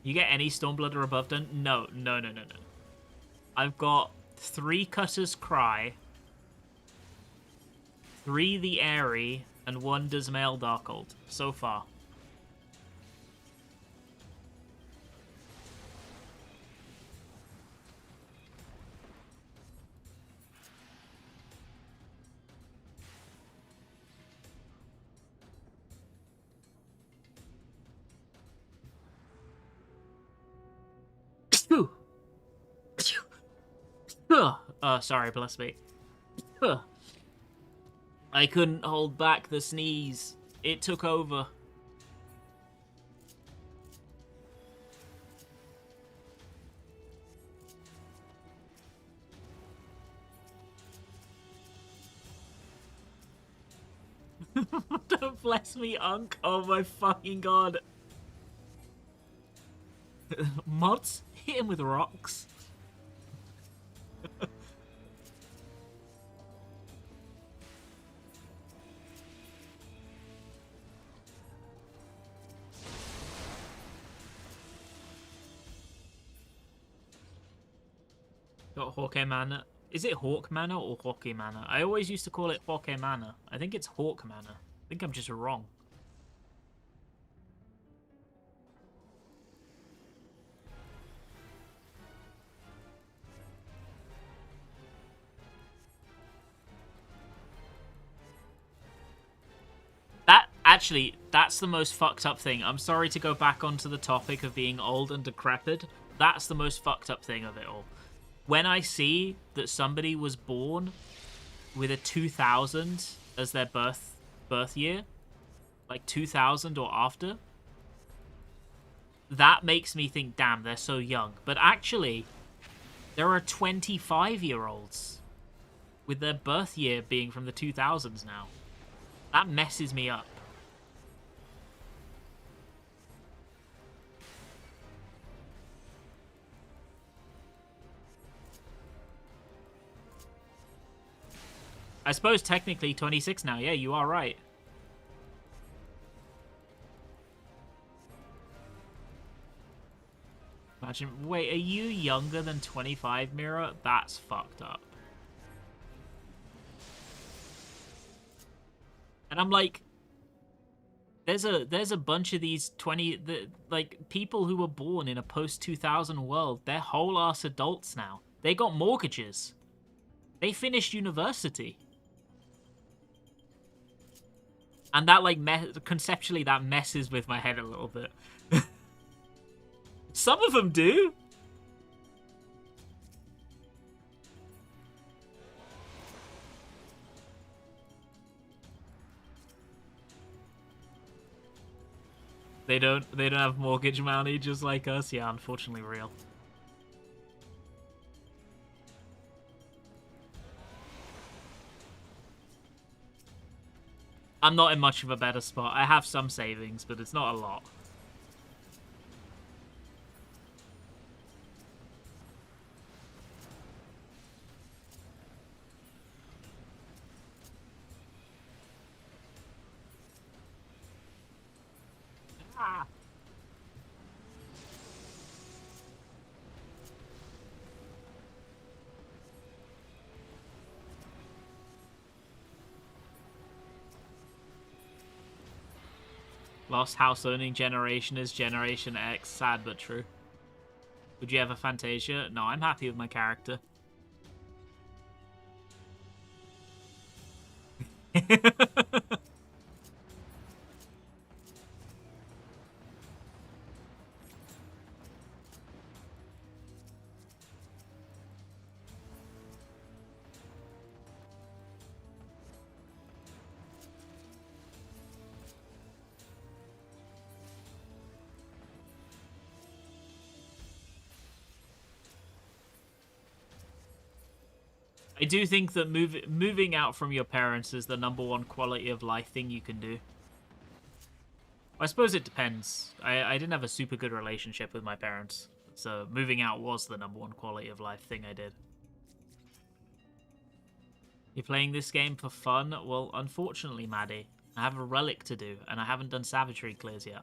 You get any Stormblood or above done? No. I've got 3 Cutter's Cry, 3 the Airy, and 1 Dismail Darkhold so far. Sorry, bless me. I couldn't hold back the sneeze. It took over. Don't bless me, Unk. Oh my fucking god. Mods? Hit him with rocks. Got Hawkeye Manor. Is it Hawk Manor or Hockey Manor? I always used to call it Hawkeye Manor. I think it's Hawk Manor. I think I'm just wrong. That's the most fucked up thing. I'm sorry to go back onto the topic of being old and decrepit. That's the most fucked up thing of it all. When I see that somebody was born with a 2000 as their birth year, like 2000 or after, that makes me think, damn, they're so young. But actually, there are 25-year-olds with their birth year being from the 2000s now. That messes me up. I suppose technically 26 now. Yeah, you are right. Imagine, wait, are you younger than 25, Mira? That's fucked up. And I'm like, there's a bunch of these like people who were born in a post-2000 world. They're whole ass adults now. They got mortgages. They finished university. And that, like, conceptually, that messes with my head a little bit. Some of them do. They don't have mortgage money just like us. Yeah, unfortunately real. I'm not in much of a better spot. I have some savings, but it's not a lot. Ah. Lost house owning generation is Generation X. Sad but true. Would you have a Fantasia? No, I'm happy with my character. I do think that moving out from your parents is the #1 quality of life thing you can do. I suppose it depends. I didn't have a super good relationship with my parents, so moving out was the #1 quality of life thing I did. You're playing this game for fun? Well, unfortunately, Maddie, I have a Relic to do, and I haven't done Savagery clears yet.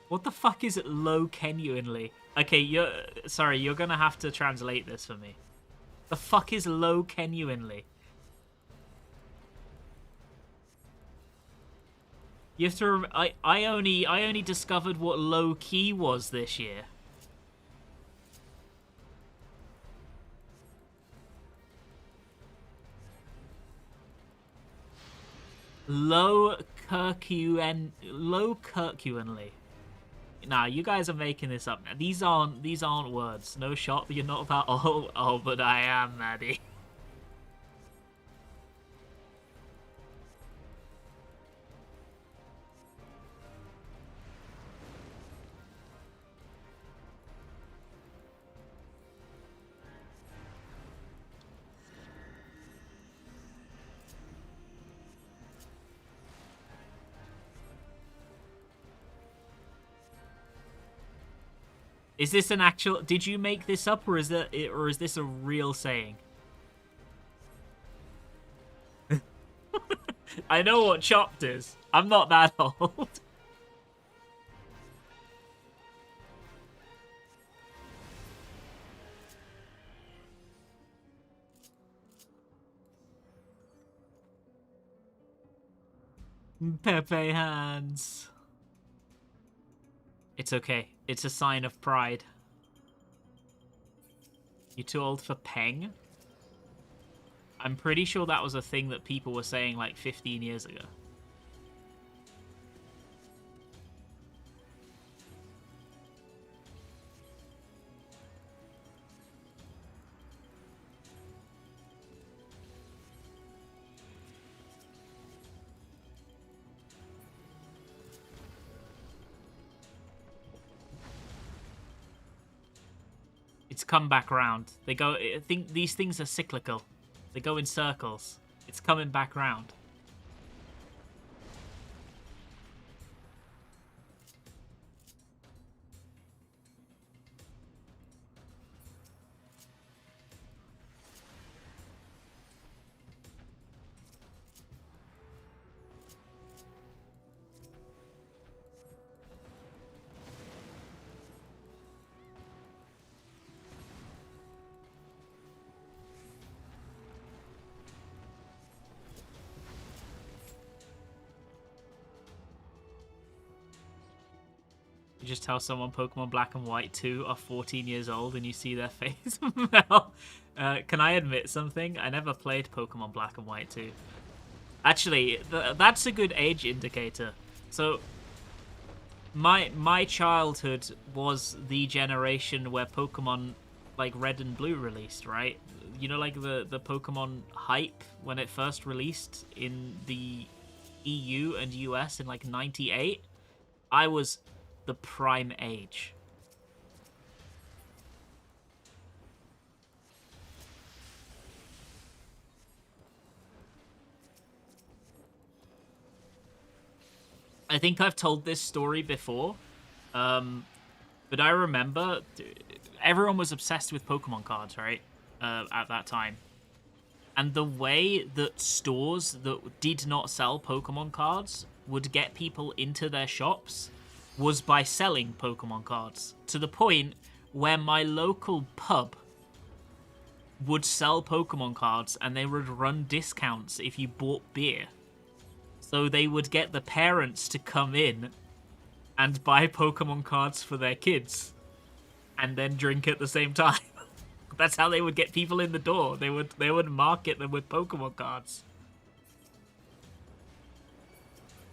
What the fuck is low genuinely? Okay, you're gonna have to translate this for me. The fuck is low genuinely? You have to. I only discovered what low key was this year. Low Kirkuenly. Nah, you guys are making this up. These aren't words. No shot. You're not that old. Oh, but I am, Maddie. Is this an actual... Did you make this up, or is this a real saying? I know what chopped is. I'm not that old. Pepe hands. It's okay. It's a sign of pride. You too old for Peng? I'm pretty sure that was a thing that people were saying like 15 years ago. It's come back round. They go. I think these things are cyclical. They go in circles. It's coming back round. You just tell someone Pokemon Black and White 2 are 14 years old and you see their face melt. Can I admit something? I never played Pokemon Black and White 2. Actually, that's a good age indicator. So, my childhood was the generation where Pokemon like Red and Blue released, right? You know, like the Pokemon hype when it first released in the EU and US in like 98. I was the prime age. I think I've told this story before, but I remember everyone was obsessed with Pokemon cards, right? At that time. And the way that stores that did not sell Pokemon cards would get people into their shops was by selling Pokemon cards, to the point where my local pub would sell Pokemon cards and they would run discounts if you bought beer. So they would get the parents to come in and buy Pokemon cards for their kids and then drink at the same time. That's how they would get people in the door. They would market them with Pokemon cards.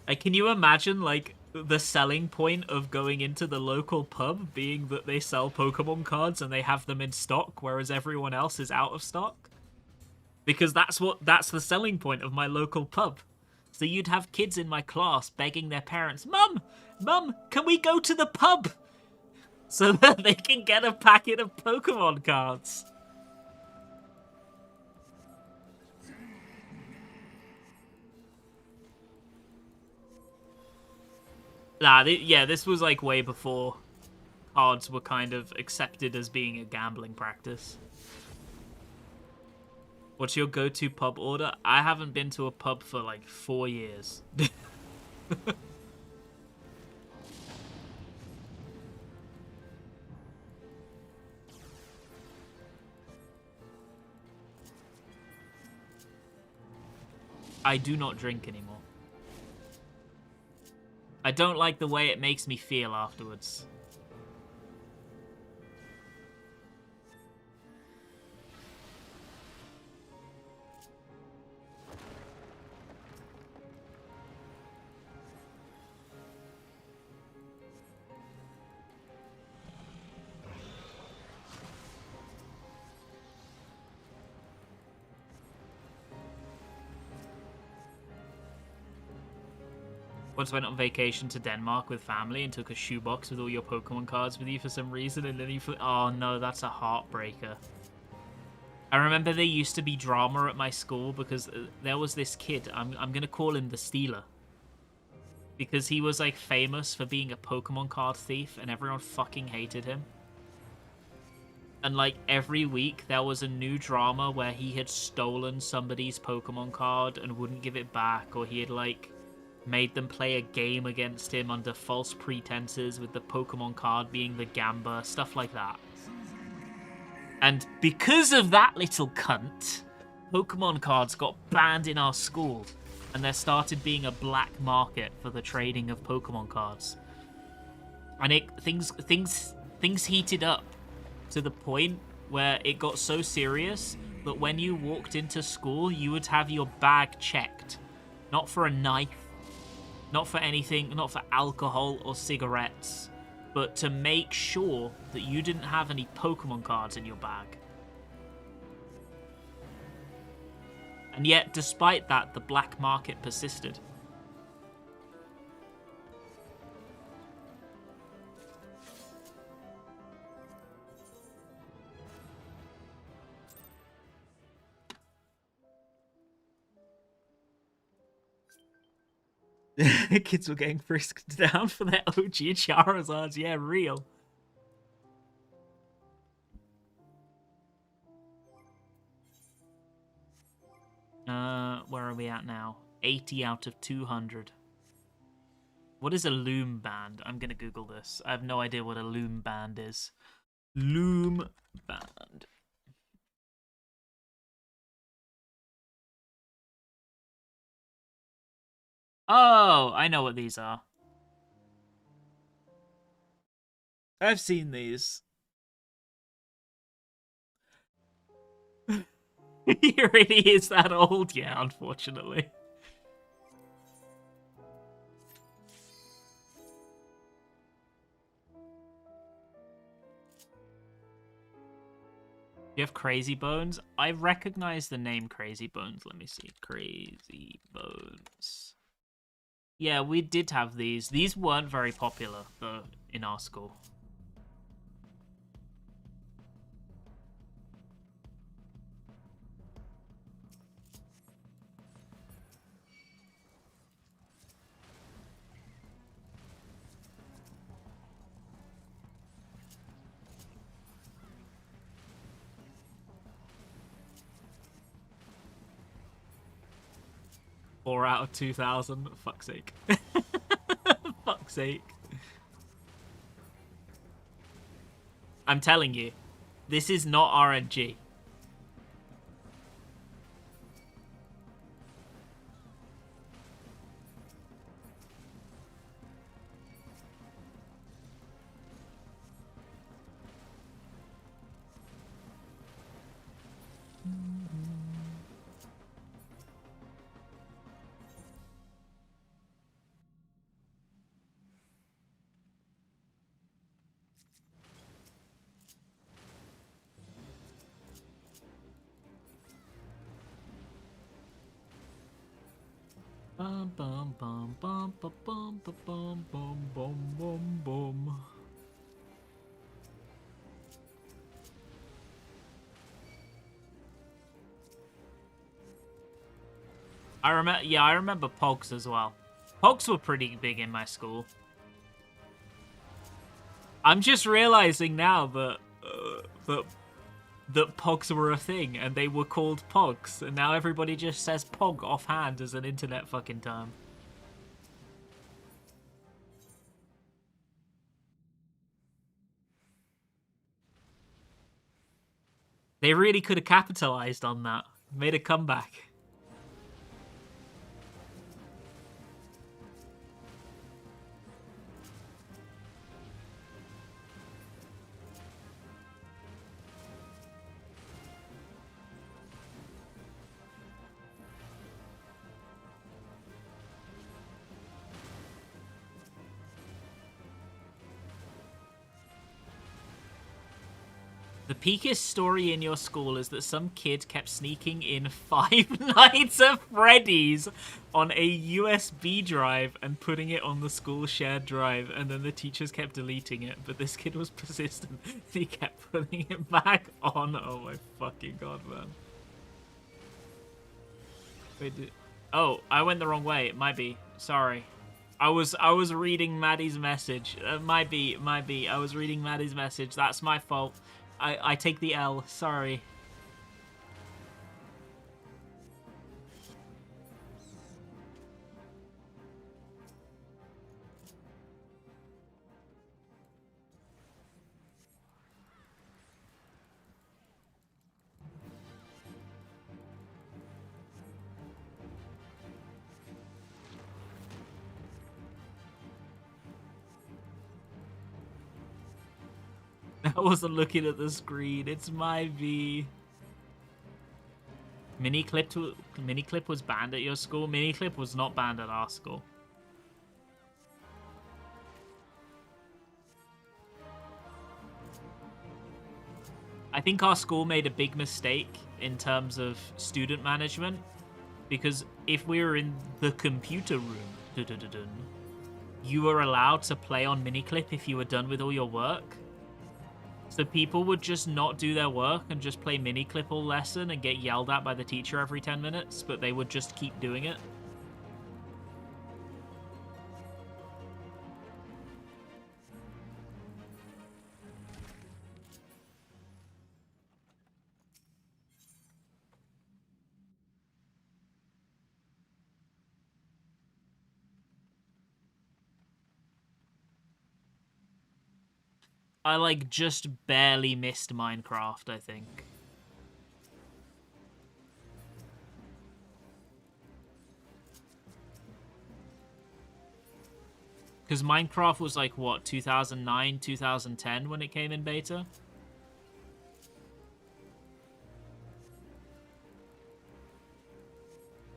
Like, can you imagine, like, the selling point of going into the local pub being that they sell Pokemon cards and they have them in stock, whereas everyone else is out of stock? Because that's the selling point of my local pub. So you'd have kids in my class begging their parents, Mum, can we go to the pub? So that they can get a packet of Pokemon cards. Nah, yeah, this was like way before cards were kind of accepted as being a gambling practice. What's your go-to pub order? I haven't been to a pub for like 4 years. I do not drink anymore. I don't like the way it makes me feel afterwards. Once went on vacation to Denmark with family and took a shoebox with all your Pokemon cards with you for some reason, and then you oh no, that's a heartbreaker. I remember there used to be drama at my school because there was this kid, I'm gonna call him the Stealer, because he was like famous for being a Pokemon card thief and everyone fucking hated him. And like every week there was a new drama where he had stolen somebody's Pokemon card and wouldn't give it back, or he had like made them play a game against him under false pretenses with the Pokemon card being the Gamba, stuff like that. And because of that little cunt, Pokemon cards got banned in our school, and there started being a black market for the trading of Pokemon cards. And things heated up to the point where it got so serious that when you walked into school, you would have your bag checked. Not for a knife, not for anything, not for alcohol or cigarettes, but to make sure that you didn't have any Pokemon cards in your bag. And yet, despite that, the black market persisted. Kids were getting frisked down for their OG Charizards. Yeah, real. Where are we at now? 80 out of 200. What is a loom band? I'm gonna Google this. I have no idea what a loom band is. Loom band. Oh, I know what these are. I've seen these. He really is that old, yeah, unfortunately. You have Crazy Bones? I recognize the name Crazy Bones. Let me see. Crazy Bones. Yeah, we did have these. These weren't very popular, though, in our school. Four out of 2,000. Fuck's sake. Fuck's sake. I'm telling you, this is not RNG. Bum bum bum bum bum bum bum bum bum bum bum. I remember Pogs as well. Pogs were pretty big in my school. I'm just realizing now that Pogs were a thing and they were called Pogs, and now everybody just says Pog offhand as an internet fucking term. They really could have capitalized on that, made a comeback. The peakest story in your school is that some kid kept sneaking in Five Nights at Freddy's on a USB drive and putting it on the school shared drive, and then the teachers kept deleting it, but this kid was persistent. He kept putting it back on. Oh my fucking god, man. Wait, oh, I went the wrong way. It might be. Sorry. I was reading Maddie's message. Might be. I was reading Maddie's message. That's my fault. I take the L. Sorry. I wasn't looking at the screen. It's my V. Miniclip was banned at your school? Miniclip was not banned at our school. I think our school made a big mistake in terms of student management, because if we were in the computer room, you were allowed to play on Miniclip if you were done with all your work. So people would just not do their work and just play Miniclip all lesson and get yelled at by the teacher every 10 minutes, but they would just keep doing it. I, like, just barely missed Minecraft, I think. Because Minecraft was, like, what, 2009, 2010 when it came in beta?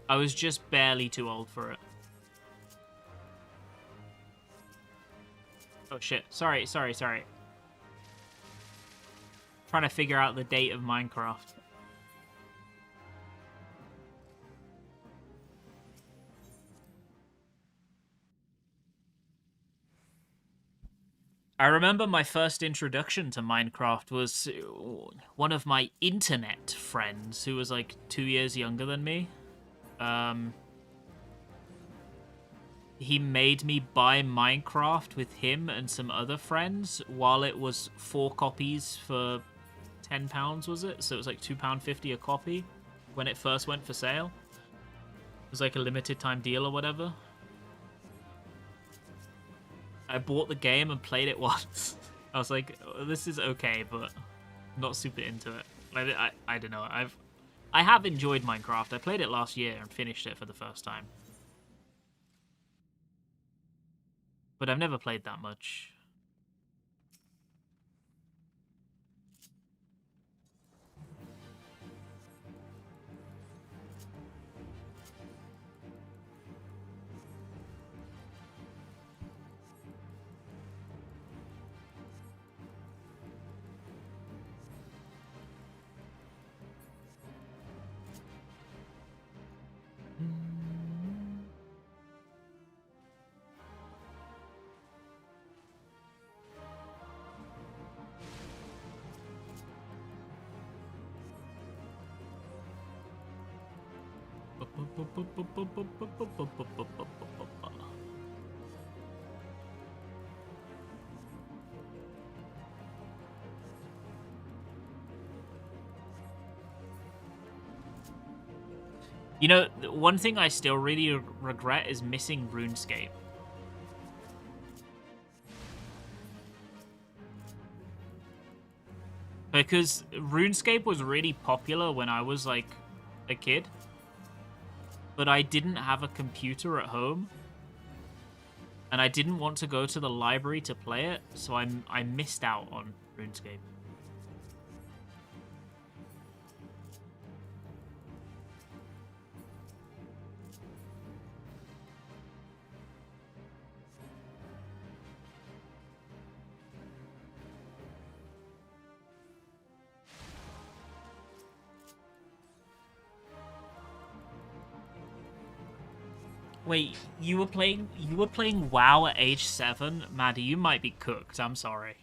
I was just barely too old for it. Oh, shit. Sorry. Trying to figure out the date of Minecraft. I remember my first introduction to Minecraft was one of my internet friends who was like 2 years younger than me. He made me buy Minecraft with him and some other friends while it was 4 copies for £10, was it? So it was like £2.50 a copy when it first went for sale. It was like a limited time deal or whatever. I bought the game and played it once. I was like, oh, this is okay, but I'm not super into it. I don't know. I have enjoyed Minecraft. I played it last year and finished it for the first time. But I've never played that much. You know, one thing I still really regret is missing RuneScape. Because RuneScape was really popular when I was, like, a kid. But I didn't have a computer at home. And I didn't want to go to the library to play it, so I missed out on RuneScape. Wait, you were playing WoW at age 7? Maddie, you might be cooked. I'm sorry.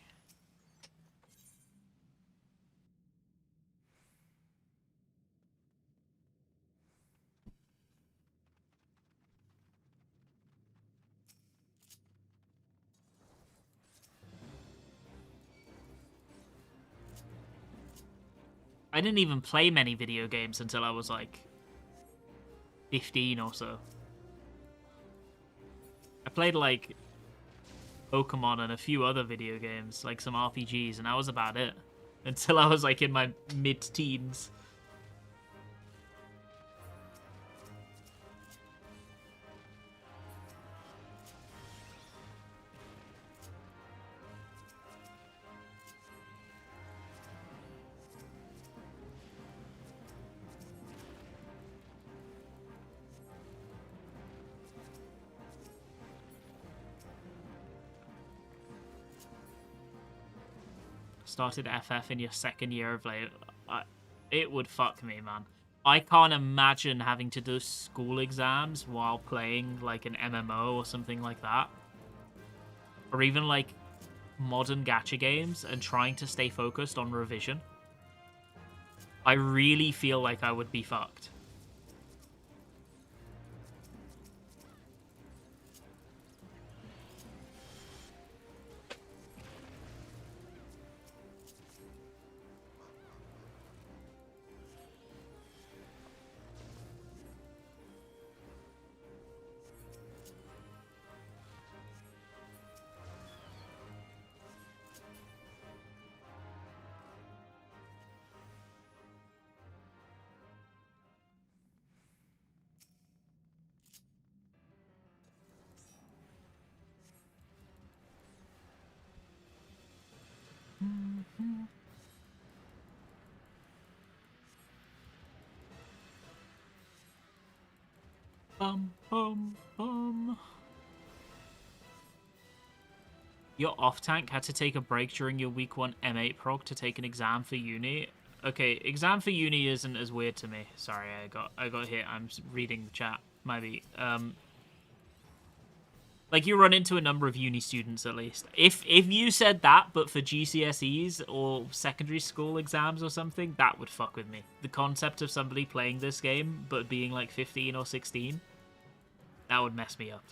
I didn't even play many video games until I was like 15 or so. I played like Pokemon and a few other video games, like some RPGs, and that was about it. Until I was like in my mid-teens. Started FF in your second year of late. It would fuck me, man. I can't imagine having to do school exams while playing like an MMO or something like that. Or even like modern gacha games and trying to stay focused on revision. I really feel like I would be fucked. Your off-tank had to take a break during your week 1 M8 prog to take an exam for uni. Okay, exam for uni isn't as weird to me. Sorry, I got hit. I'm reading the chat. Maybe. Like, you run into a number of uni students, at least. If you said that, but for GCSEs or secondary school exams or something, that would fuck with me. The concept of somebody playing this game, but being like 15 or 16, that would mess me up.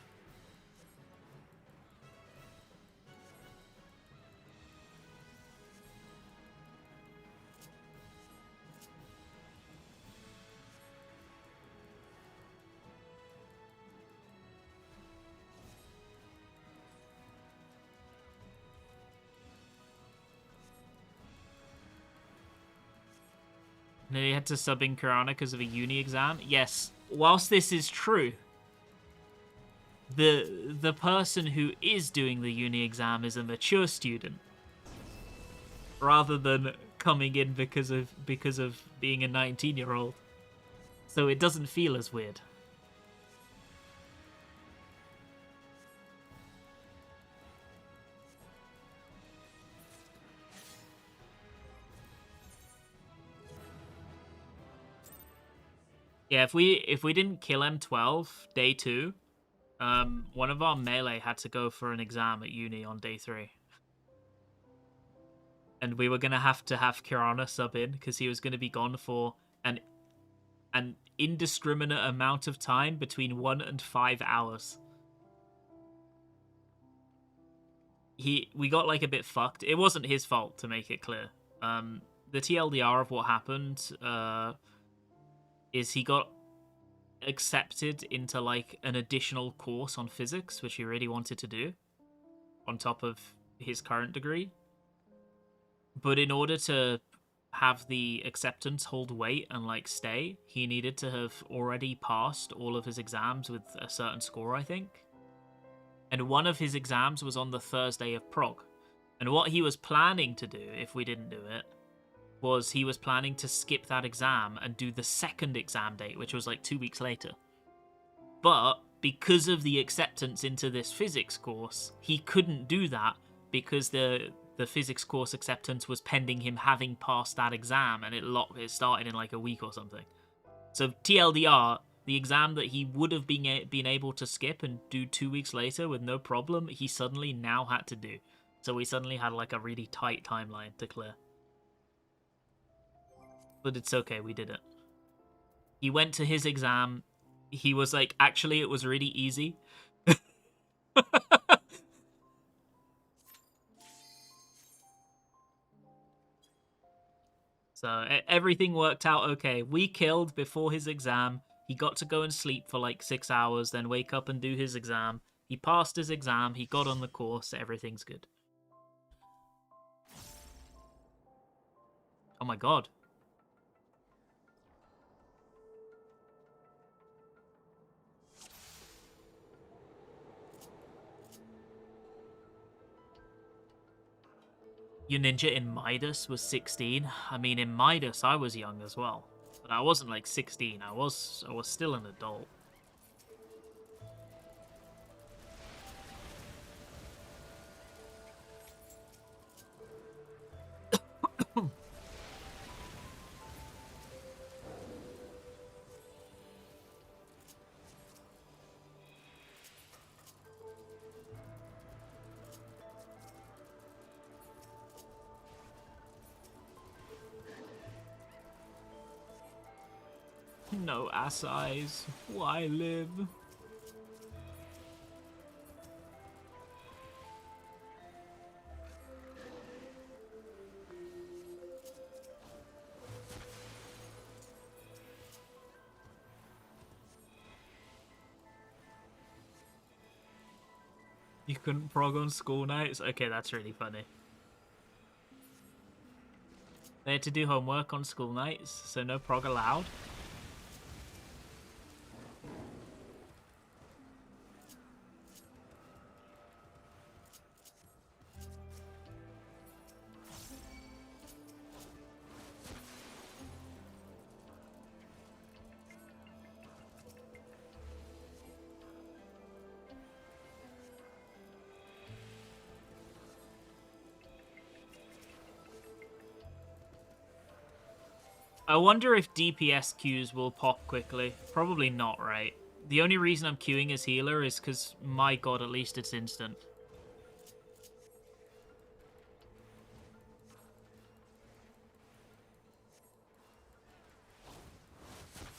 Nearly had to sub in Kirana because of a uni exam. Yes, whilst this is true, the person who is doing the uni exam is a mature student, rather than coming in because of being a 19-year-old. So it doesn't feel as weird. Yeah, if we didn't kill M12 day 2, one of our melee had to go for an exam at uni on day 3. And we were gonna have Kirana sub in because he was gonna be gone for an indiscriminate amount of time between 1 and 5 hours. We got like a bit fucked. It wasn't his fault, to make it clear. The TLDR of what happened is he got accepted into like an additional course on physics, which he really wanted to do on top of his current degree. But in order to have the acceptance hold weight and like stay, he needed to have already passed all of his exams with a certain score, I think. And one of his exams was on the Thursday of prog. And what he was planning to do, if we didn't do it, was he was planning to skip that exam and do the second exam date, which was like 2 weeks later. But because of the acceptance into this physics course, he couldn't do that because the physics course acceptance was pending him having passed that exam, and it started in like a week or something. So TLDR, the exam that he would have been able to skip and do 2 weeks later with no problem, he suddenly now had to do. So we suddenly had like a really tight timeline to clear. But it's okay, we did it. He went to his exam. He was like, actually, it was really easy. So everything worked out okay. We killed before his exam. He got to go and sleep for like 6 hours, then wake up and do his exam. He passed his exam. He got on the course. Everything's good. Oh my god. Your ninja in Midas was 16. I mean, in Midas, I was young as well. But I wasn't like 16. I was still an adult. No ass eyes. Why live? You couldn't prog on school nights? Okay, that's really funny. They had to do homework on school nights, so no prog allowed. I wonder if DPS queues will pop quickly. Probably not, right? The only reason I'm queuing as healer is because, my god, at least it's instant.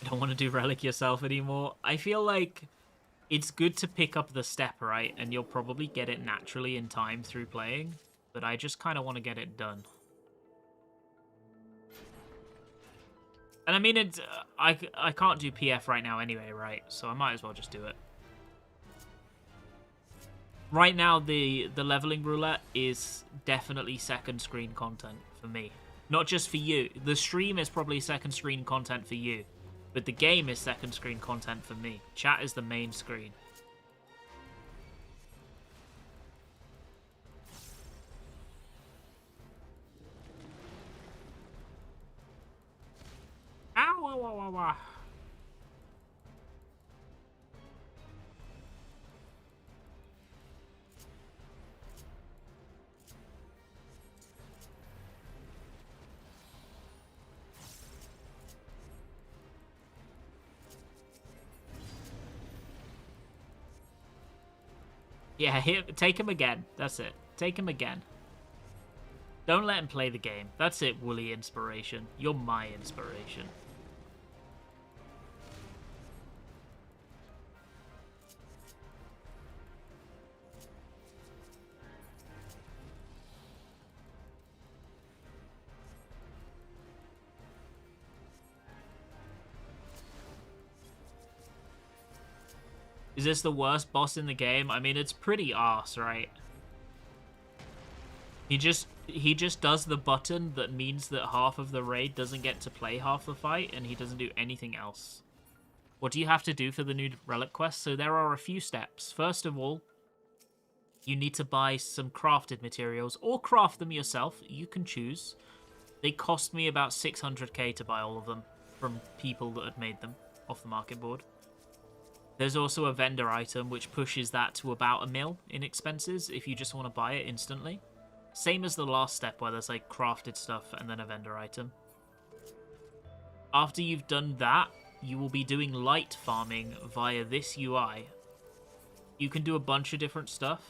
I don't want to do Relic yourself anymore. I feel like it's good to pick up the step, right? And you'll probably get it naturally in time through playing. But I just kind of want to get it done. And I mean, it's I can't do PF right now anyway, right? So I might as well just do it. Right now, the leveling roulette is definitely second screen content for me. Not just for you. The stream is probably second screen content for you. But the game is second screen content for me. Chat is the main screen. Ow, ow, ow, ow, ow. Yeah, take him again. That's it. Take him again. Don't let him play the game. That's it, Woolly Inspiration. You're my inspiration. Is this the worst boss in the game? I mean, it's pretty arse, right? He just does the button that means that half of the raid doesn't get to play half the fight, and he doesn't do anything else. What do you have to do for the new Relic quest? So there are a few steps. First of all, you need to buy some crafted materials, or craft them yourself. You can choose. They cost me about 600k to buy all of them from people that had made them off the market board. There's also a vendor item, which pushes that to about 1 mil in expenses if you just want to buy it instantly. Same as the last step, where there's like crafted stuff and then a vendor item. After you've done that, you will be doing light farming via this UI. You can do a bunch of different stuff.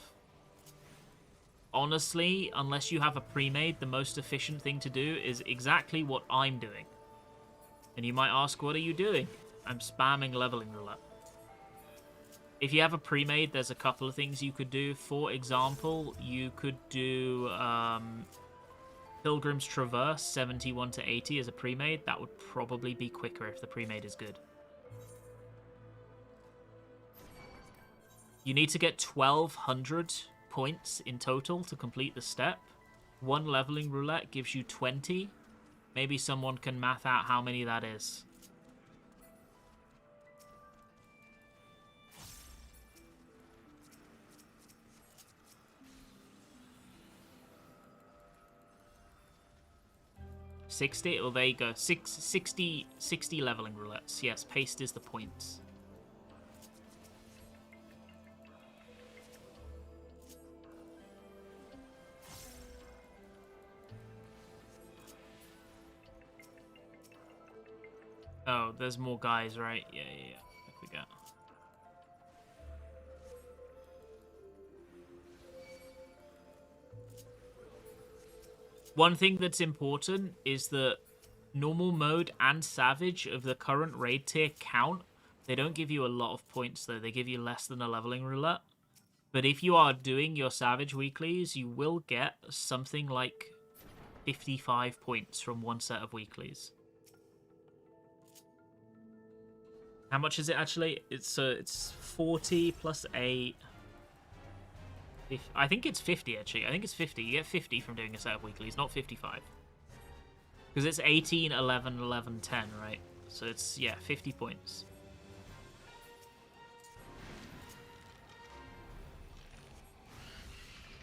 Honestly, unless you have a pre-made, the most efficient thing to do is exactly what I'm doing. And you might ask, what are you doing? I'm spamming leveling roulette. If you have a pre-made, there's a couple of things you could do. For example, you could do Pilgrim's Traverse 71 to 80 as a pre-made. That would probably be quicker if the pre-made is good. You need to get 1,200 points in total to complete the step. One leveling roulette gives you 20. Maybe someone can math out how many that is. $60? Well, there you go. 60 leveling roulettes. Yes, paste is the points. Oh, there's more guys, right? Yeah. I forgot. One thing that's important is that normal mode and savage of the current raid tier count. They don't give you a lot of points, though. They give you less than a leveling roulette. But if you are doing your savage weeklies, you will get something like 55 points from one set of weeklies. How much is it actually? It's 40 plus 8. I think it's 50 actually. I think it's 50. You get 50 from doing a set of weeklies, not 55. Because it's 18, 11, 11, 10, right? So it's, yeah, 50 points.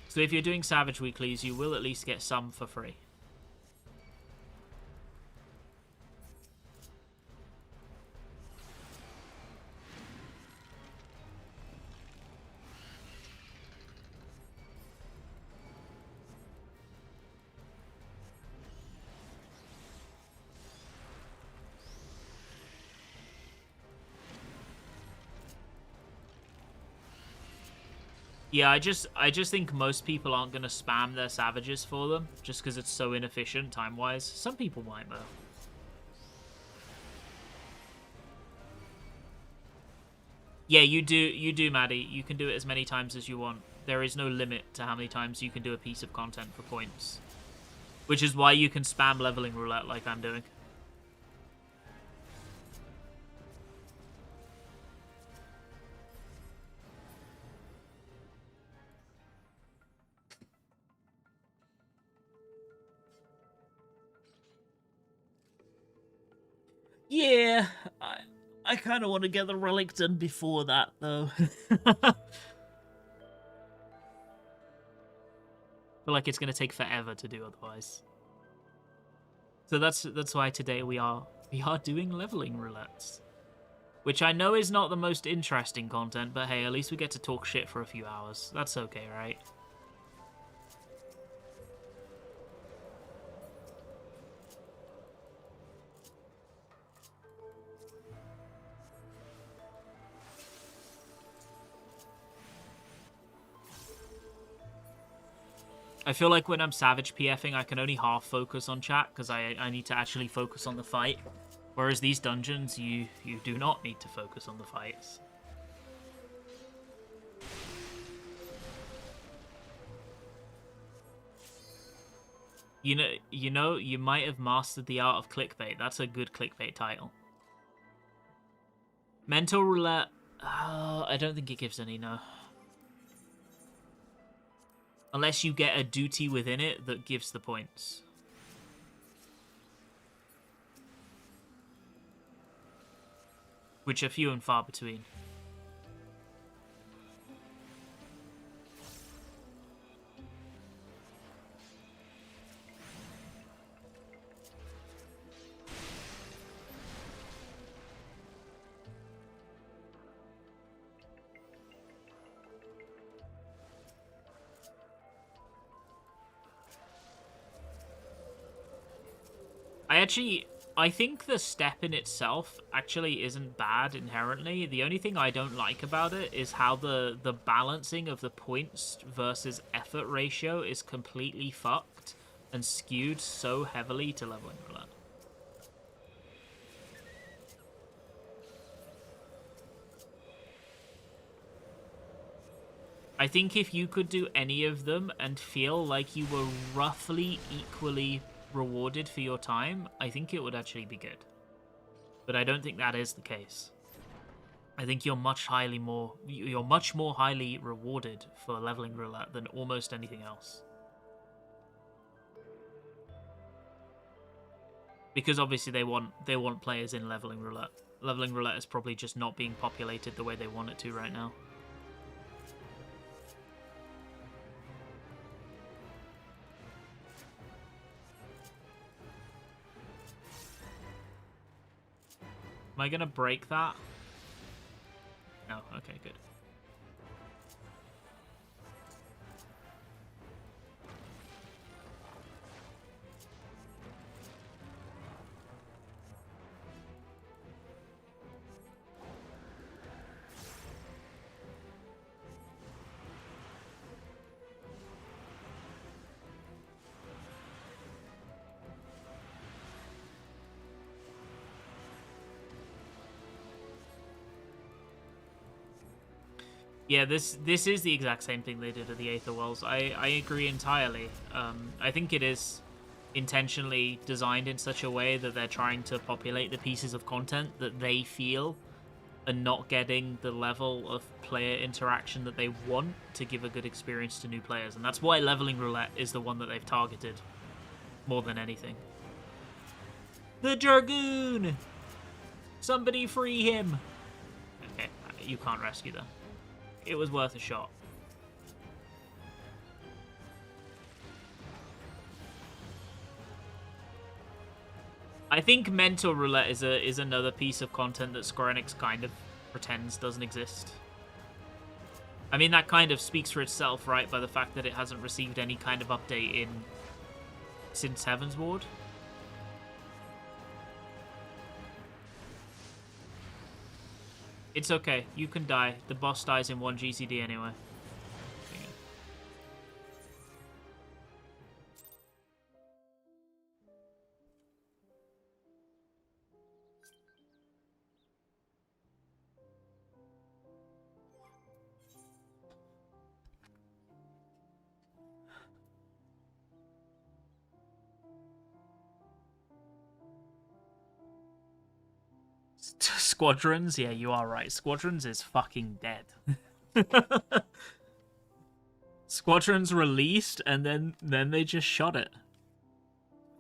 So if you're doing savage weeklies, you will at least get some for free. Yeah, I just think most people aren't going to spam their savages for them, just because it's so inefficient time-wise. Some people might, though. Yeah, you do, Maddie. You can do it as many times as you want. There is no limit to how many times you can do a piece of content for points. Which is why you can spam leveling roulette like I'm doing. Yeah, I kind of want to get the relic done before that, though. I feel like it's going to take forever to do otherwise. So that's why today we are doing leveling roulettes. Which I know is not the most interesting content, but hey, at least we get to talk shit for a few hours. That's okay, right? I feel like when I'm savage PFing, I can only half focus on chat because I need to actually focus on the fight. Whereas these dungeons, you do not need to focus on the fights. You know, you might have mastered the art of clickbait. That's a good clickbait title. Mental roulette. I don't think it gives any, no. Unless you get a duty within it that gives the points. Which are few and far between. I think the step in itself actually isn't bad inherently. The only thing I don't like about it is how the balancing of the points versus effort ratio is completely fucked and skewed so heavily to leveling roulette. I think if you could do any of them and feel like you were roughly equally rewarded for your time, I think it would actually be good. But I don't think that is the case. I think you're much more highly rewarded for leveling roulette than almost anything else. Because obviously they want players in leveling roulette. Leveling roulette is probably just not being populated the way they want it to right now. Am I gonna break that? No, okay, good. Yeah, this is the exact same thing they did at the Aether Wells. I agree entirely. I think it is intentionally designed in such a way that they're trying to populate the pieces of content that they feel are not getting the level of player interaction that they want to give a good experience to new players. And that's why Leveling Roulette is the one that they've targeted more than anything. The Dragoon! Somebody free him! Okay, you can't rescue them. It was worth a shot. I think Mental Roulette is another piece of content that Square Enix kind of pretends doesn't exist. I mean, that kind of speaks for itself, right, by the fact that it hasn't received any kind of update since Heaven's Ward. It's okay. You can die. The boss dies in one GCD anyway. Squadrons? Yeah, you are right. Squadrons is fucking dead. Squadrons released, and then they just shot it.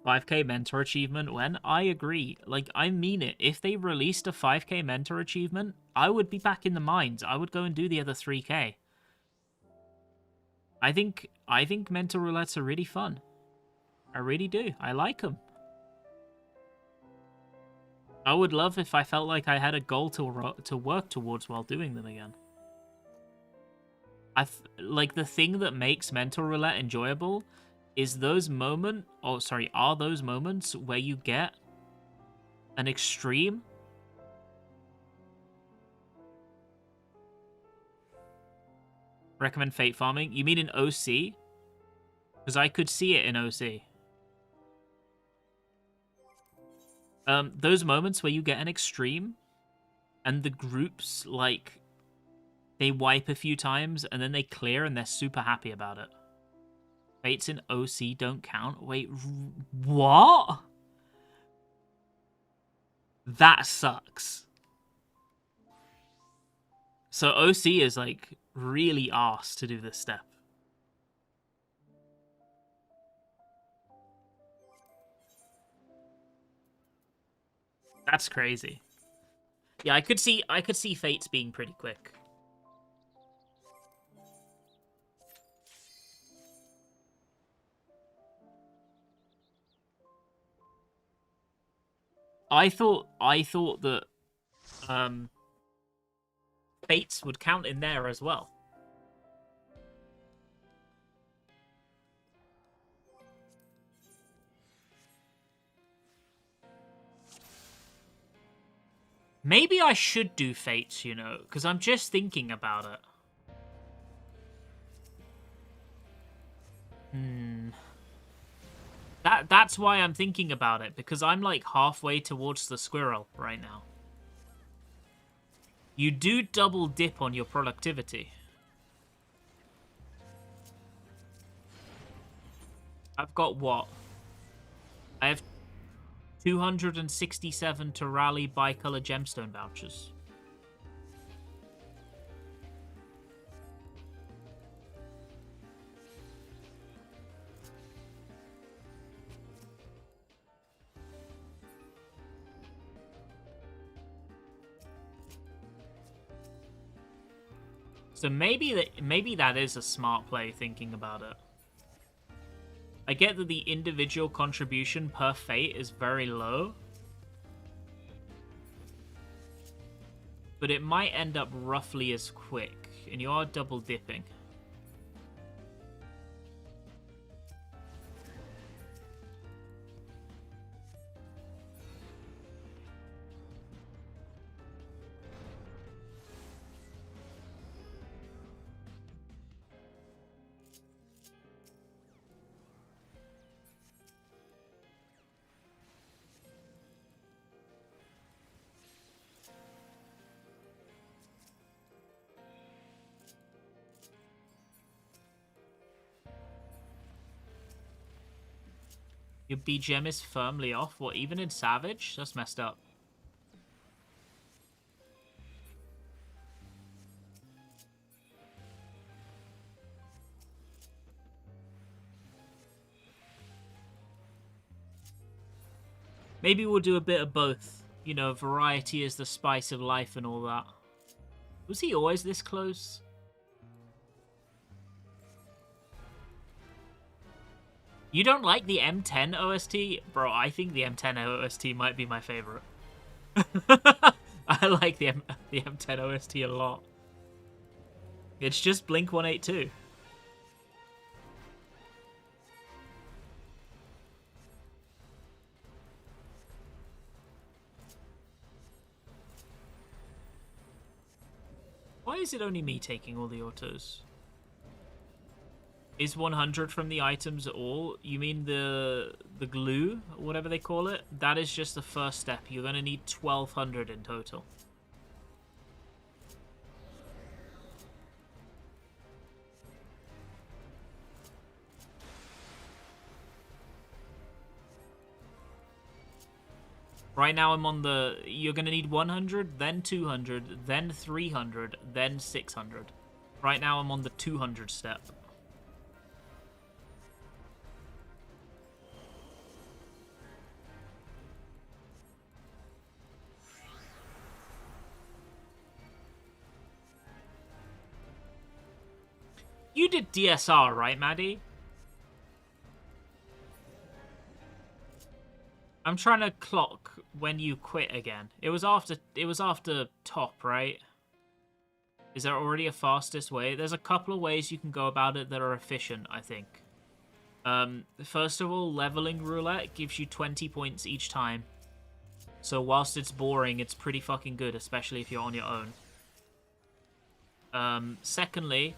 5k mentor achievement when? I agree. Like, I mean it. If they released a 5k mentor achievement, I would be back in the mines. I would go and do the other 3k. I think mentor roulettes are really fun. I really do. I like them. I would love if I felt like I had a goal to work towards while doing them again. Like, the thing that makes Mental Roulette enjoyable is those are those moments where you get an extreme. Recommend fate farming? You mean in OC? Because I could see it in OC. Those moments where you get an extreme and the groups, like, they wipe a few times and then they clear and they're super happy about it. Fates in OC don't count? Wait, what? That sucks. So OC is, like, really arse to do this step. That's crazy. Yeah, I could see Fates being pretty quick. I thought that Fates would count in there as well. Maybe I should do Fates, you know, because I'm just thinking about it. That's why I'm thinking about it, because I'm like halfway towards the squirrel right now. You do double dip on your productivity. I've got what? I have 267 to rally bicolor gemstone vouchers. So maybe that is a smart play thinking about it. I get that the individual contribution per fate is very low, but it might end up roughly as quick, and you are double dipping. Your BGM is firmly off. What, even in Savage? That's messed up. Maybe we'll do a bit of both. You know, variety is the spice of life and all that. Was he always this close? You don't like the M10 OST? Bro, I think the M10 OST might be my favorite. I like the M10 OST a lot. It's just Blink 182. Why is it only me taking all the autos? Is 100 from the items all? You mean the glue, or whatever they call it? That is just the first step. You're going to need 1200 in total. Right now I'm on the... You're going to need 100, then 200, then 300, then 600. Right now I'm on the 200 step. You did DSR, right, Maddie? I'm trying to clock when you quit again. It was after top, right? Is there already a fastest way? There's a couple of ways you can go about it that are efficient, I think. First of all, leveling roulette gives you 20 points each time. So whilst it's boring, it's pretty fucking good, especially if you're on your own. Secondly,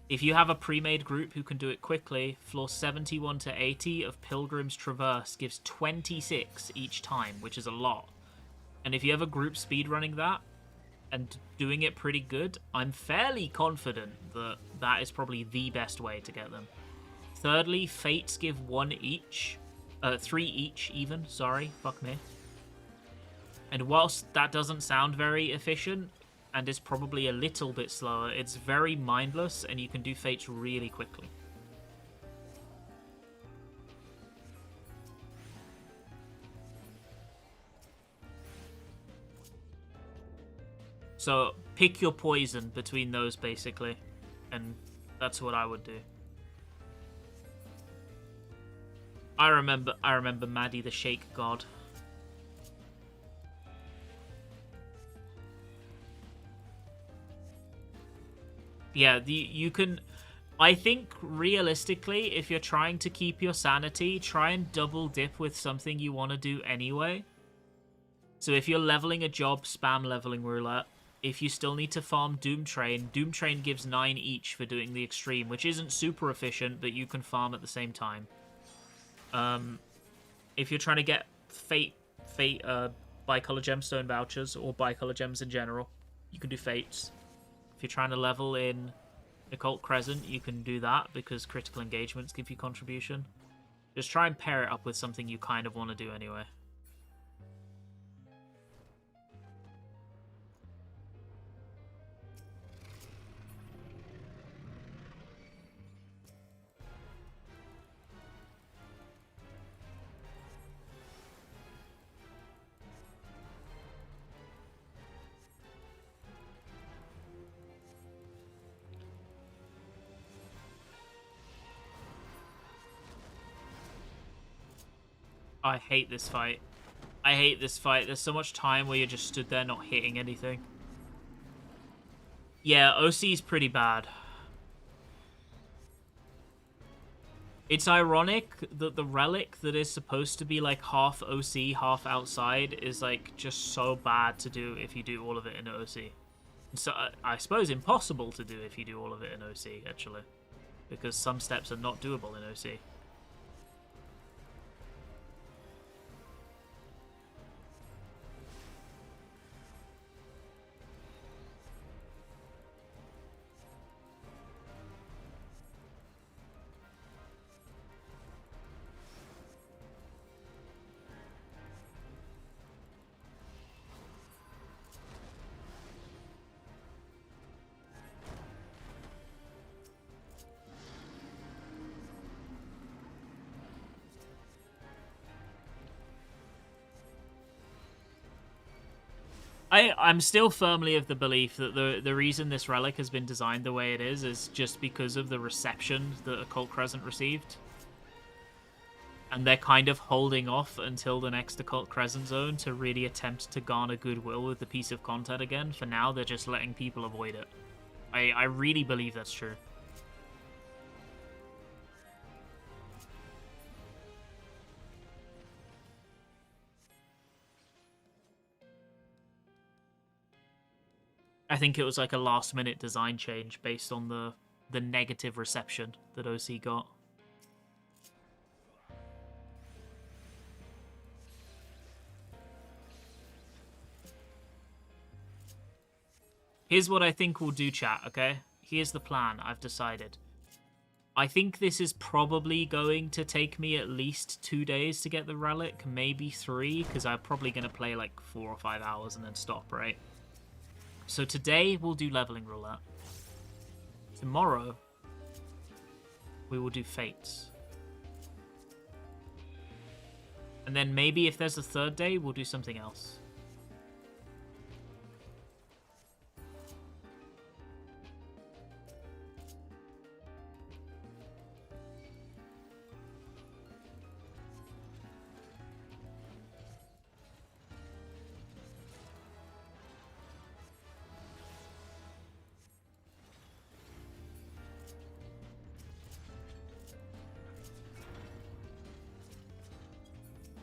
if you have a pre-made group who can do it quickly, floor 71 to 80 of Pilgrim's Traverse gives 26 each time, which is a lot. And if you have a group speedrunning that and doing it pretty good, I'm fairly confident that that is probably the best way to get them. Thirdly, Fates give 3 each even, sorry, fuck me. And whilst that doesn't sound very efficient, and is probably a little bit slower, it's very mindless, and you can do Fates really quickly. So pick your poison between those, basically, and that's what I would do. I remember Maddie the Shake God. Yeah, you can... I think, realistically, if you're trying to keep your sanity, try and double dip with something you want to do anyway. So if you're leveling a job, spam leveling roulette. If you still need to farm Doom Train gives 9 each for doing the extreme, which isn't super efficient, but you can farm at the same time. If you're trying to get Fate bicolor gemstone vouchers, or bicolor gems in general, you can do Fates. If you're trying to level in Occult Crescent, you can do that because critical engagements give you contribution. Just try and pair it up with something you kind of want to do anyway. I hate this fight. I hate this fight. There's so much time where you're just stood there not hitting anything. Yeah, OC's pretty bad. It's ironic that the Relic that is supposed to be like half OC, half outside is like just so bad to do if you do all of it in OC. So I suppose impossible to do if you do all of it in OC, actually. Because some steps are not doable in OC. I'm still firmly of the belief that the reason this relic has been designed the way it is just because of the reception that Occult Crescent received. And they're kind of holding off until the next Occult Crescent zone to really attempt to garner goodwill with the piece of content again. For now, they're just letting people avoid it. I really believe that's true. I think it was like a last-minute design change based on the negative reception that OC got. Here's what I think we'll do, chat, okay? Here's the plan I've decided. I think this is probably going to take me at least 2 days to get the relic, maybe 3, because I'm probably going to play like 4 or 5 hours and then stop, right? So today, we'll do leveling roulette. Tomorrow, we will do fates. And then maybe if there's a third day, we'll do something else.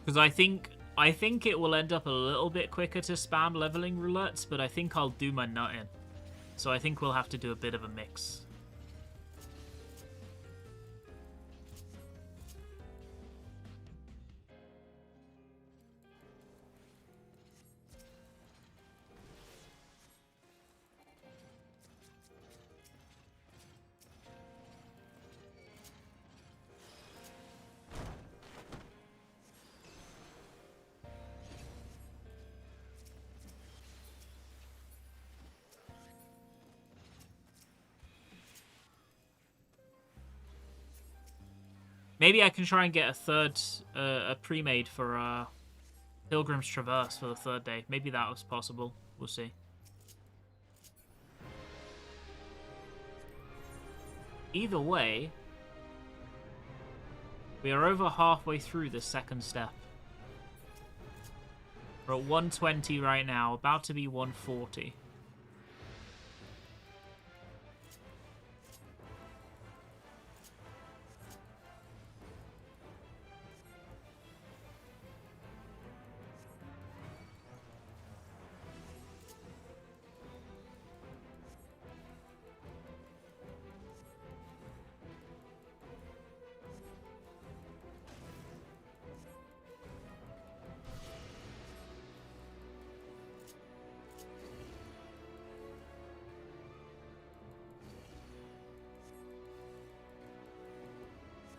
Because I think it will end up a little bit quicker to spam leveling roulettes, but I think I'll do my nut in. So I think we'll have to do a bit of a mix. Maybe I can try and get a third, a pre-made for Pilgrim's Traverse for the third day. Maybe that was possible. We'll see. Either way, we are over halfway through the second step. We're at 120 right now, about to be 140.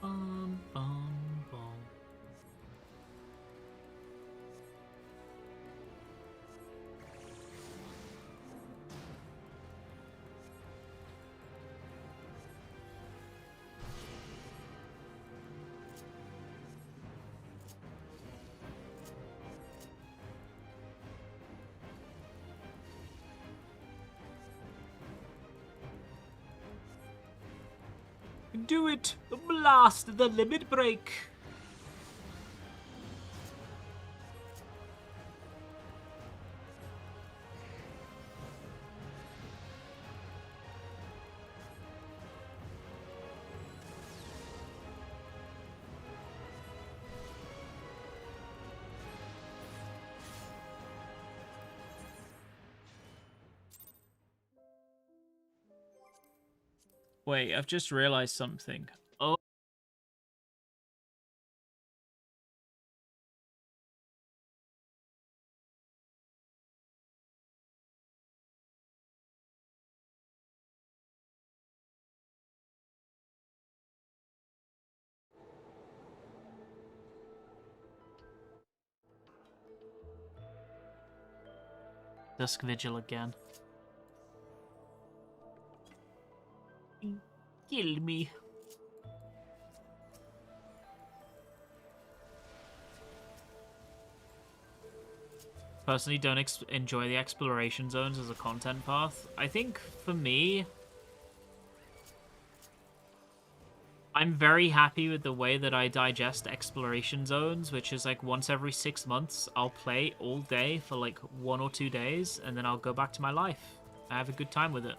Bum, bum, bum. Do it! Blast the limit break! Wait, I've just realized something. Oh. Dusk Vigil again. Kill me. Personally, don't enjoy the exploration zones as a content path. I think, for me, I'm very happy with the way that I digest exploration zones, which is like once every 6 months, I'll play all day for like 1 or 2 days, and then I'll go back to my life. I have a good time with it.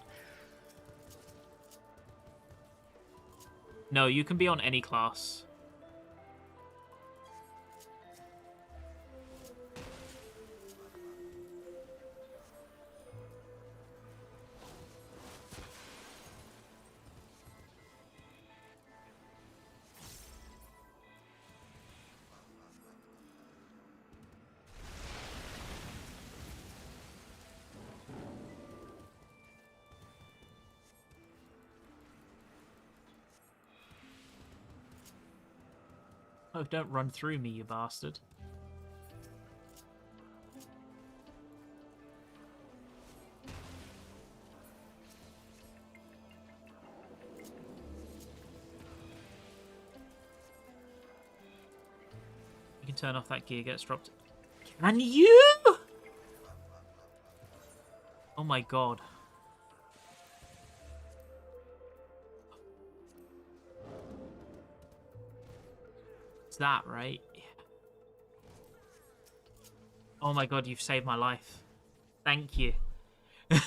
No, you can be on any class. Oh, don't run through me, you bastard. You can turn off that gear, gets dropped. Can you? Oh my god. It's that, right? Oh my god, you've saved my life. Thank you. I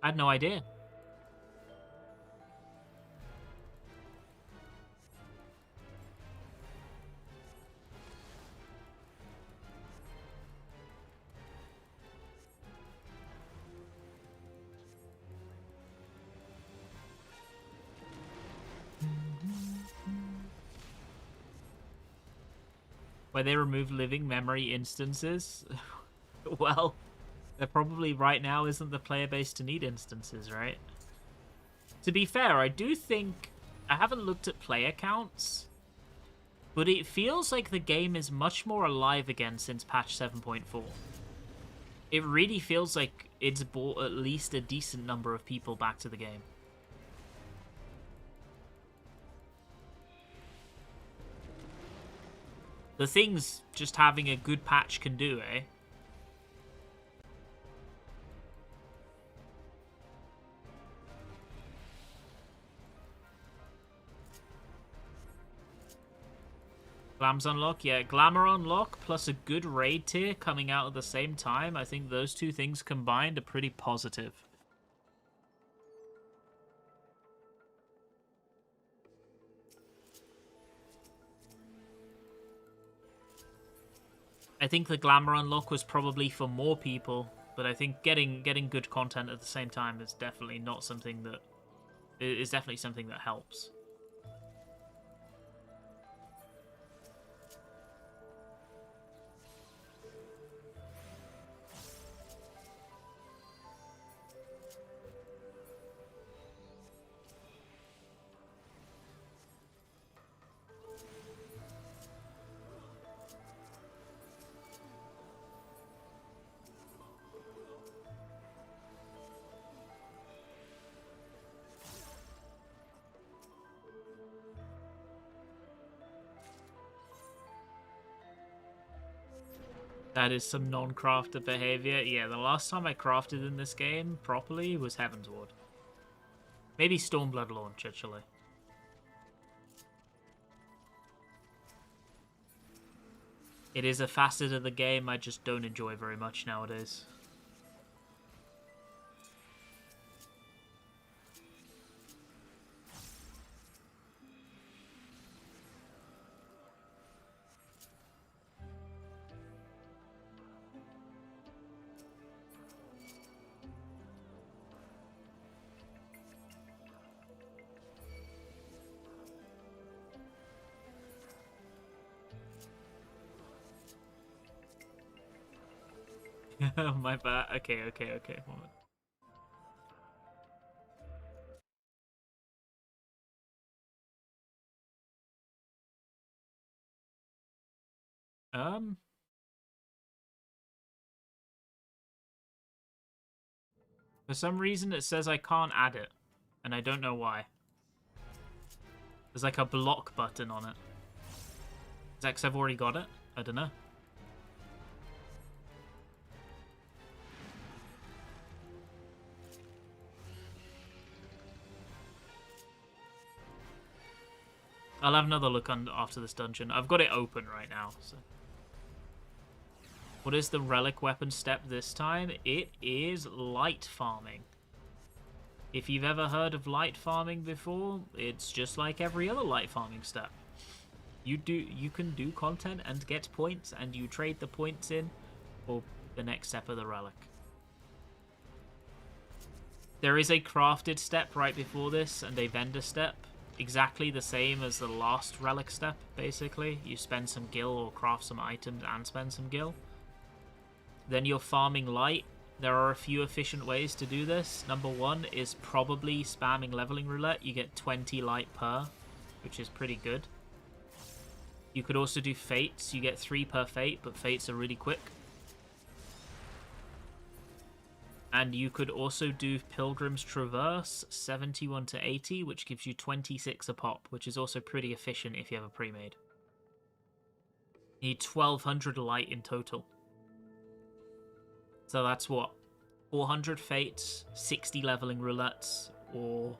had no idea. Where they remove living memory instances? Well, they're probably right now isn't the player base to need instances, right? To be fair, I do think... I haven't looked at player counts, but it feels like the game is much more alive again since patch 7.4. It really feels like it's brought at least a decent number of people back to the game. The things just having a good patch can do, eh? Glam's unlock, yeah. Glamour unlock plus a good raid tier coming out at the same time. I think those two things combined are pretty positive. I think the Glamour unlock was probably for more people, but I think getting good content at the same time is definitely not something that... is definitely something that helps. That is some non-crafter behavior. Yeah, the last time I crafted in this game properly was Heavensward. Maybe Stormblood Launch, actually. It is a facet of the game I just don't enjoy very much nowadays. My bad. Okay. Moment. For some reason it says I can't add it, and I don't know why. There's like a block button on it. Is that 'cause I've already got it? I don't know. I'll have another look after this dungeon. I've got it open right now. So. What is the relic weapon step this time? It is light farming. If you've ever heard of light farming before, it's just like every other light farming step. You can do content and get points, and you trade the points in for the next step of the relic. There is a crafted step right before this, and a vendor step. Exactly the same as the last relic step, basically. You spend some gil or craft some items and spend some gil. Then you're farming light. There are a few efficient ways to do this. Number one is probably spamming leveling roulette. You get 20 light per, which is pretty good. You could also do fates. You get 3 per fate, but fates are really quick. And you could also do Pilgrim's Traverse, 71 to 80, which gives you 26 a pop, which is also pretty efficient if you have a pre-made. You need 1200 light in total. So that's what? 400 fates, 60 leveling roulettes, or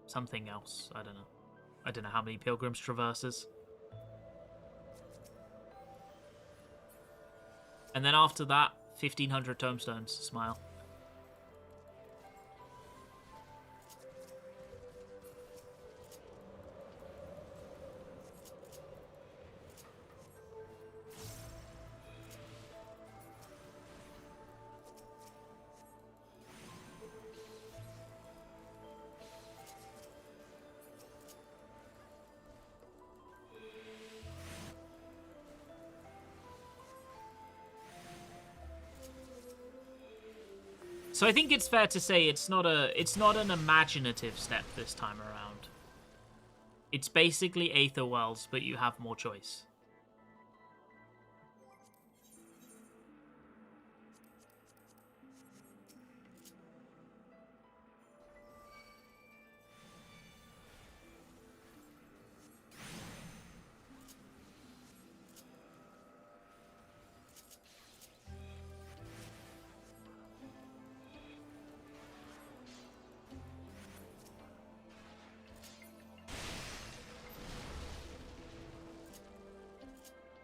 something else. I don't know. I don't know how many Pilgrim's Traverses. And then after that, 1500 tomestones. Smile. So I think it's fair to say it's not an imaginative step this time around. It's basically Aether Wells, but you have more choice.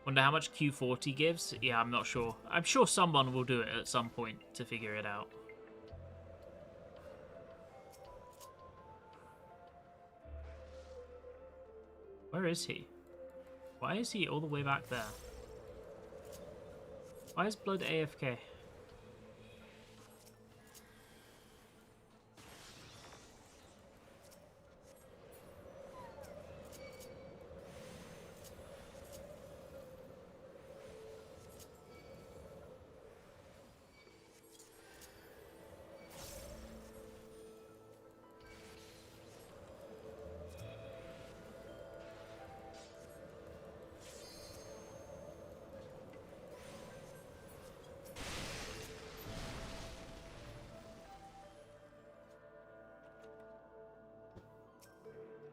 Wonder how much Q40 gives? Yeah, I'm not sure. I'm sure someone will do it at some point to figure it out. Where is he? Why is he all the way back there? Why is Blood AFK?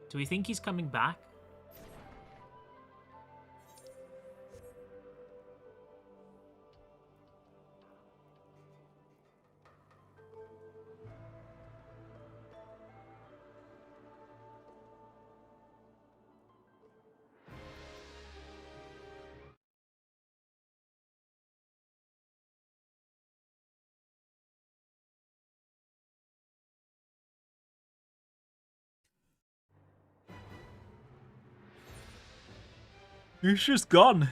Do we think he's coming back? It's just gone.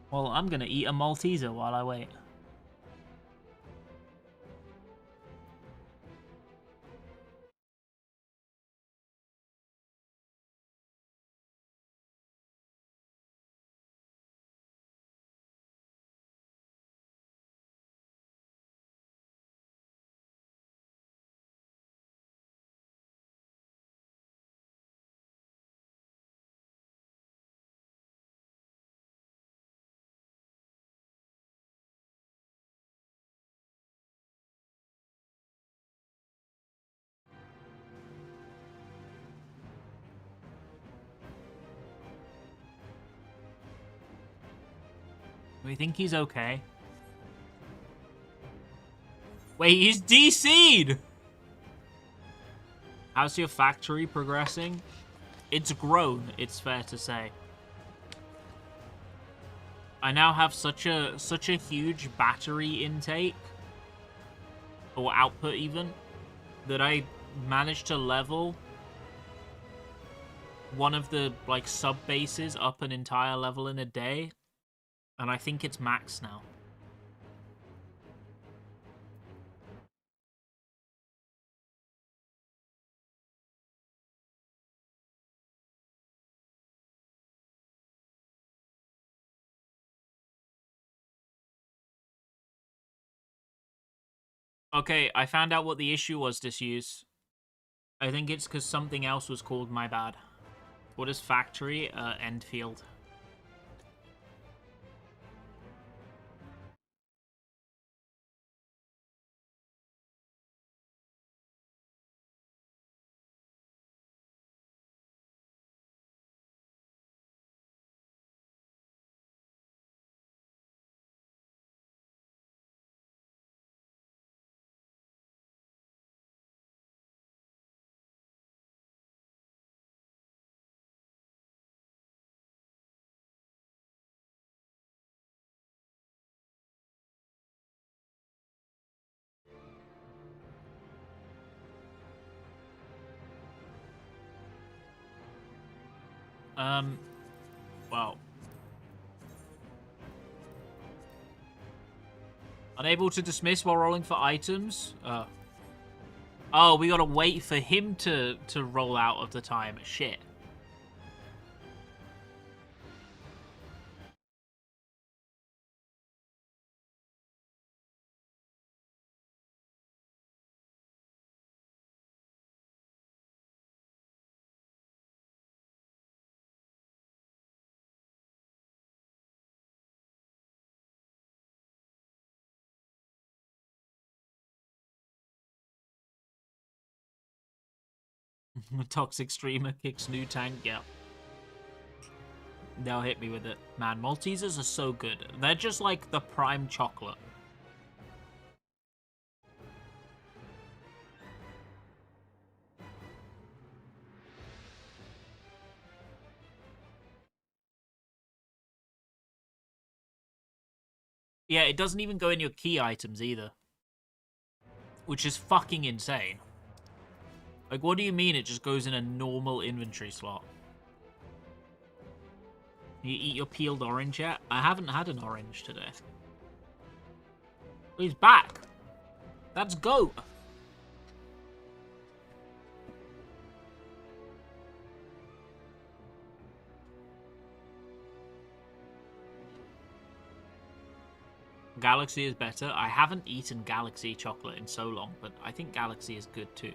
Well, I'm gonna eat a Malteser while I wait. We think he's okay. Wait, he's DC'd! How's your factory progressing? It's grown, it's fair to say. I now have such a huge battery intake, or output even, that I managed to level one of the like sub bases up an entire level in a day, and I think it's max now. Okay, I found out what the issue was, Disuse. I think it's because something else was called, my bad. What is factory? End field. Well. Unable to dismiss while rolling for items? Oh, we gotta wait for him to roll out of the time. Shit. Toxic streamer kicks new tank, yeah. They'll hit me with it. Man, Maltesers are so good. They're just like the prime chocolate. Yeah, it doesn't even go in your key items either. Which is fucking insane. Like, what do you mean it just goes in a normal inventory slot? You eat your peeled orange yet? I haven't had an orange today. He's back. That's goat. Galaxy is better. I haven't eaten Galaxy chocolate in so long, but I think Galaxy is good too.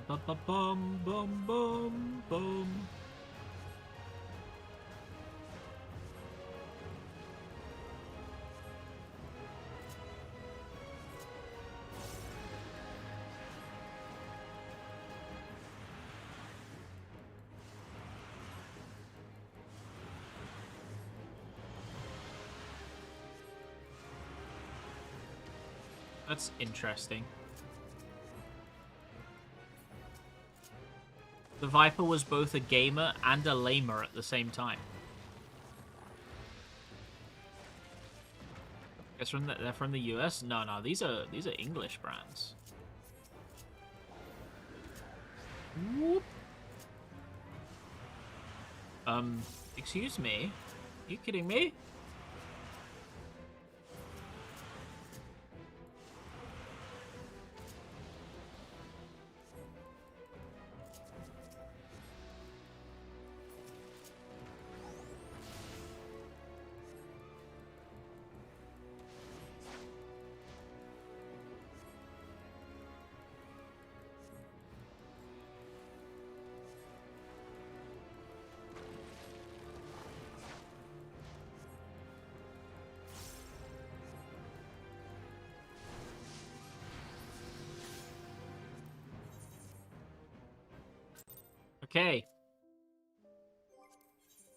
Bum bum bum bum. That's interesting. The Viper was both a gamer and a lamer at the same time. Guess they're from the US? No, these are English brands. Whoop. Excuse me? Are you kidding me? Okay.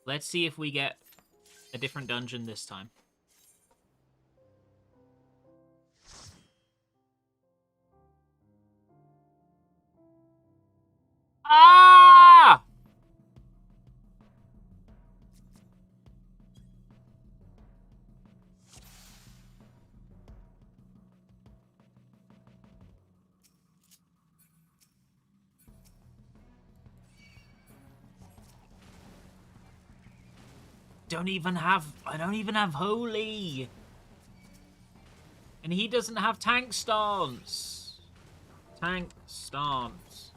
Let's see if we get a different dungeon this time. Ah! I don't even have holy. And he doesn't have tank stance. Tank stance.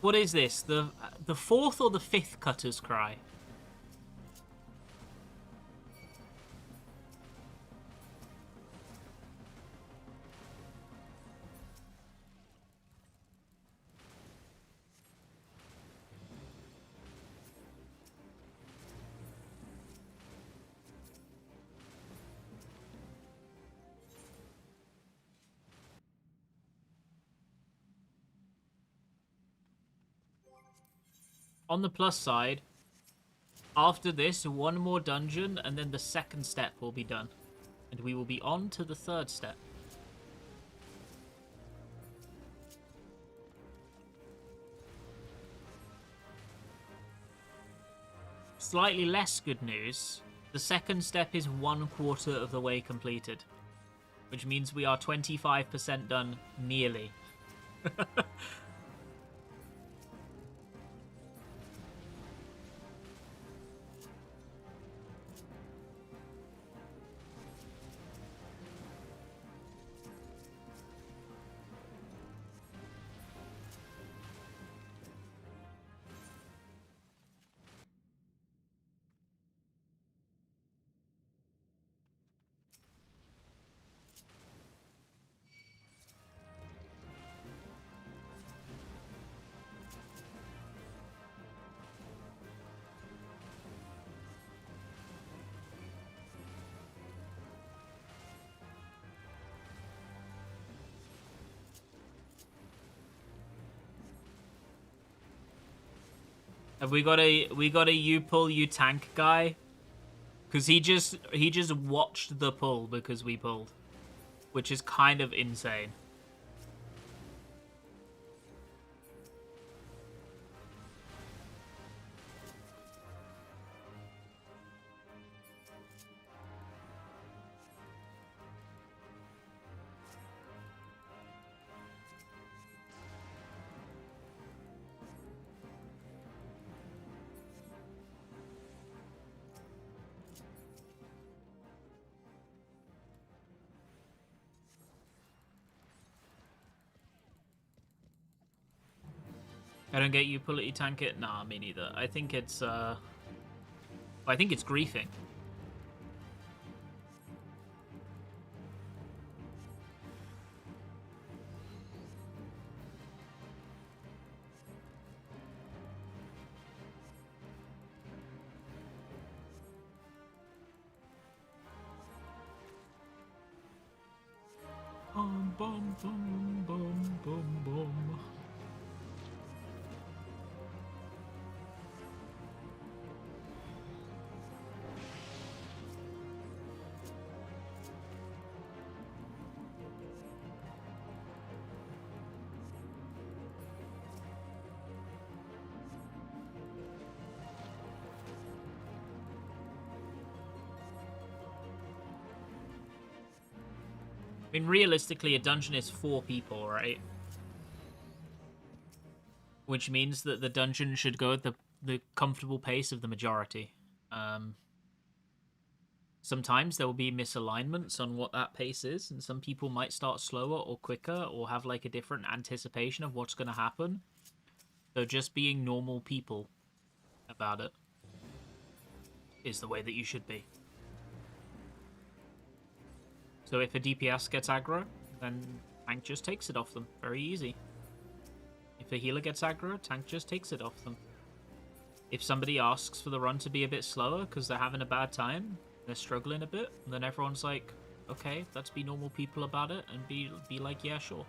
What is this? The fourth or the fifth cutter's cry? On the plus side, after this, one more dungeon, and then the second step will be done. And we will be on to the third step. Slightly less good news. The second step is 1/4 of the way completed. Which means we are 25% done, nearly. Have we got a you pull you tank guy? Cause he just watched the pull because we pulled. Which is kind of insane. I don't get you pull it, you tank it. Nah, me neither. I think it's griefing. Boom, boom, boom, boom, boom. I mean, realistically, a dungeon is 4 people, right? Which means that the dungeon should go at the comfortable pace of the majority. Sometimes there will be misalignments on what that pace is, and some people might start slower or quicker or have like a different anticipation of what's going to happen. So just being normal people about it is the way that you should be. So if a DPS gets aggro, then tank just takes it off them. Very easy. If a healer gets aggro, tank just takes it off them. If somebody asks for the run to be a bit slower because they're having a bad time, they're struggling a bit, then everyone's like, okay, let's be normal people about it and be like, yeah, sure.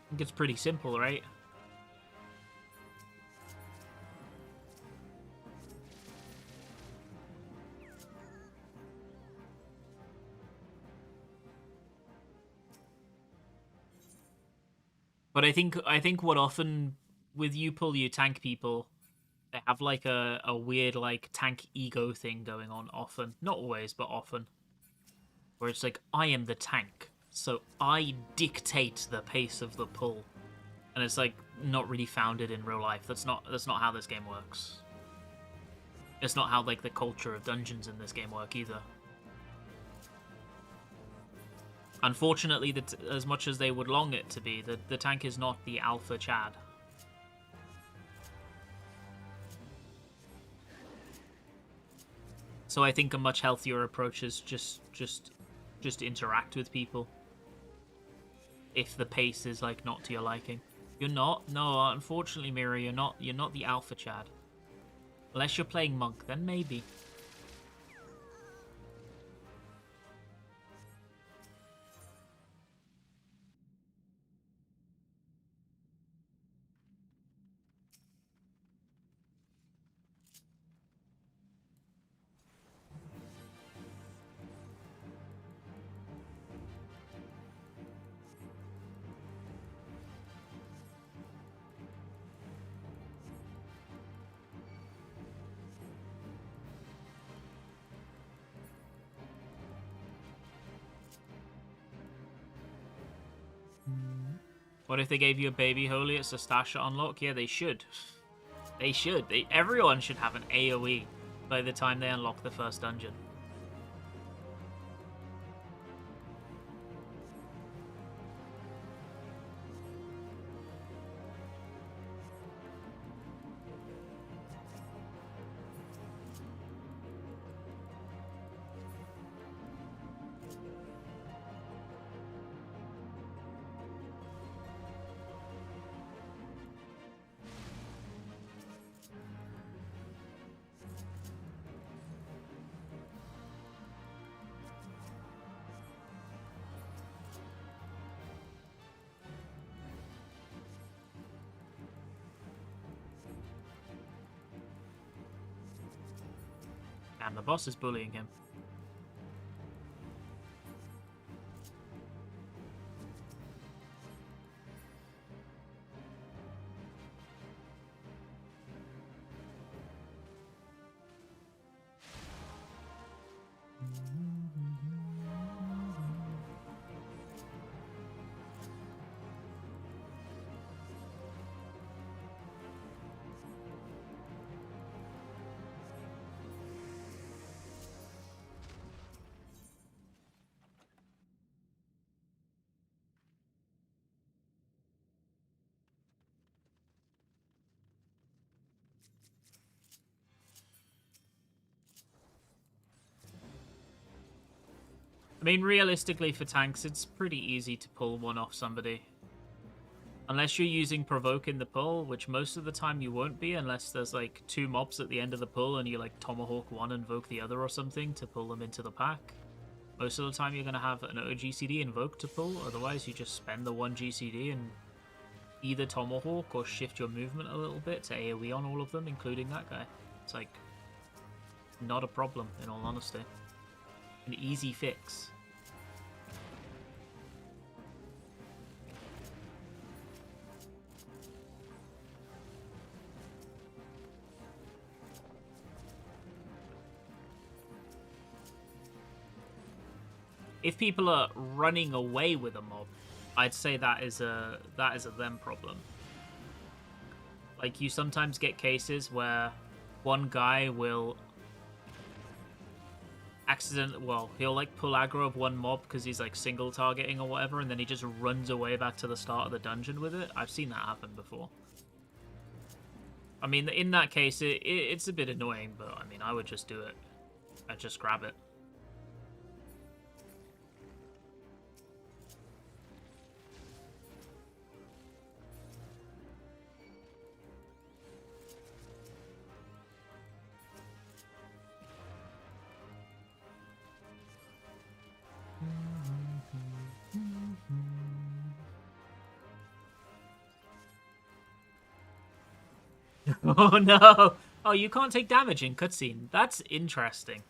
I think it's pretty simple, right? But I think what often with you tank people, they have like a weird like tank ego thing going on often. Not always, but often. Where it's like, I am the tank, so I dictate the pace of the pull. And it's like not really founded in real life. That's not how this game works. It's not how like the culture of dungeons in this game work either. Unfortunately, as much as they would long it to be, the tank is not the alpha Chad. So I think a much healthier approach is just interact with people. If the pace is like not to your liking, you're not. No, unfortunately, Mira, you're not. You're not the alpha Chad. Unless you're playing monk, then maybe. What if they gave you a baby holy at Sastasha unlock? Yeah, they should. They should. Everyone should have an AoE by the time they unlock the first dungeon. And the boss is bullying him. I mean, realistically for tanks, it's pretty easy to pull one off somebody. Unless you're using Provoke in the pull, which most of the time you won't be unless there's like 2 mobs at the end of the pull and you like Tomahawk one and Invoke the other or something to pull them into the pack. Most of the time you're going to have an OGCD Invoke to pull, otherwise you just spend the 1 GCD and either Tomahawk or shift your movement a little bit to AoE on all of them, including that guy. It's like, not a problem in all honesty. An easy fix. If people are running away with a mob, I'd say that is a them problem. Like, you sometimes get cases where one guy will he'll like pull aggro of one mob because he's like single targeting or whatever, and then he just runs away back to the start of the dungeon with it. I've seen that happen before. I mean, in that case, it's a bit annoying, but I mean, I would just do it. I'd just grab it. Oh no! Oh, you can't take damage in cutscene. That's interesting.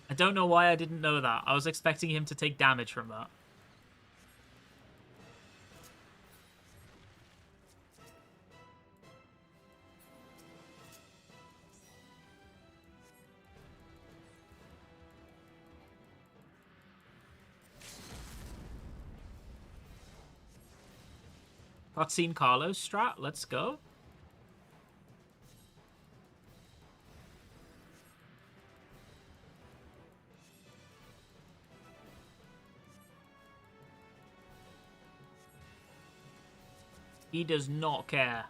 I don't know why I didn't know that. I was expecting him to take damage from that. Cutscene Carlos strat, let's go. He does not care.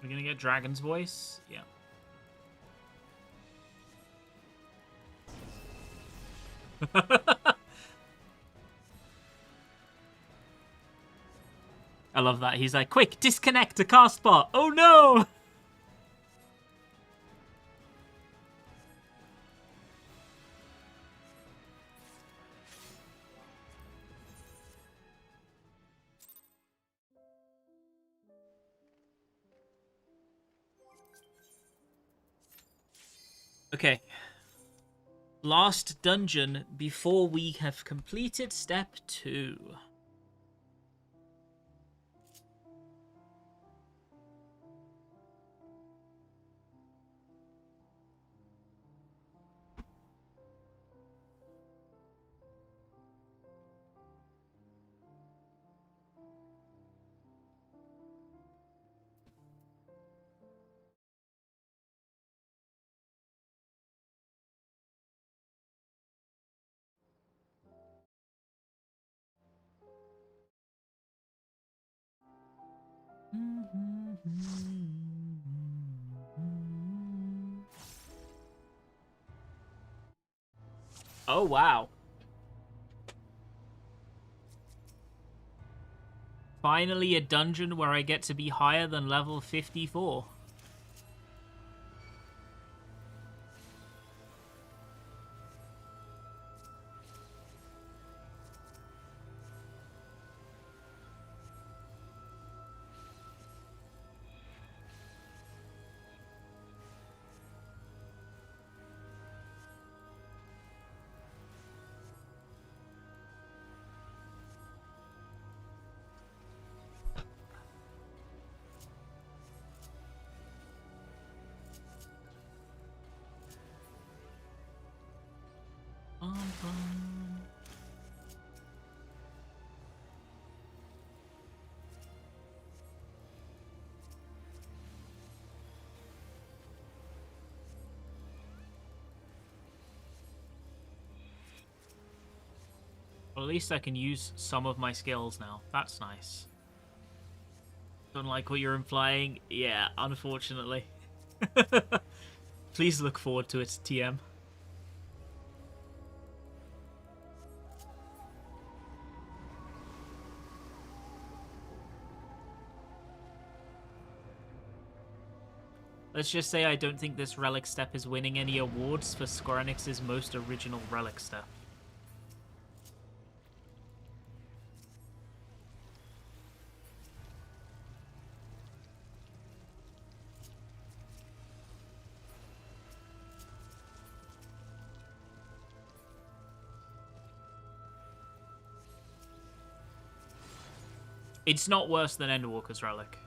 We're gonna get Dragon's Voice? Yeah. I love that. He's like, quick, disconnect the cast bot. Oh no! Okay. Last dungeon before we have completed step 2. Oh, wow. Finally a dungeon where I get to be higher than level 54. Bum, bum. Well, at least I can use some of my skills now. That's nice. Don't like what you're implying? Yeah, unfortunately. Please look forward to it, TM. Let's just say I don't think this Relic step is winning any awards for Square Enix's most original Relic step. It's not worse than Endwalker's Relic.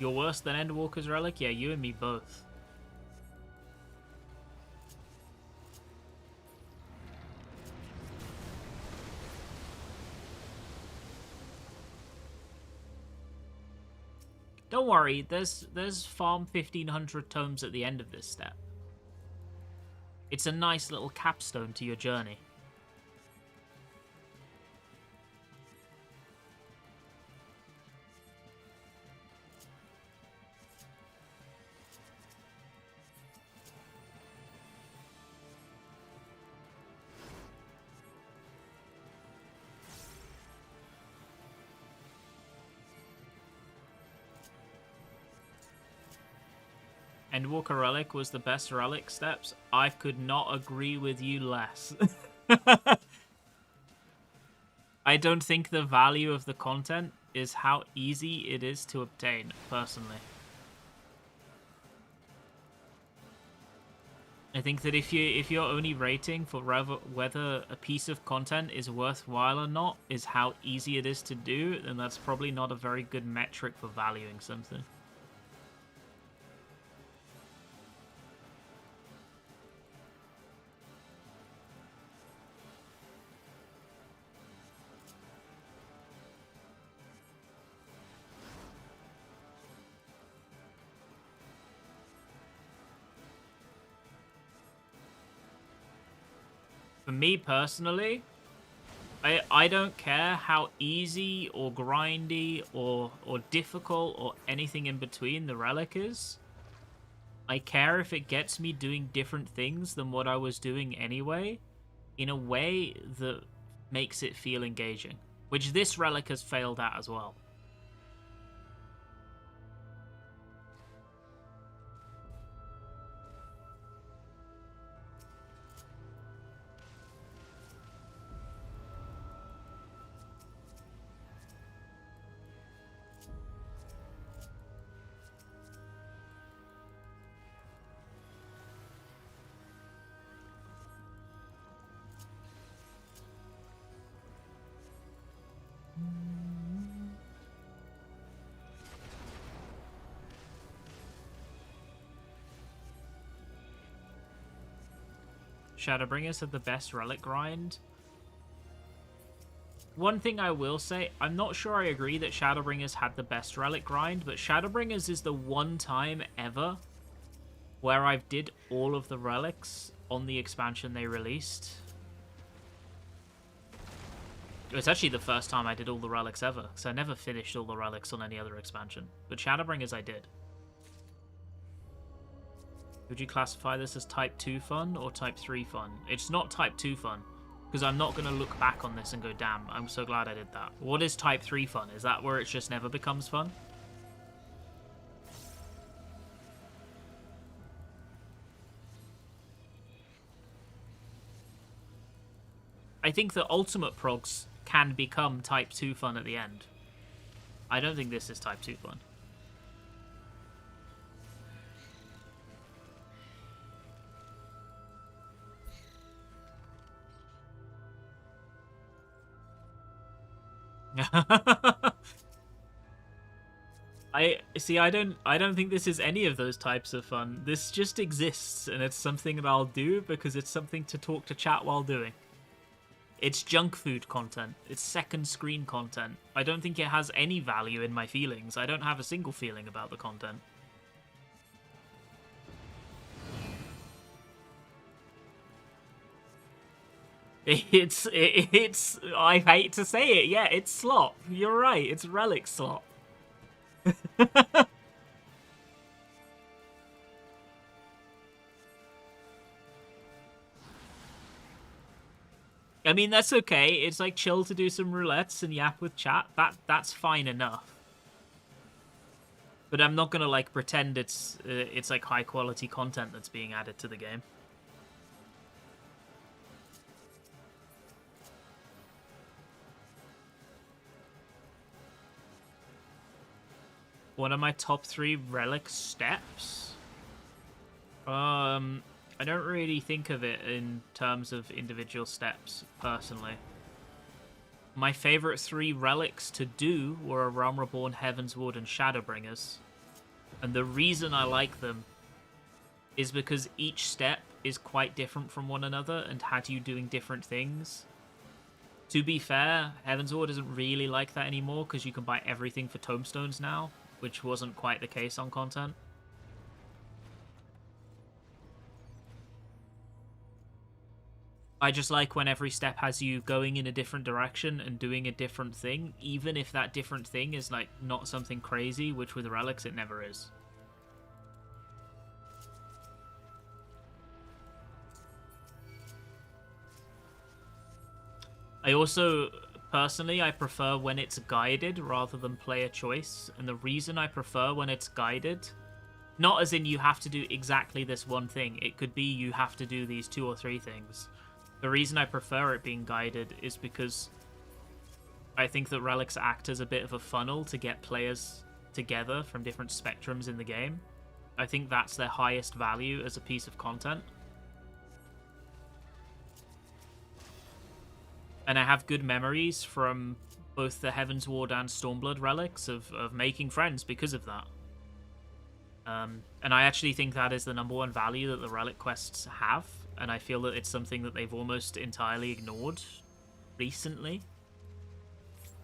You're worse than Endwalker's Relic? Yeah, you and me both. Don't worry, there's farm 1500 tomes at the end of this step. It's a nice little capstone to your journey. Endwalker Relic was the best Relic steps. I could not agree with you less. I don't think the value of the content is how easy it is to obtain, personally. I think that if you're only rating for whether a piece of content is worthwhile or not is how easy it is to do, then that's probably not a very good metric for valuing something. For me personally, I don't care how easy or grindy or difficult or anything in between the Relic is. I care if it gets me doing different things than what I was doing anyway, in a way that makes it feel engaging. Which this Relic has failed at as well. Shadowbringers had the best Relic grind. One thing I will say, I'm not sure I agree that Shadowbringers had the best Relic grind, but Shadowbringers is the one time ever where I've did all of the Relics on the expansion they released. It was actually the first time I did all the Relics ever, because I never finished all the Relics on any other expansion. But Shadowbringers I did. Would you classify this as Type 2 fun or Type 3 fun? It's not Type 2 fun, because I'm not going to look back on this and go, damn, I'm so glad I did that. What is Type 3 fun? Is that where it just never becomes fun? I think the ultimate progs can become Type 2 fun at the end. I don't think this is Type 2 fun. I see. I don't think this is any of those types of fun. This just exists, and it's something that I'll do because it's something to talk to chat while doing. It's junk food content. It's second screen content. I don't think it has any value in my feelings. I don't have a single feeling about the content. It's I hate to say it, yeah, it's slop. You're right, it's Relic slop. I mean, that's okay. It's like chill to do some roulettes and yap with chat. That's fine enough. But I'm not gonna like pretend it's like high quality content that's being added to the game. One of my top 3 Relic steps? I don't really think of it in terms of individual steps, personally. My favorite 3 relics to do were Realm Reborn, Heavensward, and Shadowbringers. And the reason I like them is because each step is quite different from one another and had you doing different things. To be fair, Heavensward isn't really like that anymore because you can buy everything for tomestones now, which wasn't quite the case on content. I just like when every step has you going in a different direction and doing a different thing, even if that different thing is like not something crazy, which with relics it never is. I also, personally, I prefer when it's guided rather than player choice, and the reason I prefer when it's guided, not as in you have to do exactly this one thing, it could be you have to do these 2 or 3 things. The reason I prefer it being guided is because I think that relics act as a bit of a funnel to get players together from different spectrums in the game. I think that's their highest value as a piece of content. And I have good memories from both the Heavensward and Stormblood relics of making friends because of that. And I actually think that is the #1 value that the relic quests have. And I feel that it's something that they've almost entirely ignored recently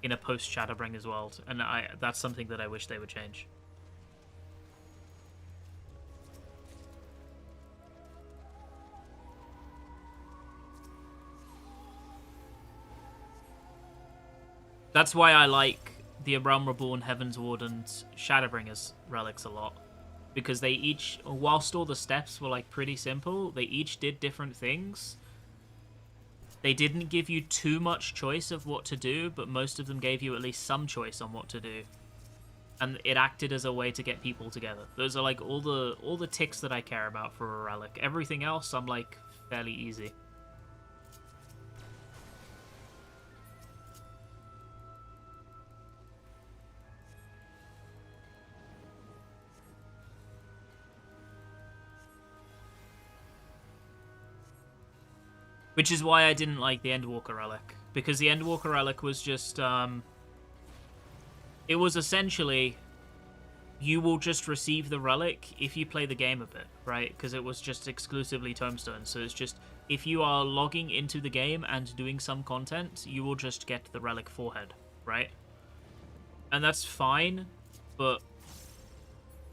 in a post-Shadowbringers world. And that's something that I wish they would change. That's why I like the Realm Reborn, Heavensward, and Shadowbringers relics a lot. Because they each, whilst all the steps were like pretty simple, they each did different things. They didn't give you too much choice of what to do, but most of them gave you at least some choice on what to do. And it acted as a way to get people together. Those are like all the ticks that I care about for a relic. Everything else I'm like fairly easy. Which is why I didn't like the Endwalker relic. Because the Endwalker relic was just, it was essentially, you will just receive the relic if you play the game a bit, right? Because it was just exclusively tombstones. So it's just, if you are logging into the game and doing some content, you will just get the relic forehead, right? And that's fine, but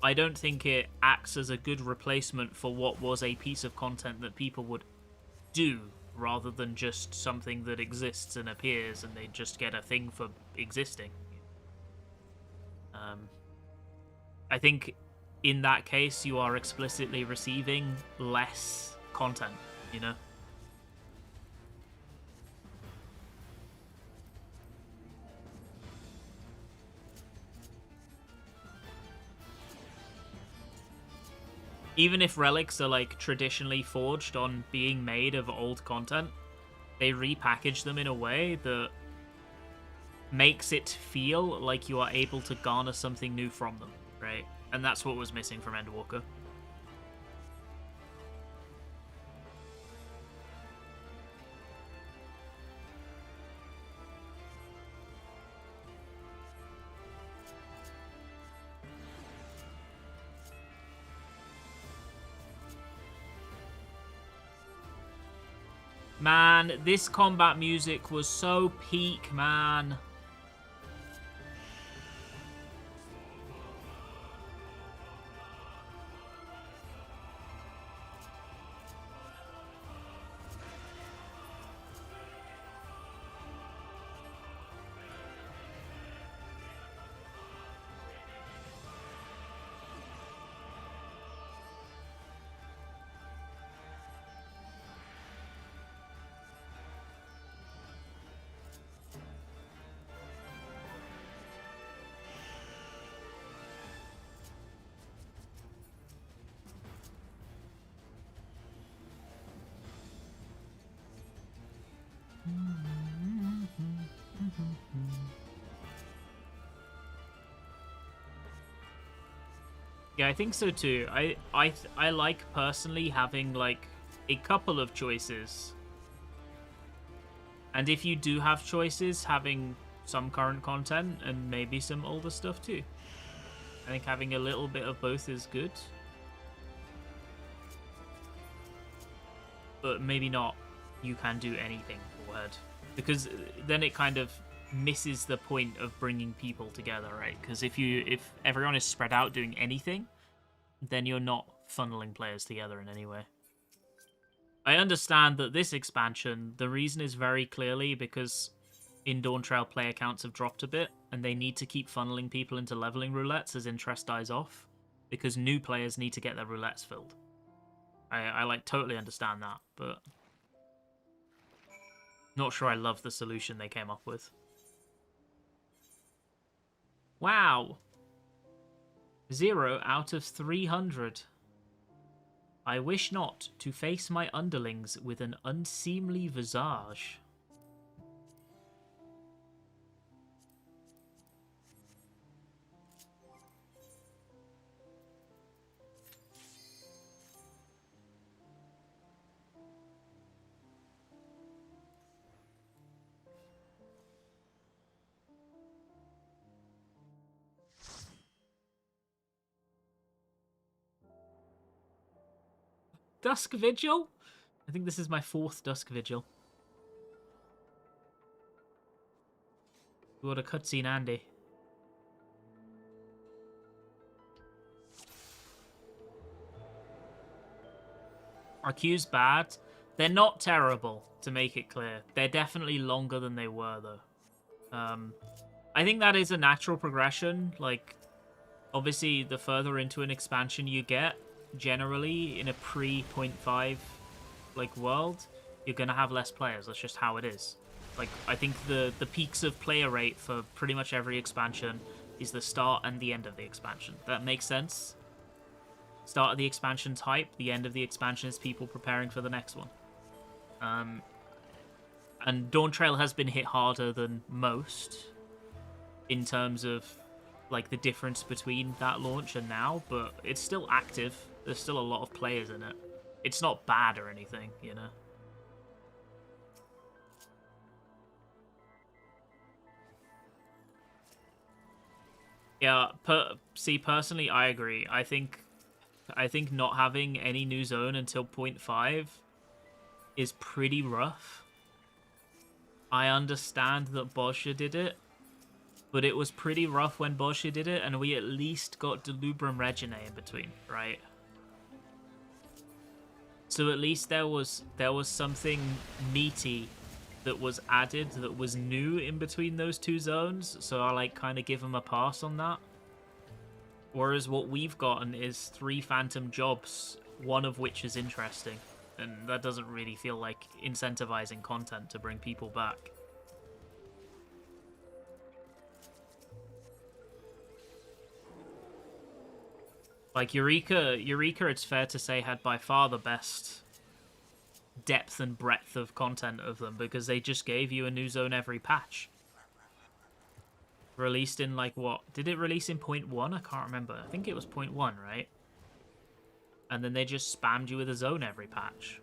I don't think it acts as a good replacement for what was a piece of content that people would do, rather than just something that exists and appears and they just get a thing for existing. I think in that case you are explicitly receiving less content, you know? Even if relics are like traditionally forged on being made of old content, they repackage them in a way that makes it feel like you are able to garner something new from them, right? And that's what was missing from Endwalker. Man, this combat music was so peak, man. Yeah, I think so too. I like personally having like a couple of choices. And if you do have choices, having some current content and maybe some older stuff too. I think having a little bit of both is good. But maybe not you can do anything forward. Because then it kind of misses the point of bringing people together, right? Because if everyone is spread out doing anything, then you're not funneling players together in any way. I understand that this expansion, the reason is very clearly because in Dawn Trail player counts have dropped a bit, and they need to keep funneling people into leveling roulettes as interest dies off, because new players need to get their roulettes filled. I like totally understand that, but not sure I love the solution they came up with. Wow. 0 out of 300. I wish not to face my underlings with an unseemly visage. Dusk Vigil? I think this is my 4th Dusk Vigil. What a cutscene, Andy. Are queues bad? They're not terrible, to make it clear. They're definitely longer than they were, though. I think that is a natural progression. Like, obviously, the further into an expansion you get, generally, in a pre-0.5 like world, you're gonna have less players. That's just how it is. Like, I think the peaks of player rate for pretty much every expansion is the start and the end of the expansion. That makes sense. Start of the expansion's hype, the end of the expansion is people preparing for the next one. And Dawn Trail has been hit harder than most in terms of like the difference between that launch and now, but it's still active. There's still a lot of players in it. It's not bad or anything, you know. Yeah, personally, I agree. I think not having any new zone until 0.5 is pretty rough. I understand that Boscha did it, but it was pretty rough when Boscha did it, and we at least got Delubrum Regine in between, right? So at least there was something meaty that was added that was new in between those two zones, so I like kind of give them a pass on that. Whereas what we've gotten is 3 phantom jobs, one of which is interesting, and that doesn't really feel like incentivizing content to bring people back. Like Eureka, it's fair to say, had by far the best depth and breadth of content of them, because they just gave you a new zone every patch. Released in, like, what? Did it release in 0.1? I can't remember. I think it was 0.1, right? And then they just spammed you with a zone every patch.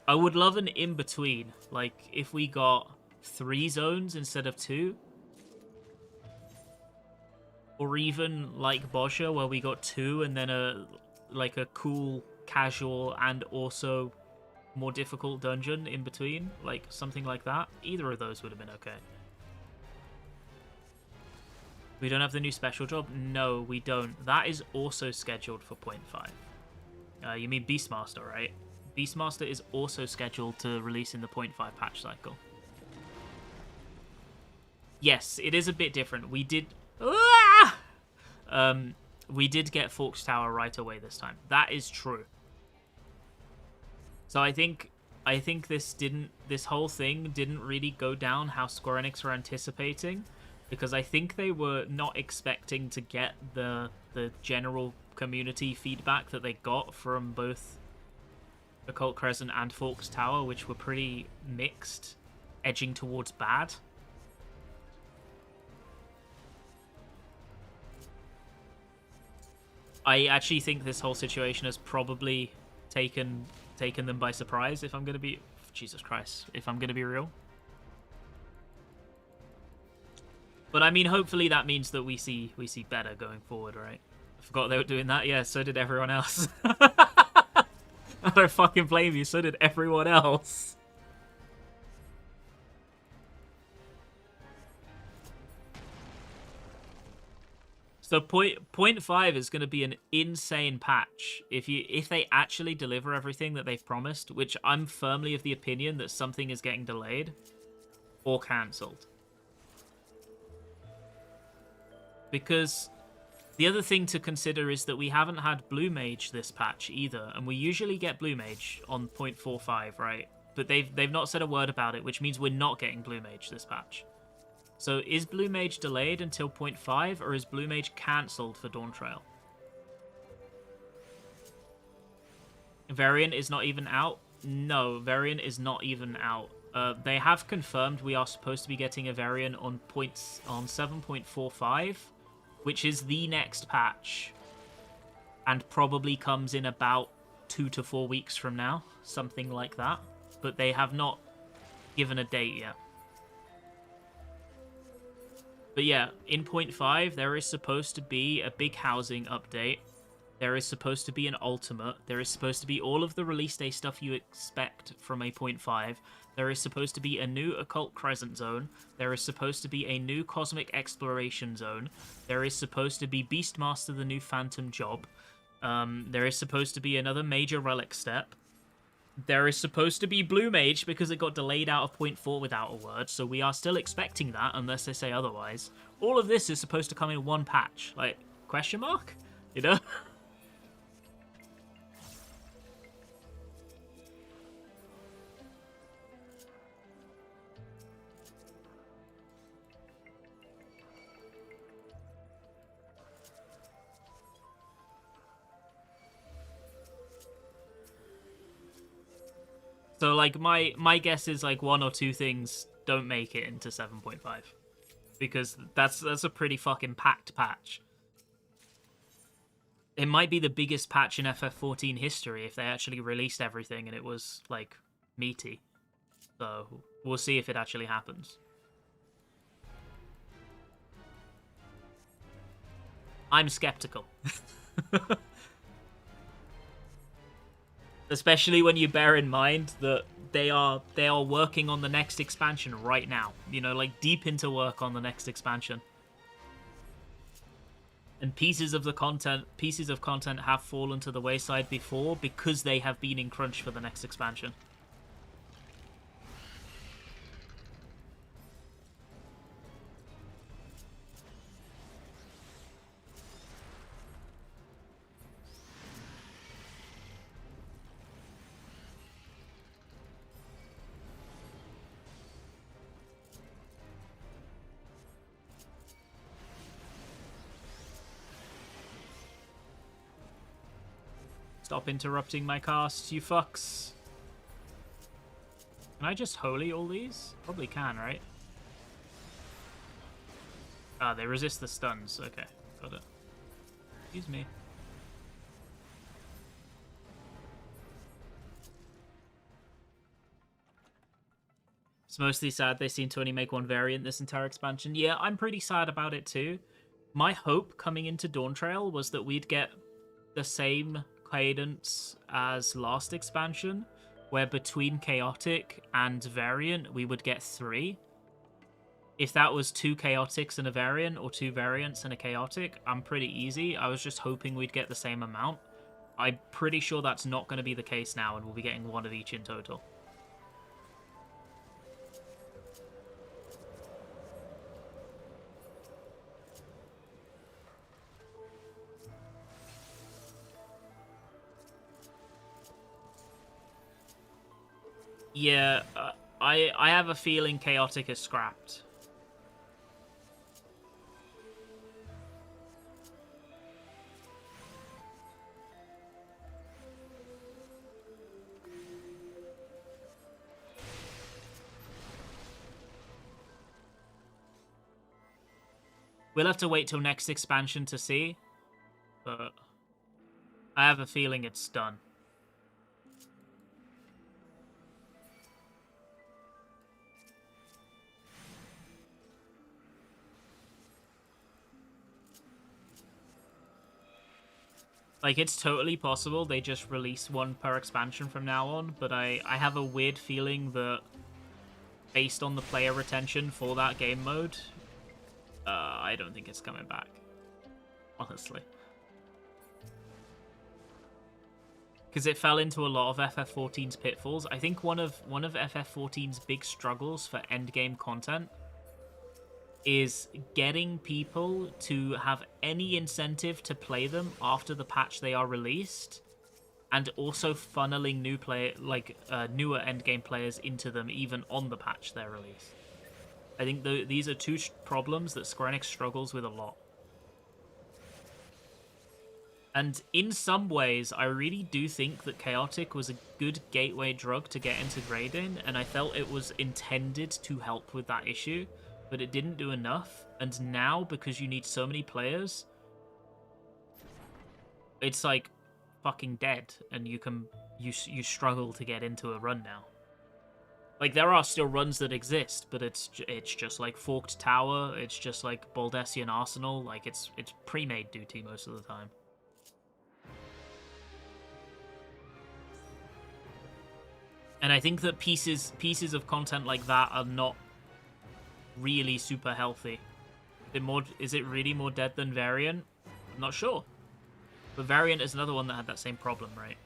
I would love an in-between. Like, if we got 3 zones instead of 2. Or even like Boscha, where we got 2 and then like a cool, casual, and also more difficult dungeon in between, like something like that, either of those would have been okay. We don't have the new special job? No, we don't. That is also scheduled for 0.5. You mean Beastmaster, right? Beastmaster is also scheduled to release in the 0.5 patch cycle. Yes, it is a bit different. We did... we did get Forks Tower right away this time. That is true. So I think this whole thing didn't really go down how Square Enix were anticipating, because I think they were not expecting to get the general community feedback that they got from both Occult Crescent and Forks Tower, which were pretty mixed, edging towards bad. I actually think this whole situation has probably taken them by surprise, if I'm going to be... Jesus Christ, if I'm going to be real. But I mean, hopefully that means that we see better going forward, right? I forgot they were doing that. Yeah, so did everyone else. I don't fucking blame you, so did everyone else. So 0.5 is going to be an insane patch if they actually deliver everything that they've promised, which I'm firmly of the opinion that something is getting delayed or cancelled. Because the other thing to consider is that we haven't had Blue Mage this patch either, and we usually get Blue Mage on 0.45, right? But they've not said a word about it, which means we're not getting Blue Mage this patch. So is Blue Mage delayed until 0.5, or is Blue Mage cancelled for Dawn Trail? Variant is not even out? No, Variant is not even out. They have confirmed we are supposed to be getting a Variant on 7.45, which is the next patch, and probably comes in about 2 to 4 weeks from now, something like that. But they have not given a date yet. But yeah, in 0.5, there is supposed to be a big housing update. There is supposed to be an ultimate. There is supposed to be all of the release day stuff you expect from a 0.5. There is supposed to be a new Occult Crescent zone. There is supposed to be a new Cosmic Exploration zone. There is supposed to be Beastmaster, the new Phantom job. There is supposed to be another major Relic step. There is supposed to be Blue Mage because it got delayed out of 0.4 without a word, so we are still expecting that unless they say otherwise. All of this is supposed to come in one patch. Like, question mark? You know? So, like, my guess is, like, 1 or 2 things don't make it into 7.5. Because that's a pretty fucking packed patch. It might be the biggest patch in FF14 history if they actually released everything and it was, like, meaty. So, we'll see if it actually happens. I'm skeptical. Especially when you bear in mind that they are working on the next expansion right now. You know, like deep into work on the next expansion. And pieces of content have fallen to the wayside before because they have been in crunch for the next expansion. Stop interrupting my casts, you fucks. Can I just holy all these? Probably can, right? Ah, they resist the stuns. Okay, got it. Excuse me. It's mostly sad they seem to only make one variant this entire expansion. Yeah, I'm pretty sad about it too. My hope coming into Dawn Trail was that we'd get the same cadence as last expansion, where between chaotic and variant we would get 3. If that was 2 chaotics and a variant, or 2 variants and a chaotic, I'm pretty easy. I was just hoping we'd get the same amount. I'm pretty sure that's not going to be the case now, and we'll be getting 1 of each in total. Yeah, I have a feeling chaotic is scrapped. We'll have to wait till next expansion to see, but I have a feeling it's done. Like, it's totally possible they just release 1 per expansion from now on, but I have a weird feeling that based on the player retention for that game mode, I don't think it's coming back, honestly. Because it fell into a lot of FF14's pitfalls. I think one of FF14's big struggles for endgame content is getting people to have any incentive to play them after the patch they are released, and also funneling newer endgame players into them even on the patch they're released. I think these are 2 problems that Square Enix struggles with a lot. And in some ways, I really do think that Chaotic was a good gateway drug to get into grading, and I felt it was intended to help with that issue, but it didn't do enough. And now, because you need so many players, it's like fucking dead, and you struggle to get into a run now. Like, there are still runs that exist, but it's just like Forked Tower, it's just like Baldessian Arsenal, like it's pre-made duty most of the time. And I think that pieces of content like that are not really super healthy. Is it really more dead than Variant? I'm not sure. But Variant is another one that had that same problem, right?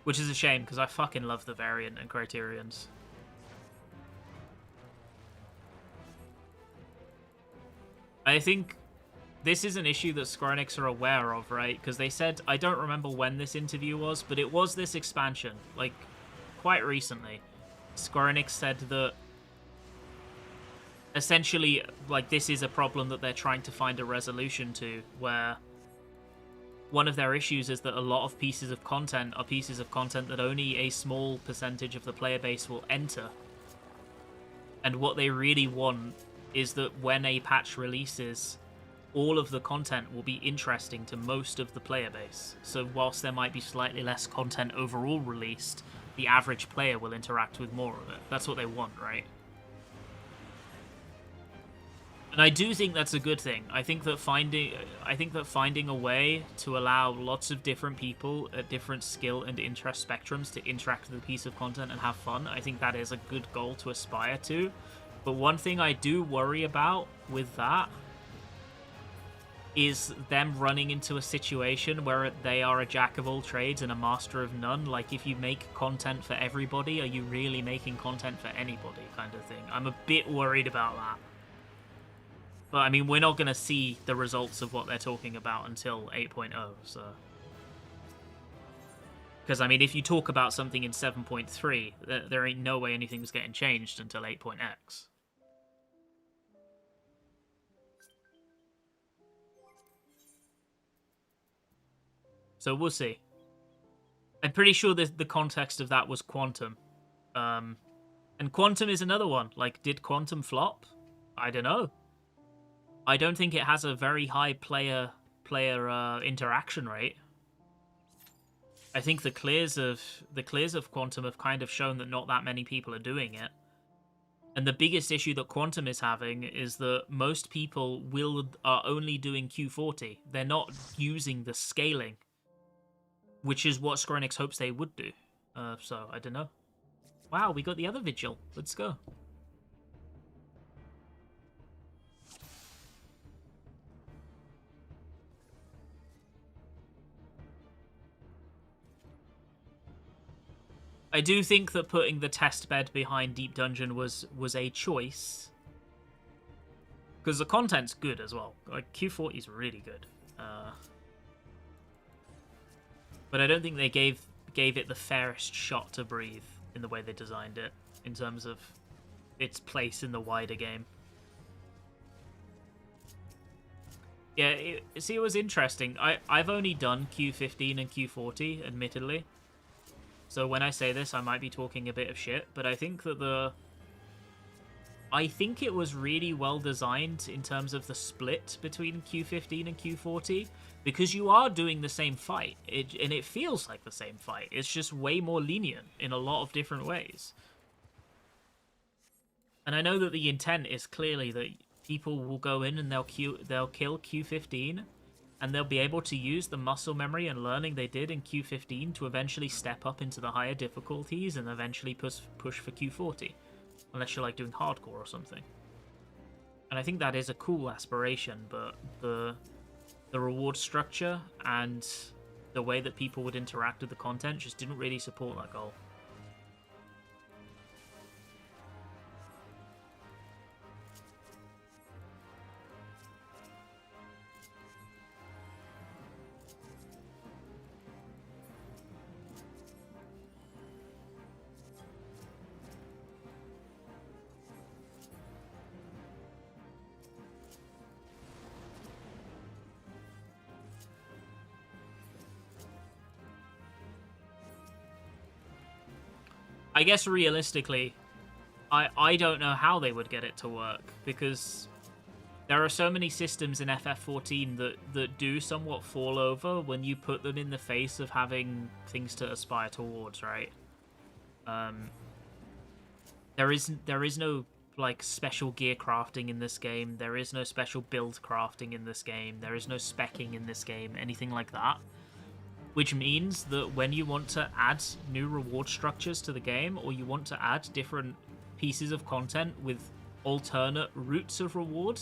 Which is a shame, because I fucking love the Variant and Criterions. I think this is an issue that Square Enix are aware of, right? Because they said, I don't remember when this interview was, but it was this expansion, like, quite recently. Square Enix said that essentially, like, this is a problem that they're trying to find a resolution to, where one of their issues is that a lot of pieces of content are pieces of content that only a small percentage of the player base will enter. And what they really want is that when a patch releases, all of the content will be interesting to most of the player base. So whilst there might be slightly less content overall released, the average player will interact with more of it. That's what they want, right? And I do think that's a good thing. I think that finding a way to allow lots of different people at different skill and interest spectrums to interact with a piece of content and have fun, I think that is a good goal to aspire to. But one thing I do worry about with that is them running into a situation where they are a jack of all trades and a master of none. Like, if you make content for everybody, are you really making content for anybody, kind of thing? I'm a bit worried about that. But, I mean, we're not going to see the results of what they're talking about until 8.0, so... Because, I mean, if you talk about something in 7.3, there ain't no way anything's getting changed until 8.x. So we'll see. I'm pretty sure the context of that was Quantum. And Quantum is another one. Like, did Quantum flop? I don't know. I don't think it has a very high player interaction rate. I think the clears of Quantum have kind of shown that not that many people are doing it. And the biggest issue that Quantum is having is that most people are only doing Q40. They're not using the scaling, which is what Square Enix hopes they would do. So, I don't know. Wow, we got the other Vigil. Let's go. I do think that putting the test bed behind Deep Dungeon was a choice. Because the content's good as well. Like, Q40 is really good. But I don't think they gave it the fairest shot to breathe in the way they designed it, in terms of its place in the wider game. Yeah, see, it was interesting. I've only done Q15 and Q40, admittedly. So when I say this, I might be talking a bit of shit, but I think that I think it was really well designed in terms of the split between Q15 and Q40, because you are doing the same fight, and it feels like the same fight. It's just way more lenient in a lot of different ways. And I know that the intent is clearly that people will go in and they'll kill Q15, and they'll be able to use the muscle memory and learning they did in Q15 to eventually step up into the higher difficulties and eventually push for Q40. Unless you're like doing hardcore or something. And I think that is a cool aspiration, but the reward structure and the way that people would interact with the content just didn't really support that goal. I guess realistically, I don't know how they would get it to work, because there are so many systems in FF14 that do somewhat fall over when you put them in the face of having things to aspire towards, right? There is no like special gear crafting in this game. There is no special build crafting in this game. There is no speccing in this game, anything like that. Which means that when you want to add new reward structures to the game, or you want to add different pieces of content with alternate routes of reward,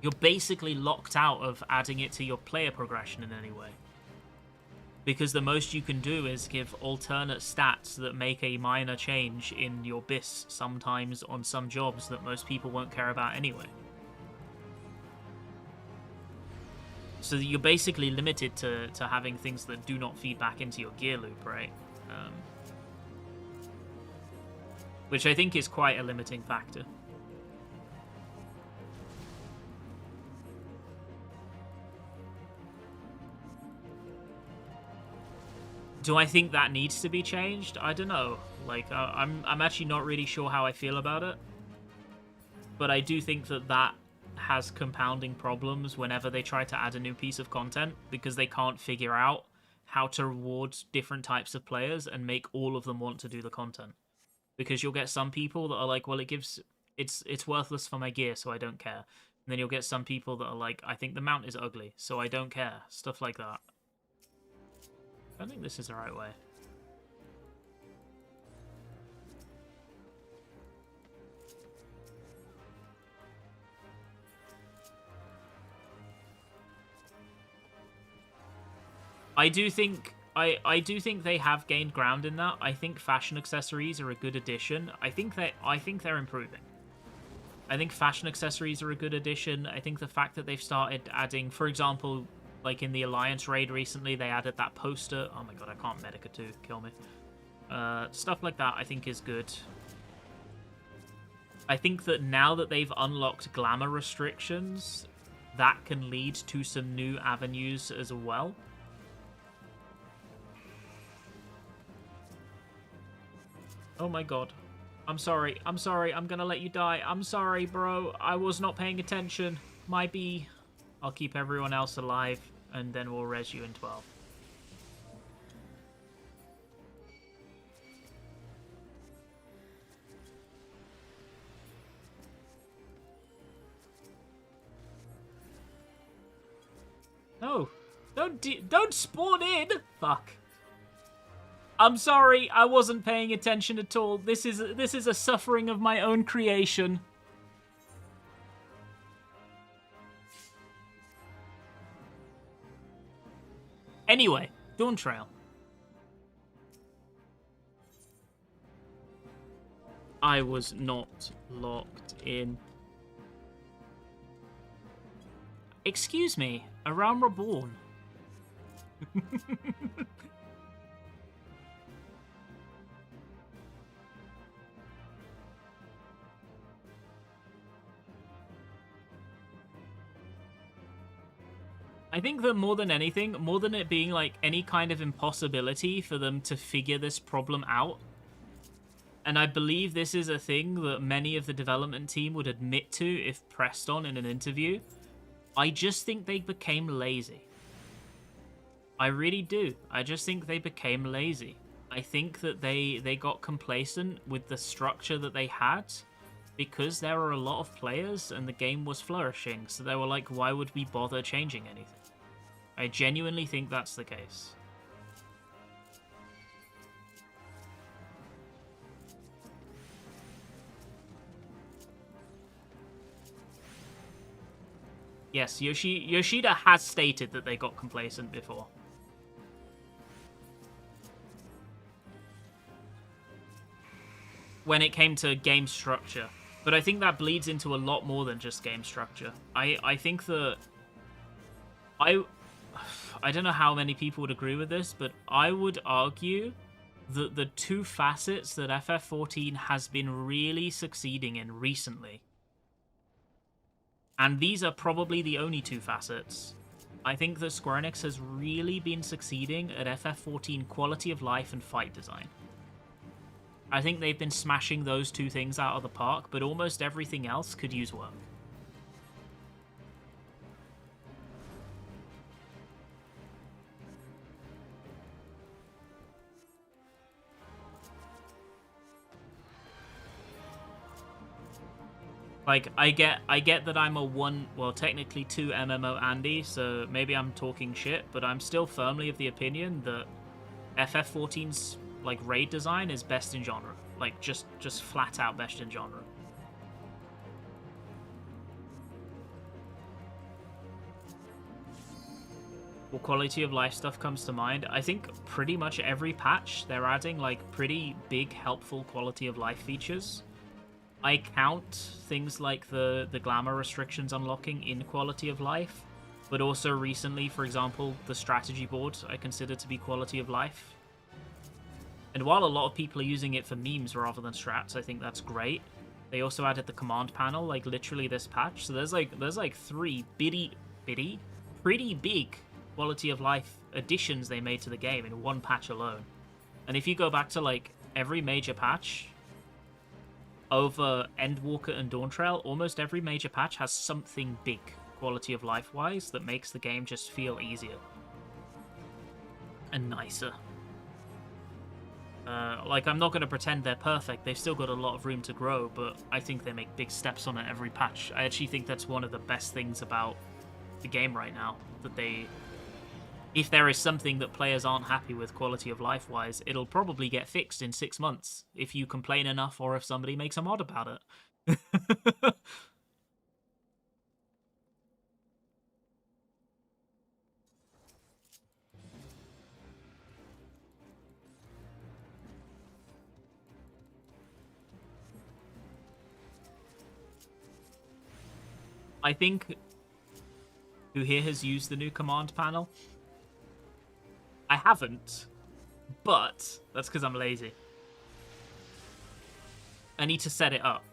you're basically locked out of adding it to your player progression in any way. Because the most you can do is give alternate stats that make a minor change in your BIS sometimes on some jobs that most people won't care about anyway. So you're basically limited to having things that do not feed back into your gear loop, right? Which I think is quite a limiting factor. Do I think that needs to be changed? I don't know. Like, I'm actually not really sure how I feel about it. But I do think that has compounding problems whenever they try to add a new piece of content, because they can't figure out how to reward different types of players and make all of them want to do the content. Because you'll get some people that are like, well, it's worthless for my gear, so I don't care. And then you'll get some people that are like, I think the mount is ugly, so I don't care. Stuff like that. I don't think this is the right way. I do think they have gained ground in that. I think fashion accessories are a good addition. I think they're improving. I think fashion accessories are a good addition. I think the fact that they've started adding, for example, like in the Alliance raid recently, they added that poster. Oh my god, I can't Medica 2, kill me. Stuff like that I think is good. I think that now that they've unlocked glamour restrictions, that can lead to some new avenues as well. Oh my god. I'm sorry. I'm sorry. I'm gonna let you die. I'm sorry, bro. I was not paying attention. My B. I'll keep everyone else alive, and then we'll res you in 12. Don't spawn in! Fuck. I'm sorry, I wasn't paying attention at all. This is a suffering of my own creation. Anyway, Dawn Trail. I was not locked in. Excuse me, A Realm Reborn. I think that more than anything, more than it being like any kind of impossibility for them to figure this problem out, and I believe this is a thing that many of the development team would admit to if pressed on in an interview, I just think they became lazy. I really do. I just think they became lazy. I think that they got complacent with the structure that they had because there were a lot of players and the game was flourishing, so they were like, why would we bother changing anything? I genuinely think that's the case. Yes, Yoshida has stated that they got complacent before. When it came to game structure. But I think that bleeds into a lot more than just game structure. I think that... I don't know how many people would agree with this, but I would argue that the two facets that FF14 has been really succeeding in recently, and these are probably the only two facets, I think that Square Enix has really been succeeding at FF14 quality of life and fight design. I think they've been smashing those two things out of the park, but almost everything else could use work. Like, I get that I'm a one, well, technically two MMO Andy, so maybe I'm talking shit, but I'm still firmly of the opinion that FF14's, like, raid design is best in genre. Like, just flat out best in genre. Well, quality of life stuff comes to mind. I think pretty much every patch, they're adding, like, pretty big, helpful quality of life features. I count things like the glamour restrictions unlocking in quality of life, but also recently, for example, the strategy board I consider to be quality of life. And while a lot of people are using it for memes rather than strats, I think that's great. They also added the command panel, like literally this patch. So there's like three pretty big quality of life additions they made to the game in one patch alone. And if you go back to like every major patch over Endwalker and Dawn Trail, almost every major patch has something big quality of life wise that makes the game just feel easier and nicer. Like, I'm not going to pretend they're perfect. They've still got a lot of room to grow, but I think they make big steps on it every patch. I actually think that's one of the best things about the game right now, that they... If there is something that players aren't happy with quality of life-wise, it'll probably get fixed in 6 months, if you complain enough or if somebody makes a mod about it. I think... Who here has used the new command panel? I haven't, but that's because I'm lazy. I need to set it up.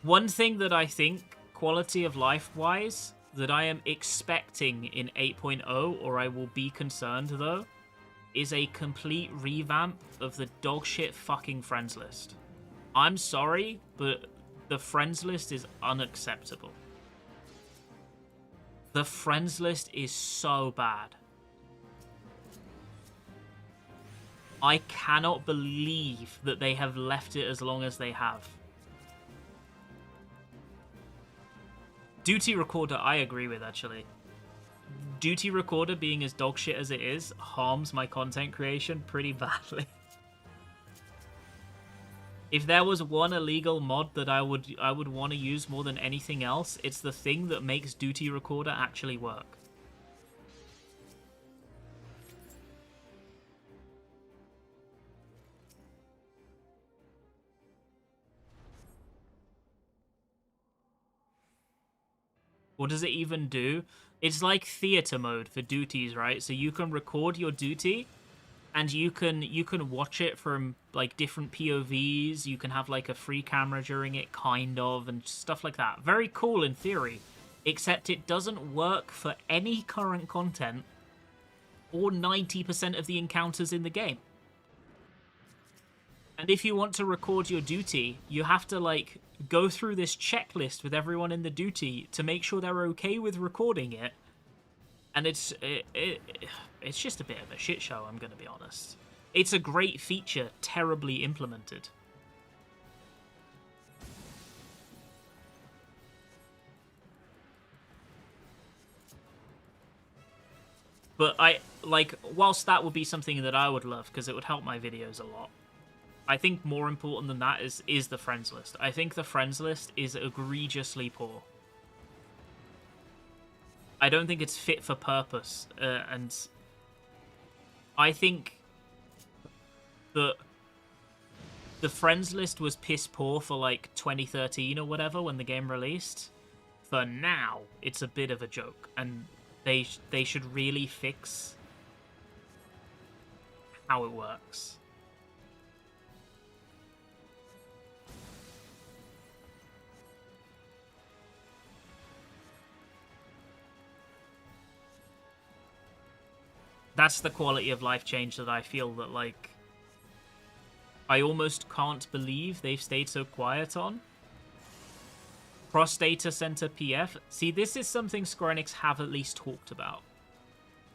One thing that I think, quality of life-wise, that I am expecting in 8.0, or I will be concerned though, is a complete revamp of the dogshit fucking friends list. I'm sorry, but the friends list is unacceptable. The friends list is so bad. I cannot believe that they have left it as long as they have. Duty Recorder, I agree with, actually. Duty Recorder being as dog shit as it is harms my content creation pretty badly. If there was one illegal mod that I would want to use more than anything else, it's the thing that makes Duty Recorder actually work. What does it even do? It's like theater mode for duties, right? So you can record your duty, and you can watch it from like different POVs. You can have like a free camera during it, kind of, and stuff like that. Very cool in theory, except it doesn't work for any current content or 90% of the encounters in the game. And if you want to record your duty, you have to like go through this checklist with everyone in the duty to make sure they're okay with recording it. And it's just a bit of a shit show, I'm going to be honest. It's a great feature, terribly implemented. But whilst that would be something that I would love, because it would help my videos a lot, I think more important than that is the friends list. I think the friends list is egregiously poor. I don't think it's fit for purpose, and I think that the friends list was piss poor for like 2013 or whatever when the game released. For now, it's a bit of a joke, and they should really fix how it works. That's the quality of life change that I feel that, like, I almost can't believe they've stayed so quiet on. Cross Data Center PF. See, this is something Square Enix have at least talked about.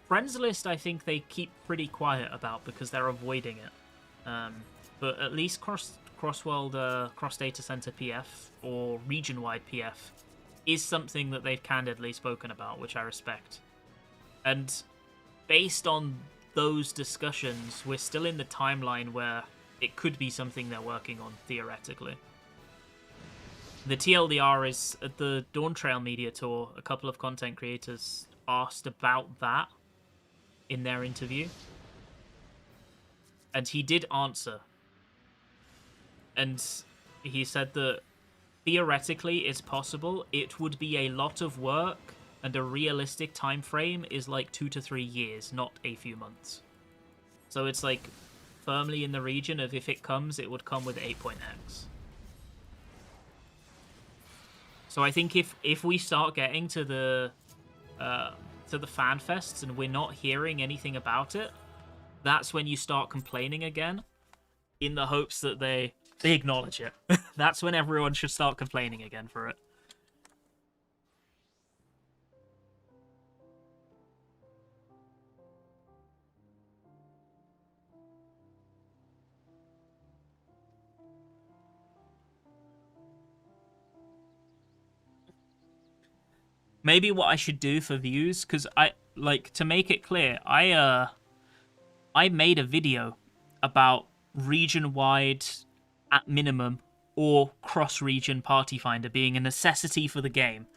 Friends list, I think they keep pretty quiet about because they're avoiding it. But at least Cross Data Center PF or region-wide PF is something that they've candidly spoken about, which I respect. And based on those discussions, we're still in the timeline where it could be something they're working on, theoretically. The TLDR is, at the Dawn Trail Media Tour, a couple of content creators asked about that in their interview. And he did answer. And he said that theoretically it's possible. It would be a lot of work, and a realistic time frame is like 2 to 3 years, not a few months. So it's like firmly in the region of, if it comes, it would come with 8.x. So I think if we start getting to the fan fests and we're not hearing anything about it, that's when you start complaining again, in the hopes that they acknowledge it. That's when everyone should start complaining again for it. Maybe what I should do for views, because to make it clear, I made a video about region-wide, at minimum, or cross-region party finder being a necessity for the game,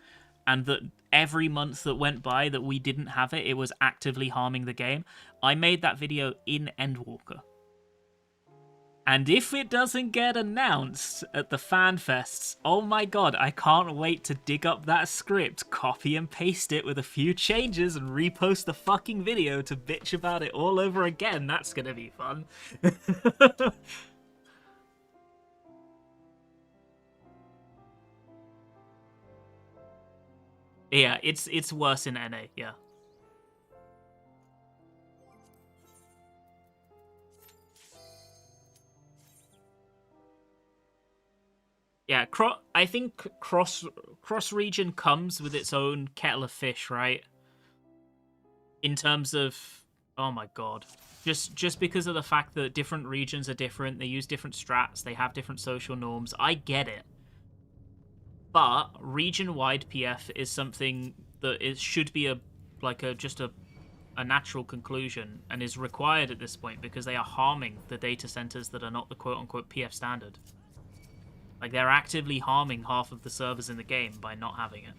and that every month that went by that we didn't have it, it was actively harming the game. I made that video in Endwalker. And if it doesn't get announced at the fan fests, oh my god, I can't wait to dig up that script, copy and paste it with a few changes, and repost the fucking video to bitch about it all over again. That's gonna be fun. Yeah, it's worse in NA, yeah. Yeah, I think cross-region comes with its own kettle of fish, right? In terms of, oh my god. Just because of the fact that different regions are different, they use different strats, they have different social norms, I get it. But region-wide PF is something that should be a like just a natural conclusion and is required at this point because they are harming the data centers that are not the quote-unquote PF standard. Like, they're actively harming half of the servers in the game by not having it.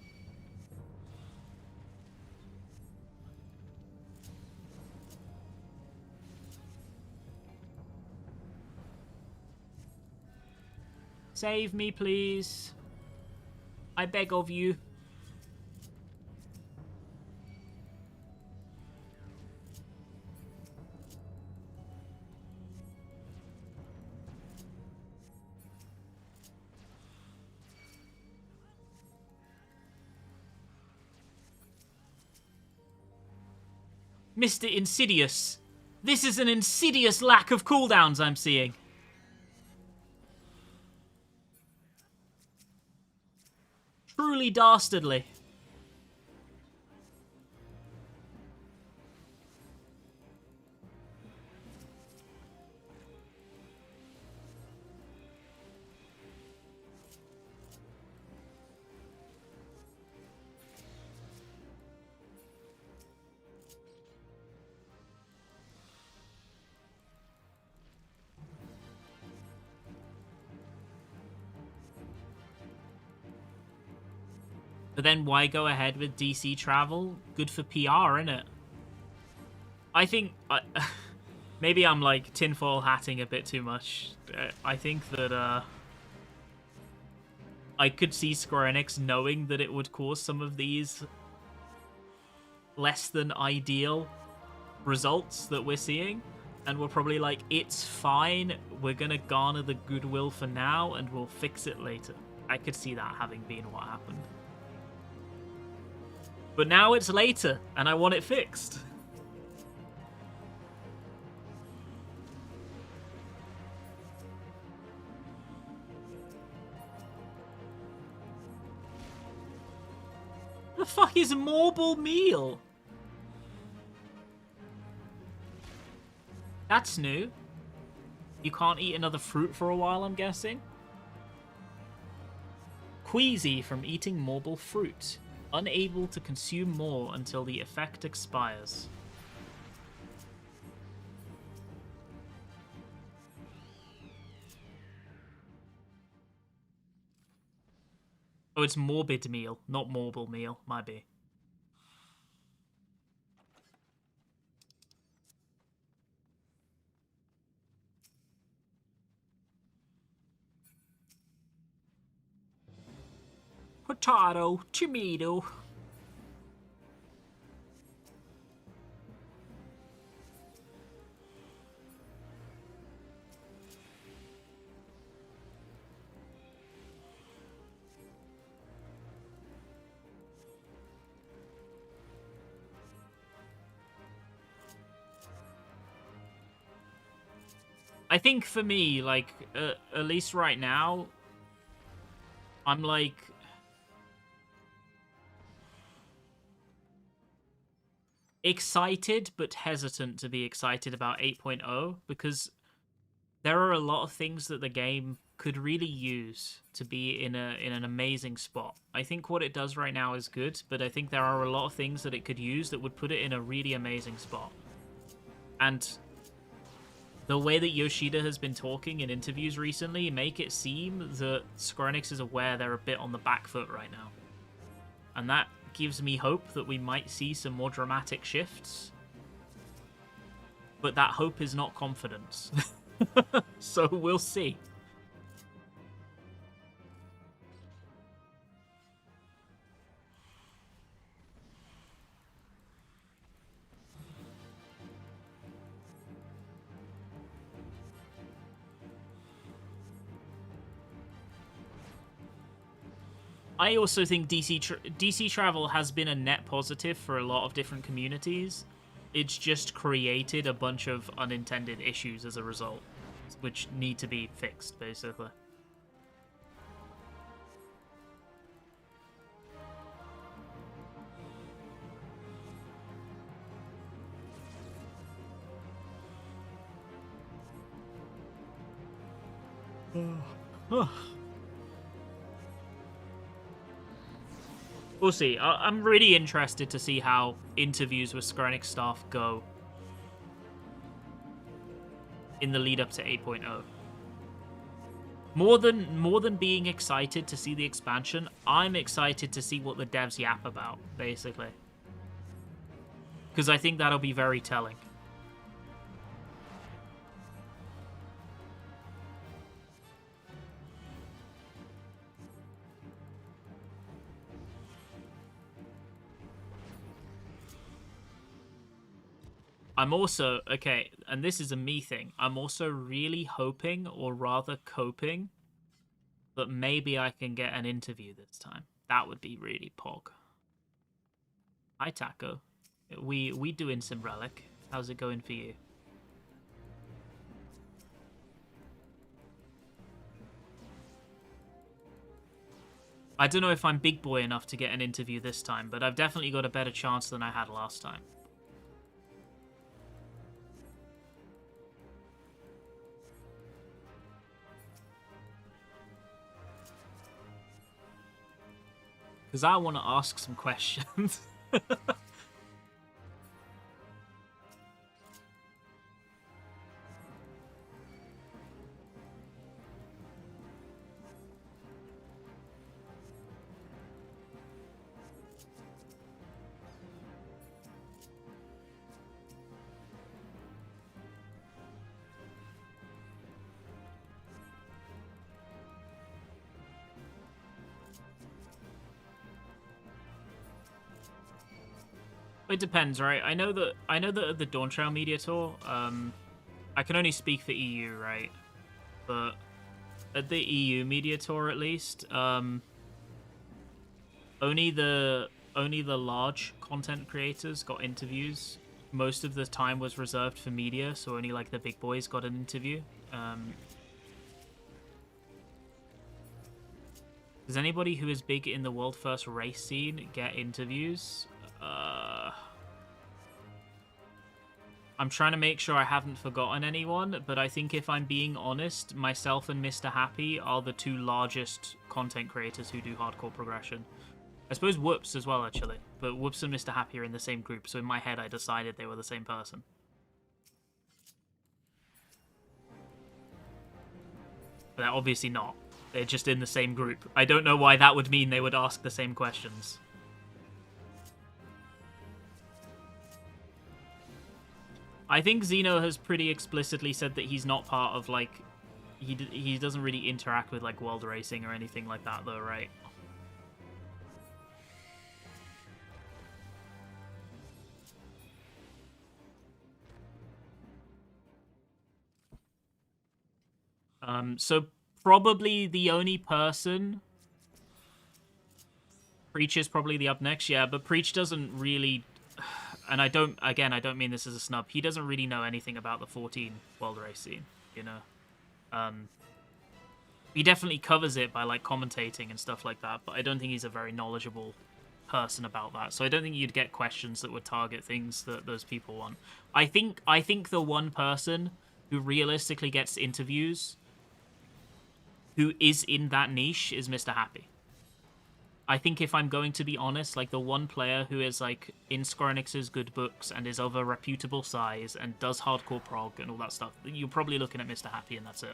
Save me, please. I beg of you. Mr. Insidious. This is an insidious lack of cooldowns I'm seeing. Truly dastardly. But then why go ahead with DC travel? Good for PR, innit? I think... maybe I'm, like, tinfoil hatting a bit too much. I think that, I could see Square Enix knowing that it would cause some of these less than ideal results that we're seeing. And we're probably like, it's fine, we're gonna garner the goodwill for now, and we'll fix it later. I could see that having been what happened. But now it's later, and I want it fixed. The fuck is Marble Meal? That's new. You can't eat another fruit for a while, I'm guessing? Queasy from eating marble fruit. Unable to consume more until the effect expires. Oh, it's morbid meal, not marble meal, might be. Potato, tomato. I think for me, like, at least right now, I'm like... excited, but hesitant to be excited about 8.0, because there are a lot of things that the game could really use to be in an amazing spot. I think what it does right now is good, but I think there are a lot of things that it could use that would put it in a really amazing spot. And the way that Yoshida has been talking in interviews recently make it seem that Square Enix is aware they're a bit on the back foot right now. And that gives me hope that we might see some more dramatic shifts. But that hope is not confidence. So we'll see. I also think DC travel has been a net positive for a lot of different communities. It's just created a bunch of unintended issues as a result, which need to be fixed, basically. We'll see. I'm really interested to see how interviews with Square Enix staff go in the lead up to 8.0. More than being excited to see the expansion, I'm excited to see what the devs yap about, basically. Because I think that'll be very telling. I'm also, okay, and this is a me thing, I'm also really hoping, or rather coping, that maybe I can get an interview this time. That would be really pog. Hi, Taco. We doing some Relic. How's it going for you? I don't know if I'm big boy enough to get an interview this time, but I've definitely got a better chance than I had last time. Because I want to ask some questions. It depends, right? I know that at the Dawn Trail Media Tour, I can only speak for EU, right? But at the EU Media Tour, at least, only the large content creators got interviews. Most of the time was reserved for media, so only like the big boys got an interview. Does anybody who is big in the world first race scene get interviews? I'm trying to make sure I haven't forgotten anyone, but I think if I'm being honest, myself and Mr. Happy are the two largest content creators who do hardcore progression. I suppose Whoops as well, actually. But Whoops and Mr. Happy are in the same group, so in my head I decided they were the same person. But they're obviously not. They're just in the same group. I don't know why that would mean they would ask the same questions. I think Xeno has pretty explicitly said that he's not part of, like... He doesn't really interact with, like, world racing or anything like that, though, right? So probably the only person... Preach is probably the up next, yeah, but Preach doesn't really... And I don't mean this as a snub. He doesn't really know anything about the 14 world race scene, you know? He definitely covers it by, like, commentating and stuff like that, but I don't think he's a very knowledgeable person about that. So I don't think you'd get questions that would target things that those people want. I think the one person who realistically gets interviews who is in that niche is Mr. Happy. I think if I'm going to be honest, like, the one player who is, like, in Square Enix's good books and is of a reputable size and does hardcore prog and all that stuff, you're probably looking at Mr. Happy and that's it.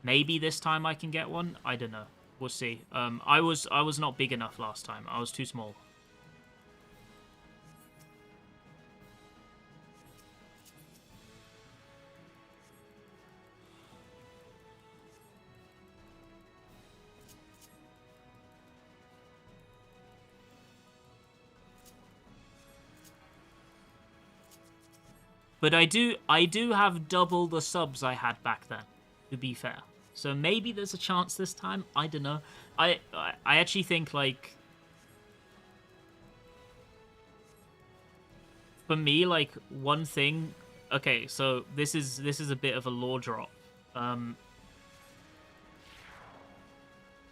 Maybe this time I can get one. I don't know. We'll see. I was not big enough last time. I was too small. But I do have double the subs I had back then, to be fair. So maybe there's a chance this time. I don't know. I actually think, like, for me, like, one thing. Okay, so this is a bit of a lore drop.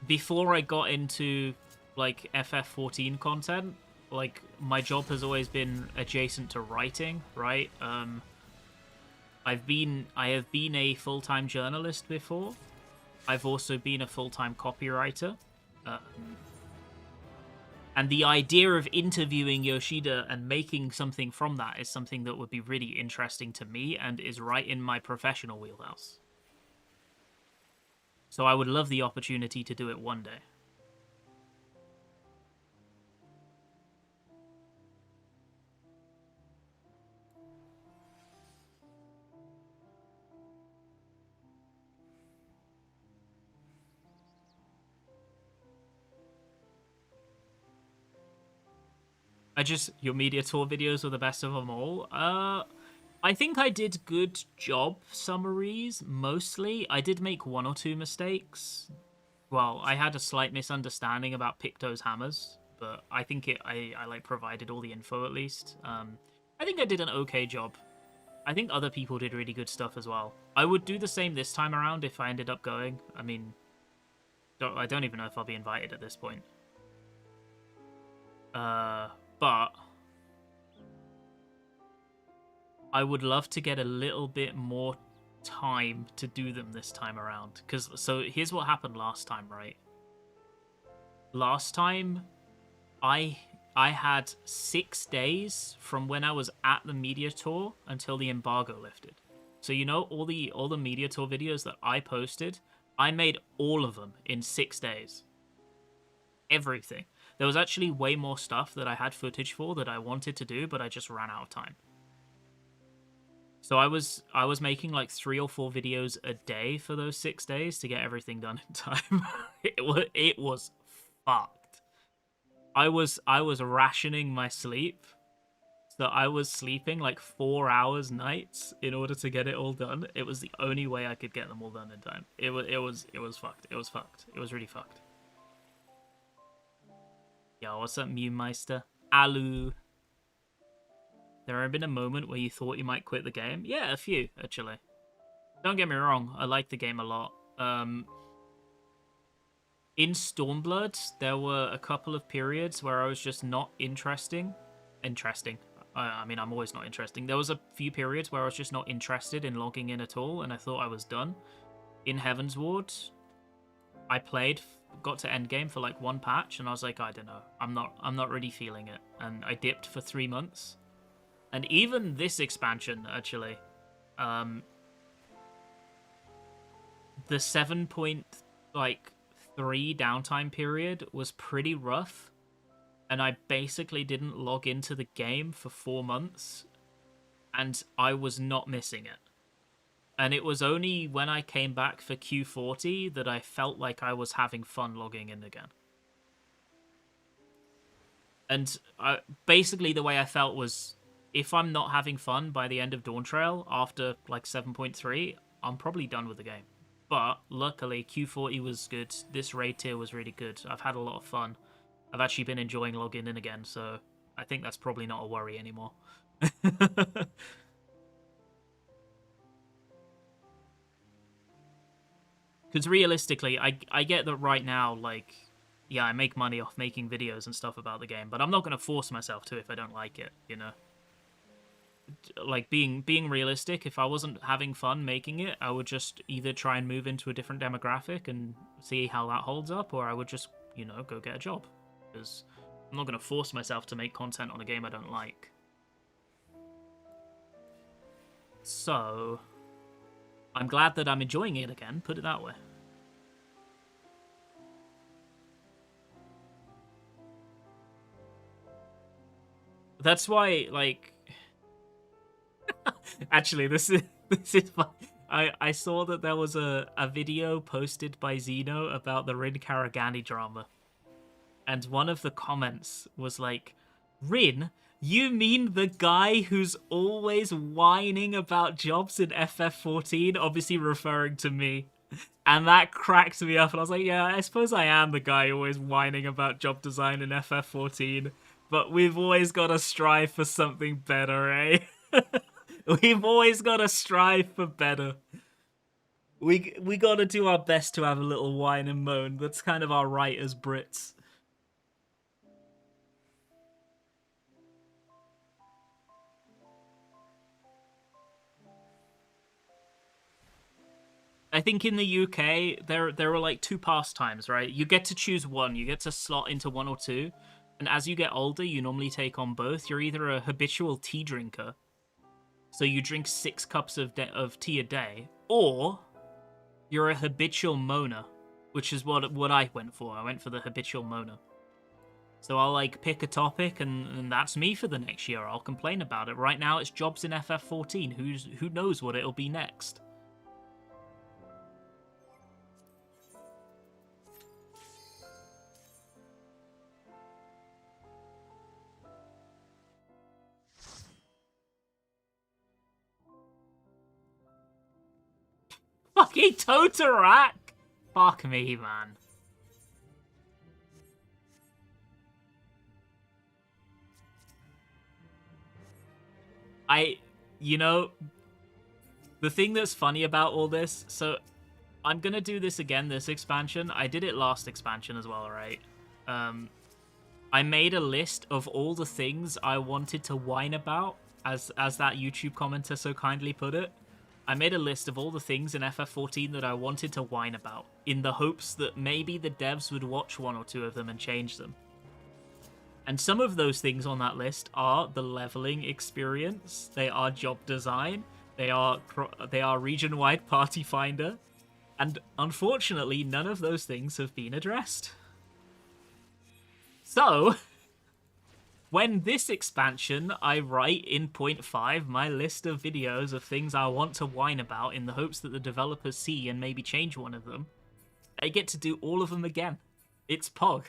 Before I got into, like, FF14 content, like, my job has always been adjacent to writing, right? I have been a full-time journalist before. I've also been a full-time copywriter. And the idea of interviewing Yoshida and making something from that is something that would be really interesting to me and is right in my professional wheelhouse. So I would love the opportunity to do it one day. Your media tour videos were the best of them all. I think I did good job summaries, mostly. I did make one or two mistakes. Well, I had a slight misunderstanding about Picto's hammers, but I think I like provided all the info at least. I think I did an okay job. I think other people did really good stuff as well. I would do the same this time around if I ended up going. I mean, I don't even know if I'll be invited at this point. But I would love to get a little bit more time to do them this time around. So here's what happened last time, right? Last time, I had 6 days from when I was at the media tour until the embargo lifted. So you know all the media tour videos that I posted, I made all of them in 6 days. Everything. There was actually way more stuff that I had footage for that I wanted to do, but I just ran out of time. So I was making like 3 or 4 videos a day for those 6 days to get everything done in time. It was fucked. I was rationing my sleep. So I was sleeping like 4 hours nights in order to get it all done. It was the only way I could get them all done in time. It was fucked. It was fucked. It was really fucked. Yo, what's up, Mewmeister? Alu. There had been a moment where you thought you might quit the game? Yeah, a few, actually. Don't get me wrong, I like the game a lot. In Stormblood, there were a couple of periods where I was just not interesting. I mean, I'm always not interesting. There was a few periods where I was just not interested in logging in at all, and I thought I was done. In Heaven's Ward, I played, got to endgame for like 1 patch, and I was like, I don't know, I'm not really feeling it. And I dipped for 3 months. And even this expansion, actually, the 7.3 downtime period was pretty rough, and I basically didn't log into the game for 4 months, and I was not missing it. And it was only when I came back for Q40 that I felt like I was having fun logging in again. And basically the way I felt was, if I'm not having fun by the end of Dawntrail after like 7.3, I'm probably done with the game. But luckily, Q40 was good. This raid tier was really good. I've had a lot of fun. I've actually been enjoying logging in again, so I think that's probably not a worry anymore. Because realistically, I get that right now, like, yeah, I make money off making videos and stuff about the game, but I'm not going to force myself to if I don't like it, you know? Like, being realistic, if I wasn't having fun making it, I would just either try and move into a different demographic and see how that holds up, or I would just, you know, go get a job. Because I'm not going to force myself to make content on a game I don't like. So, I'm glad that I'm enjoying it again, put it that way. That's why, like... Actually, this is fun. I saw that there was a video posted by Zeno about the Rin Karagani drama. And one of the comments was like, Rin, you mean the guy who's always whining about jobs in FF14? Obviously referring to me. And that cracked me up, and I was like, yeah, I suppose I am the guy always whining about job design in FF14. But we've always got to strive for something better, eh? We've always got to strive for better. We got to do our best to have a little whine and moan. That's kind of our right as Brits. I think in the UK, there are like 2 pastimes, right? You get to choose one. You get to slot into 1 or 2. And as you get older, you normally take on both. You're either a habitual tea drinker, so you drink 6 cups of tea a day, or you're a habitual moaner, which is what I went for. I went for the habitual moaner. So I'll like pick a topic, and that's me for the next year. I'll complain about it. Right now, it's jobs in FF14. Who knows what it'll be next? Fucking Totorak! Fuck me, man. You know, the thing that's funny about all this, so I'm gonna do this again this expansion. I did it last expansion as well, right? I made a list of all the things I wanted to whine about, as that YouTube commenter so kindly put it. I made a list of all the things in FF14 that I wanted to whine about, in the hopes that maybe the devs would watch 1 or 2 of them and change them. And some of those things on that list are the leveling experience, they are job design, they are region-wide party finder, and unfortunately none of those things have been addressed. So, when this expansion, I write in point 5 my list of videos of things I want to whine about in the hopes that the developers see and maybe change one of them, I get to do all of them again. It's Pog.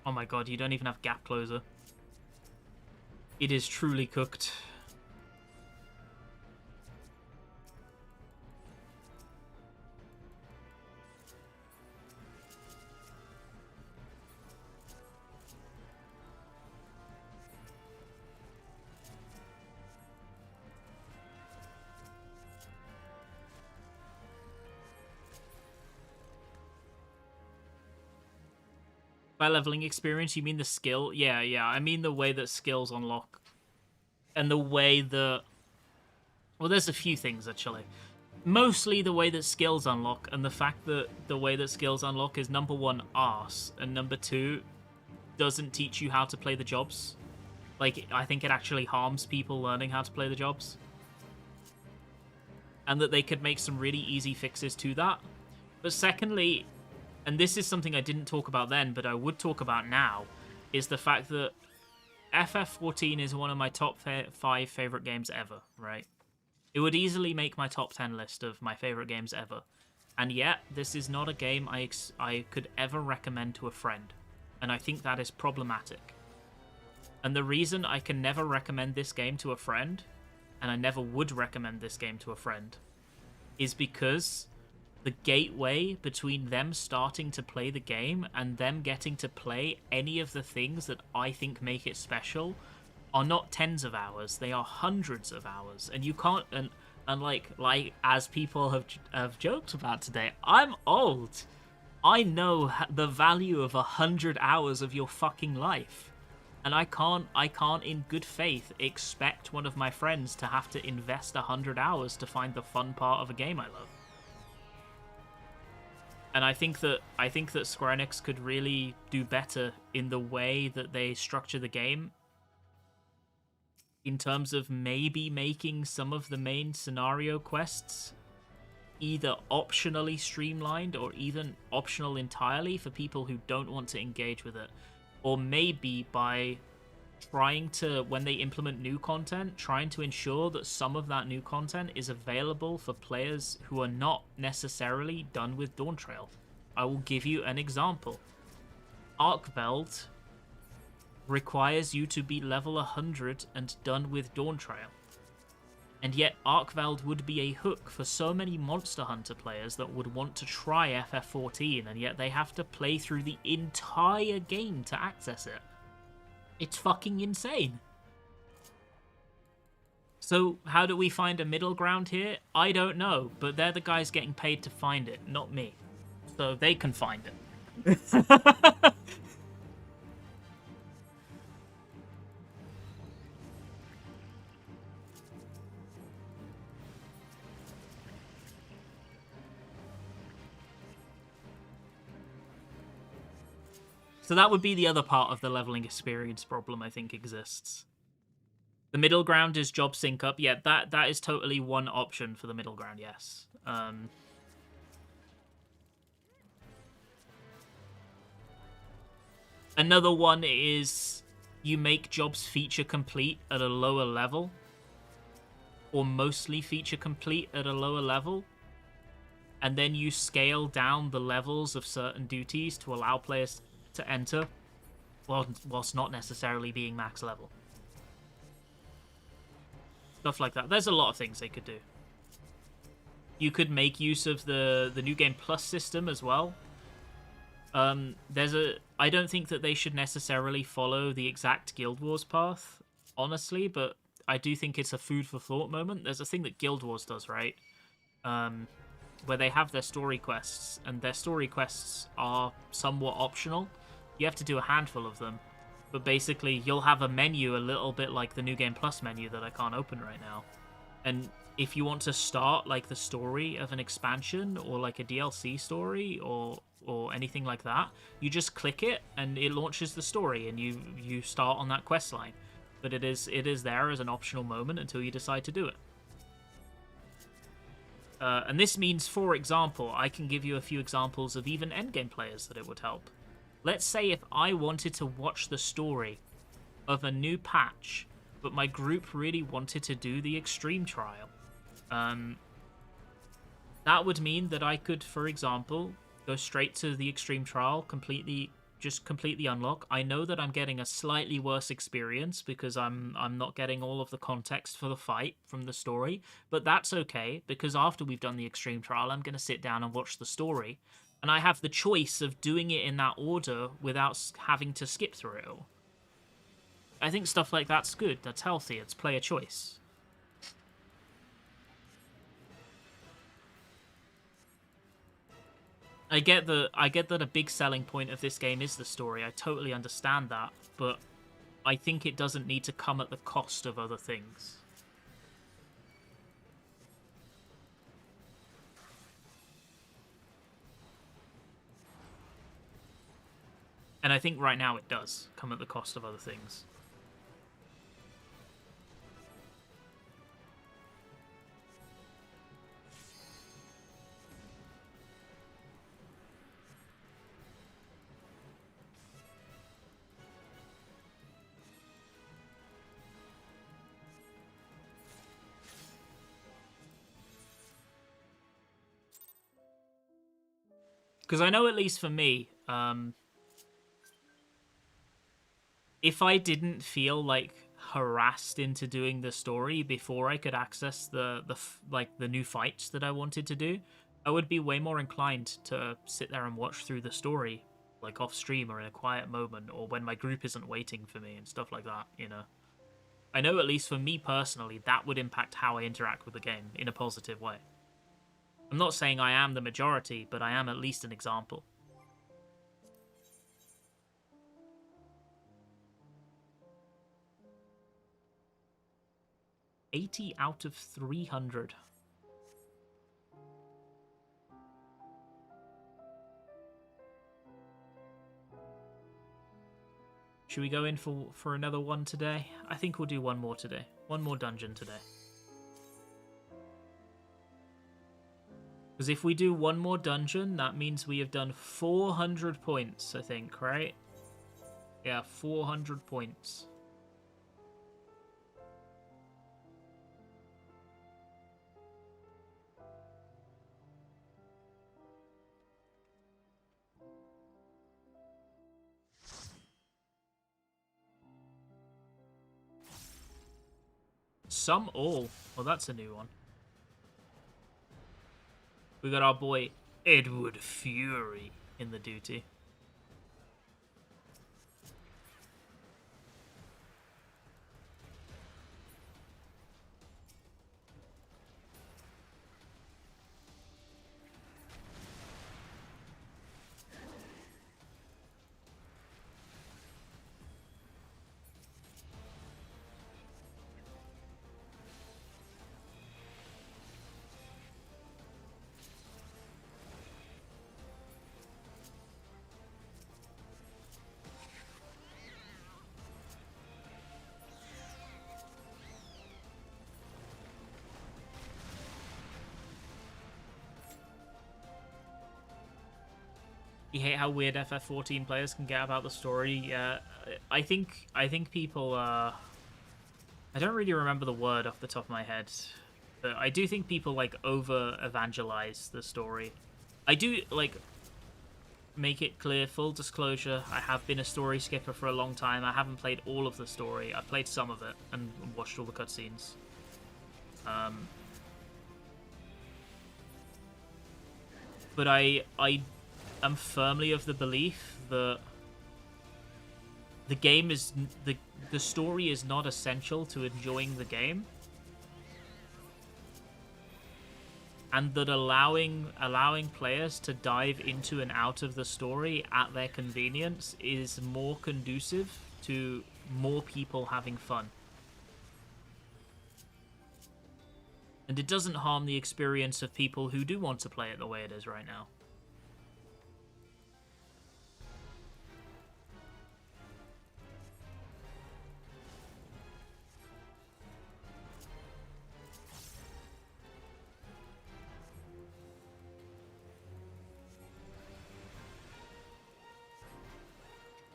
Oh my god, you don't even have gap closer. It is truly cooked. By leveling experience, you mean the skill? Yeah, I mean the way that skills unlock. And the way that... Well, there's a few things, actually. Mostly the way that skills unlock, and the fact that the way that skills unlock is, number 1, arse, and number 2, doesn't teach you how to play the jobs. Like, I think it actually harms people learning how to play the jobs. And that they could make some really easy fixes to that. But secondly... and this is something I didn't talk about then, but I would talk about now, is the fact that FF14 is one of my top 5 favorite games ever, right? It would easily make my top 10 list of my favorite games ever. And yet, this is not a game I could ever recommend to a friend. And I think that is problematic. And the reason I can never recommend this game to a friend, and I never would recommend this game to a friend, is because... the gateway between them starting to play the game and them getting to play any of the things that I think make it special are not tens of hours, they are hundreds of hours. And you can't, and like as people have joked about today, I'm old. I know the value of 100 hours of your fucking life. And I can't in good faith expect one of my friends to have to invest 100 hours to find the fun part of a game I love. And I think that Square Enix could really do better in the way that they structure the game, in terms of maybe making some of the main scenario quests either optionally streamlined or even optional entirely for people who don't want to engage with it. Or maybe by trying to, when they implement new content, trying to ensure that some of that new content is available for players who are not necessarily done with Dawntrail. I will give you an example. Arkveld requires you to be level 100 and done with Dawntrail. And yet Arkveld would be a hook for so many Monster Hunter players that would want to try FF14, and yet they have to play through the entire game to access it. It's fucking insane. So how do we find a middle ground here? I don't know, but they're the guys getting paid to find it, not me. So they can find it. So that would be the other part of the leveling experience problem I think exists. The middle ground is job sync up. Yeah, that is totally one option for the middle ground, yes. Another one is you make jobs feature complete at a lower level, or mostly feature complete at a lower level, and then you scale down the levels of certain duties to allow players to enter, whilst not necessarily being max level. Stuff like that. There's a lot of things they could do. You could make use of the New Game Plus system as well. I don't think that they should necessarily follow the exact Guild Wars path, honestly, but I do think it's a food for thought moment. There's a thing that Guild Wars does, right? Where they have their story quests, and their story quests are somewhat optional. You have to do a handful of them, but basically you'll have a menu a little bit like the New Game Plus menu that I can't open right now. And if you want to start like the story of an expansion or like a DLC story or anything like that, you just click it and it launches the story and you start on that quest line. But it is there as an optional moment until you decide to do it. And this means, for example, I can give you a few examples of even endgame players that it would help. Let's say if I wanted to watch the story of a new patch, but my group really wanted to do the extreme trial. That would mean that I could, for example, go straight to the extreme trial, completely unlock. I know that I'm getting a slightly worse experience because I'm not getting all of the context for the fight from the story, but that's okay because after we've done the extreme trial, I'm going to sit down and watch the story, and I have the choice of doing it in that order without having to skip through it all. I think stuff like that's good. That's healthy. It's player choice. I get that a big selling point of this game is the story. I totally understand that, but I think it doesn't need to come at the cost of other things. And I think right now it does come at the cost of other things. Because I know, at least for me, if I didn't feel like harassed into doing the story before I could access the new fights that I wanted to do, I would be way more inclined to sit there and watch through the story, like off stream or in a quiet moment, or when my group isn't waiting for me and stuff like that, you know. I know, at least for me personally, that would impact how I interact with the game in a positive way. I'm not saying I am the majority, but I am at least an example. $80 out of 300. Should we go in for another one today? I think we'll do one more today. One more dungeon today. Because if we do one more dungeon, that means we have done 400 points, I think, right? Yeah, 400 points. Some all. Well, that's a new one. We got our boy Edward Fury in the duty. You hate how weird FF14 players can get about the story. Yeah, I think people. I don't really remember the word off the top of my head, but I do think people like over evangelize the story. I do like make it clear, full disclosure. I have been a story skipper for a long time. I haven't played all of the story. I've played some of it and watched all the cutscenes. But I am firmly of the belief that the game is the story is not essential to enjoying the game, and that allowing players to dive into and out of the story at their convenience is more conducive to more people having fun. And it doesn't harm the experience of people who do want to play it the way it is right now.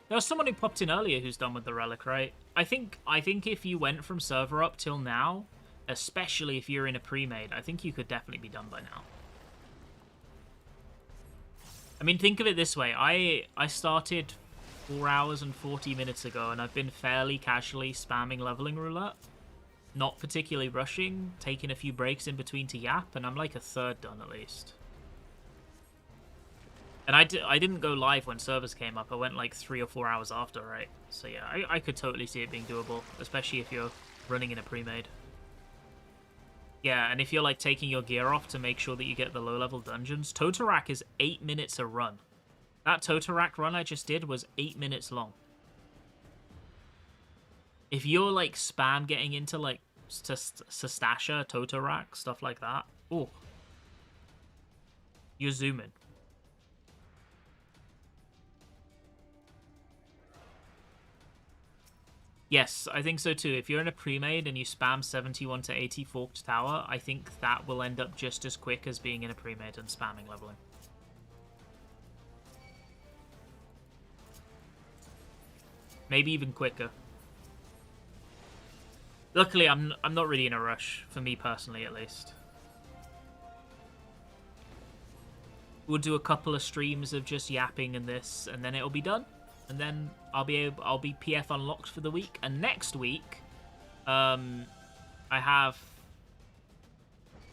There was someone who popped in earlier who's done with the Relic, right? I think if you went from server up till now, especially if you're in a pre-made, I think you could definitely be done by now. I mean, think of it this way. I started 4 hours and 40 minutes ago, and I've been fairly casually spamming leveling roulette. Not particularly rushing, taking a few breaks in between to yap, and I'm like a third done at least. And I didn't go live when servers came up. I went like 3 or 4 hours after, right? So yeah, I could totally see it being doable, especially if you're running in a pre-made. Yeah, and if you're like taking your gear off to make sure that you get the low-level dungeons, Totorak is 8 minutes a run. That Totorak run I just did was 8 minutes long. If you're like spam getting into like Sastasha, Totorak, stuff like that, ooh, you're zooming. Yes, I think so too. If you're in a pre-made and you spam 71 to 80 Forked Tower, I think that will end up just as quick as being in a pre-made and spamming leveling. Maybe even quicker. Luckily, I'm not really in a rush, for me personally at least. We'll do a couple of streams of just yapping and this, and then it'll be done. And then I'll be PF unlocked for the week. And next week, I have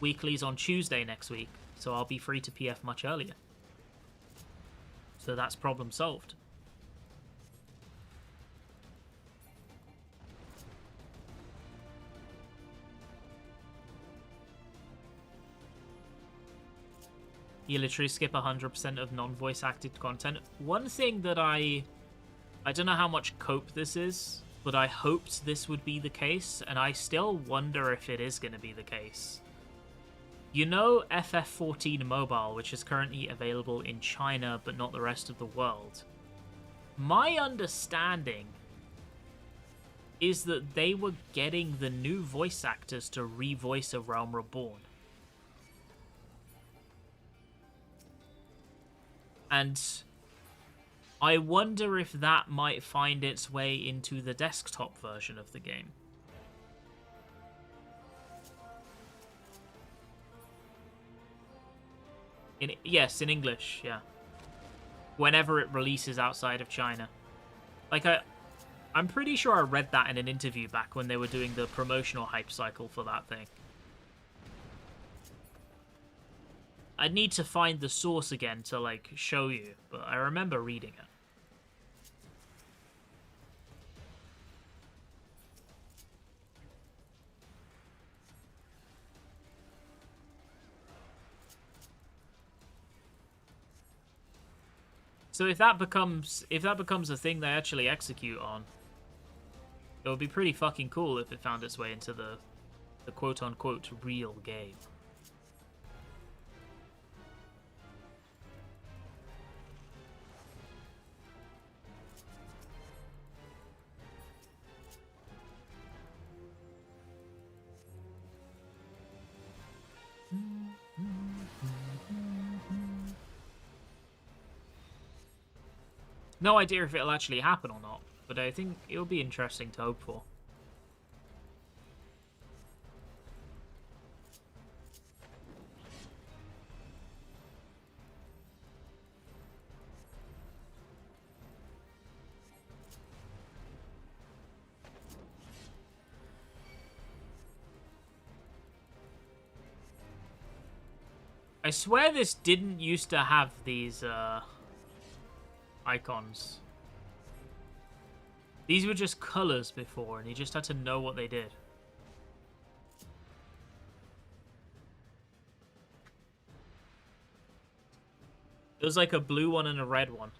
weeklies on Tuesday next week, so I'll be free to PF much earlier. So that's problem solved. You literally skip 100% of non-voice acted content. One thing that I don't know how much cope this is, but I hoped this would be the case, and I still wonder if it is going to be the case. You know FF14 Mobile, which is currently available in China, but not the rest of the world. My understanding is that they were getting the new voice actors to revoice A Realm Reborn. And I wonder if that might find its way into the desktop version of the game. Yes, in English, yeah. Whenever it releases outside of China. Like, I'm pretty sure I read that in an interview back when they were doing the promotional hype cycle for that thing. I'd need to find the source again to, like, show you, but I remember reading it. So if that becomes a thing they actually execute on, it would be pretty fucking cool if it found its way into the quote-unquote real game. No idea if it'll actually happen or not, but I think it'll be interesting to hope for. I swear this didn't used to have these icons. These were just colors before, and you just had to know what they did. It was like a blue one and a red one.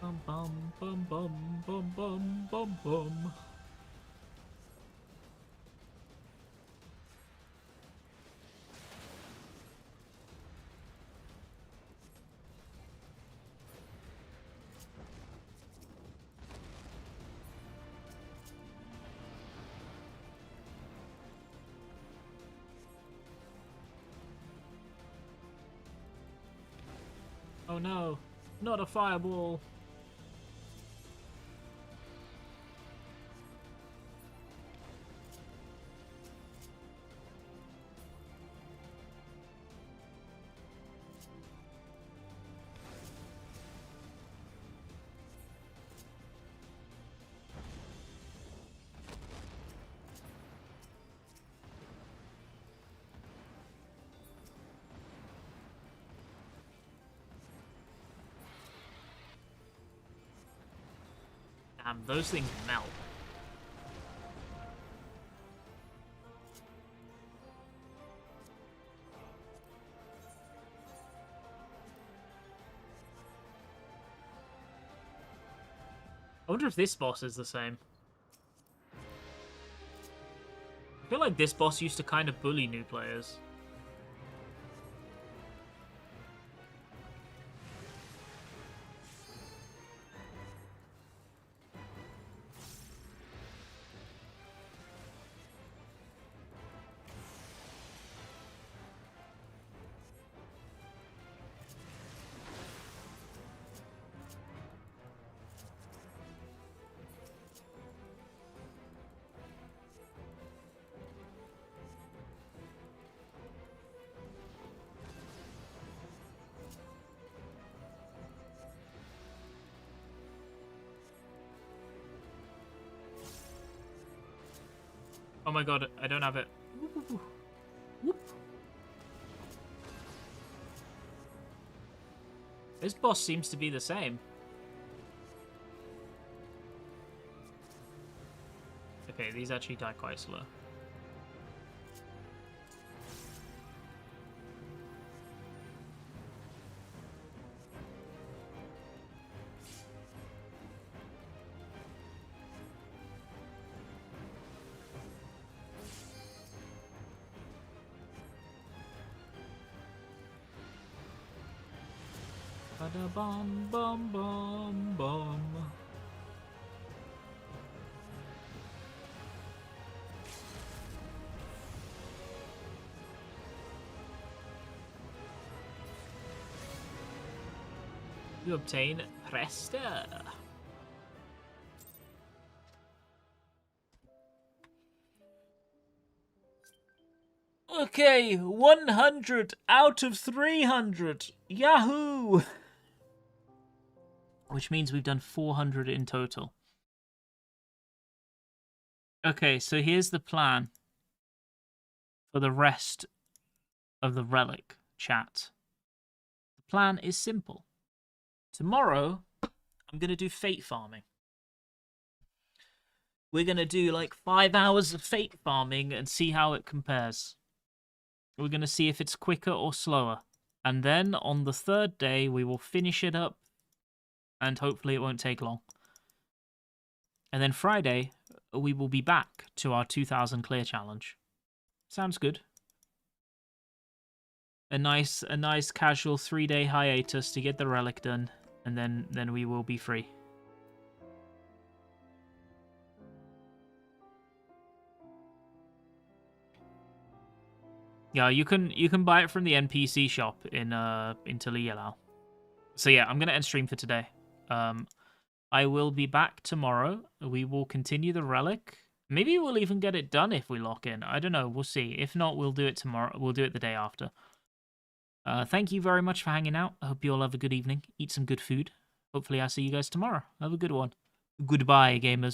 Bum bum bum bum bum bum bum bum. Oh no, not a fireball. Damn, those things melt. I wonder if this boss is the same. I feel like this boss used to kind of bully new players. Oh my god, I don't have it. Whoop. This boss seems to be the same. Okay, these actually die quite slow. Bada bum bum bum bum. You obtain Presta. Okay, 100 out of 300. Yahoo! Which means we've done 400 in total. Okay, so here's the plan for the rest of the Relic chat. The plan is simple. Tomorrow, I'm going to do fate farming. we're going to do like 5 hours of fate farming and see how it compares. We're going to see if it's quicker or slower. And then on the 3rd day, we will finish it up. And hopefully it won't take long. And then Friday, we will be back to our 2000 clear challenge. Sounds good. A nice casual 3-day hiatus to get the relic done. And then we will be free. Yeah, you can buy it from the NPC shop in Taliyalau. So yeah, I'm gonna end stream for today. I will be back tomorrow. We will continue the relic. Maybe we'll even get it done if we lock in. I don't know. We'll see. If not, we'll do it tomorrow. We'll do it the day after. Thank you very much for hanging out. I hope you all have a good evening. Eat some good food. Hopefully, I'll see you guys tomorrow. Have a good one. Goodbye, gamers.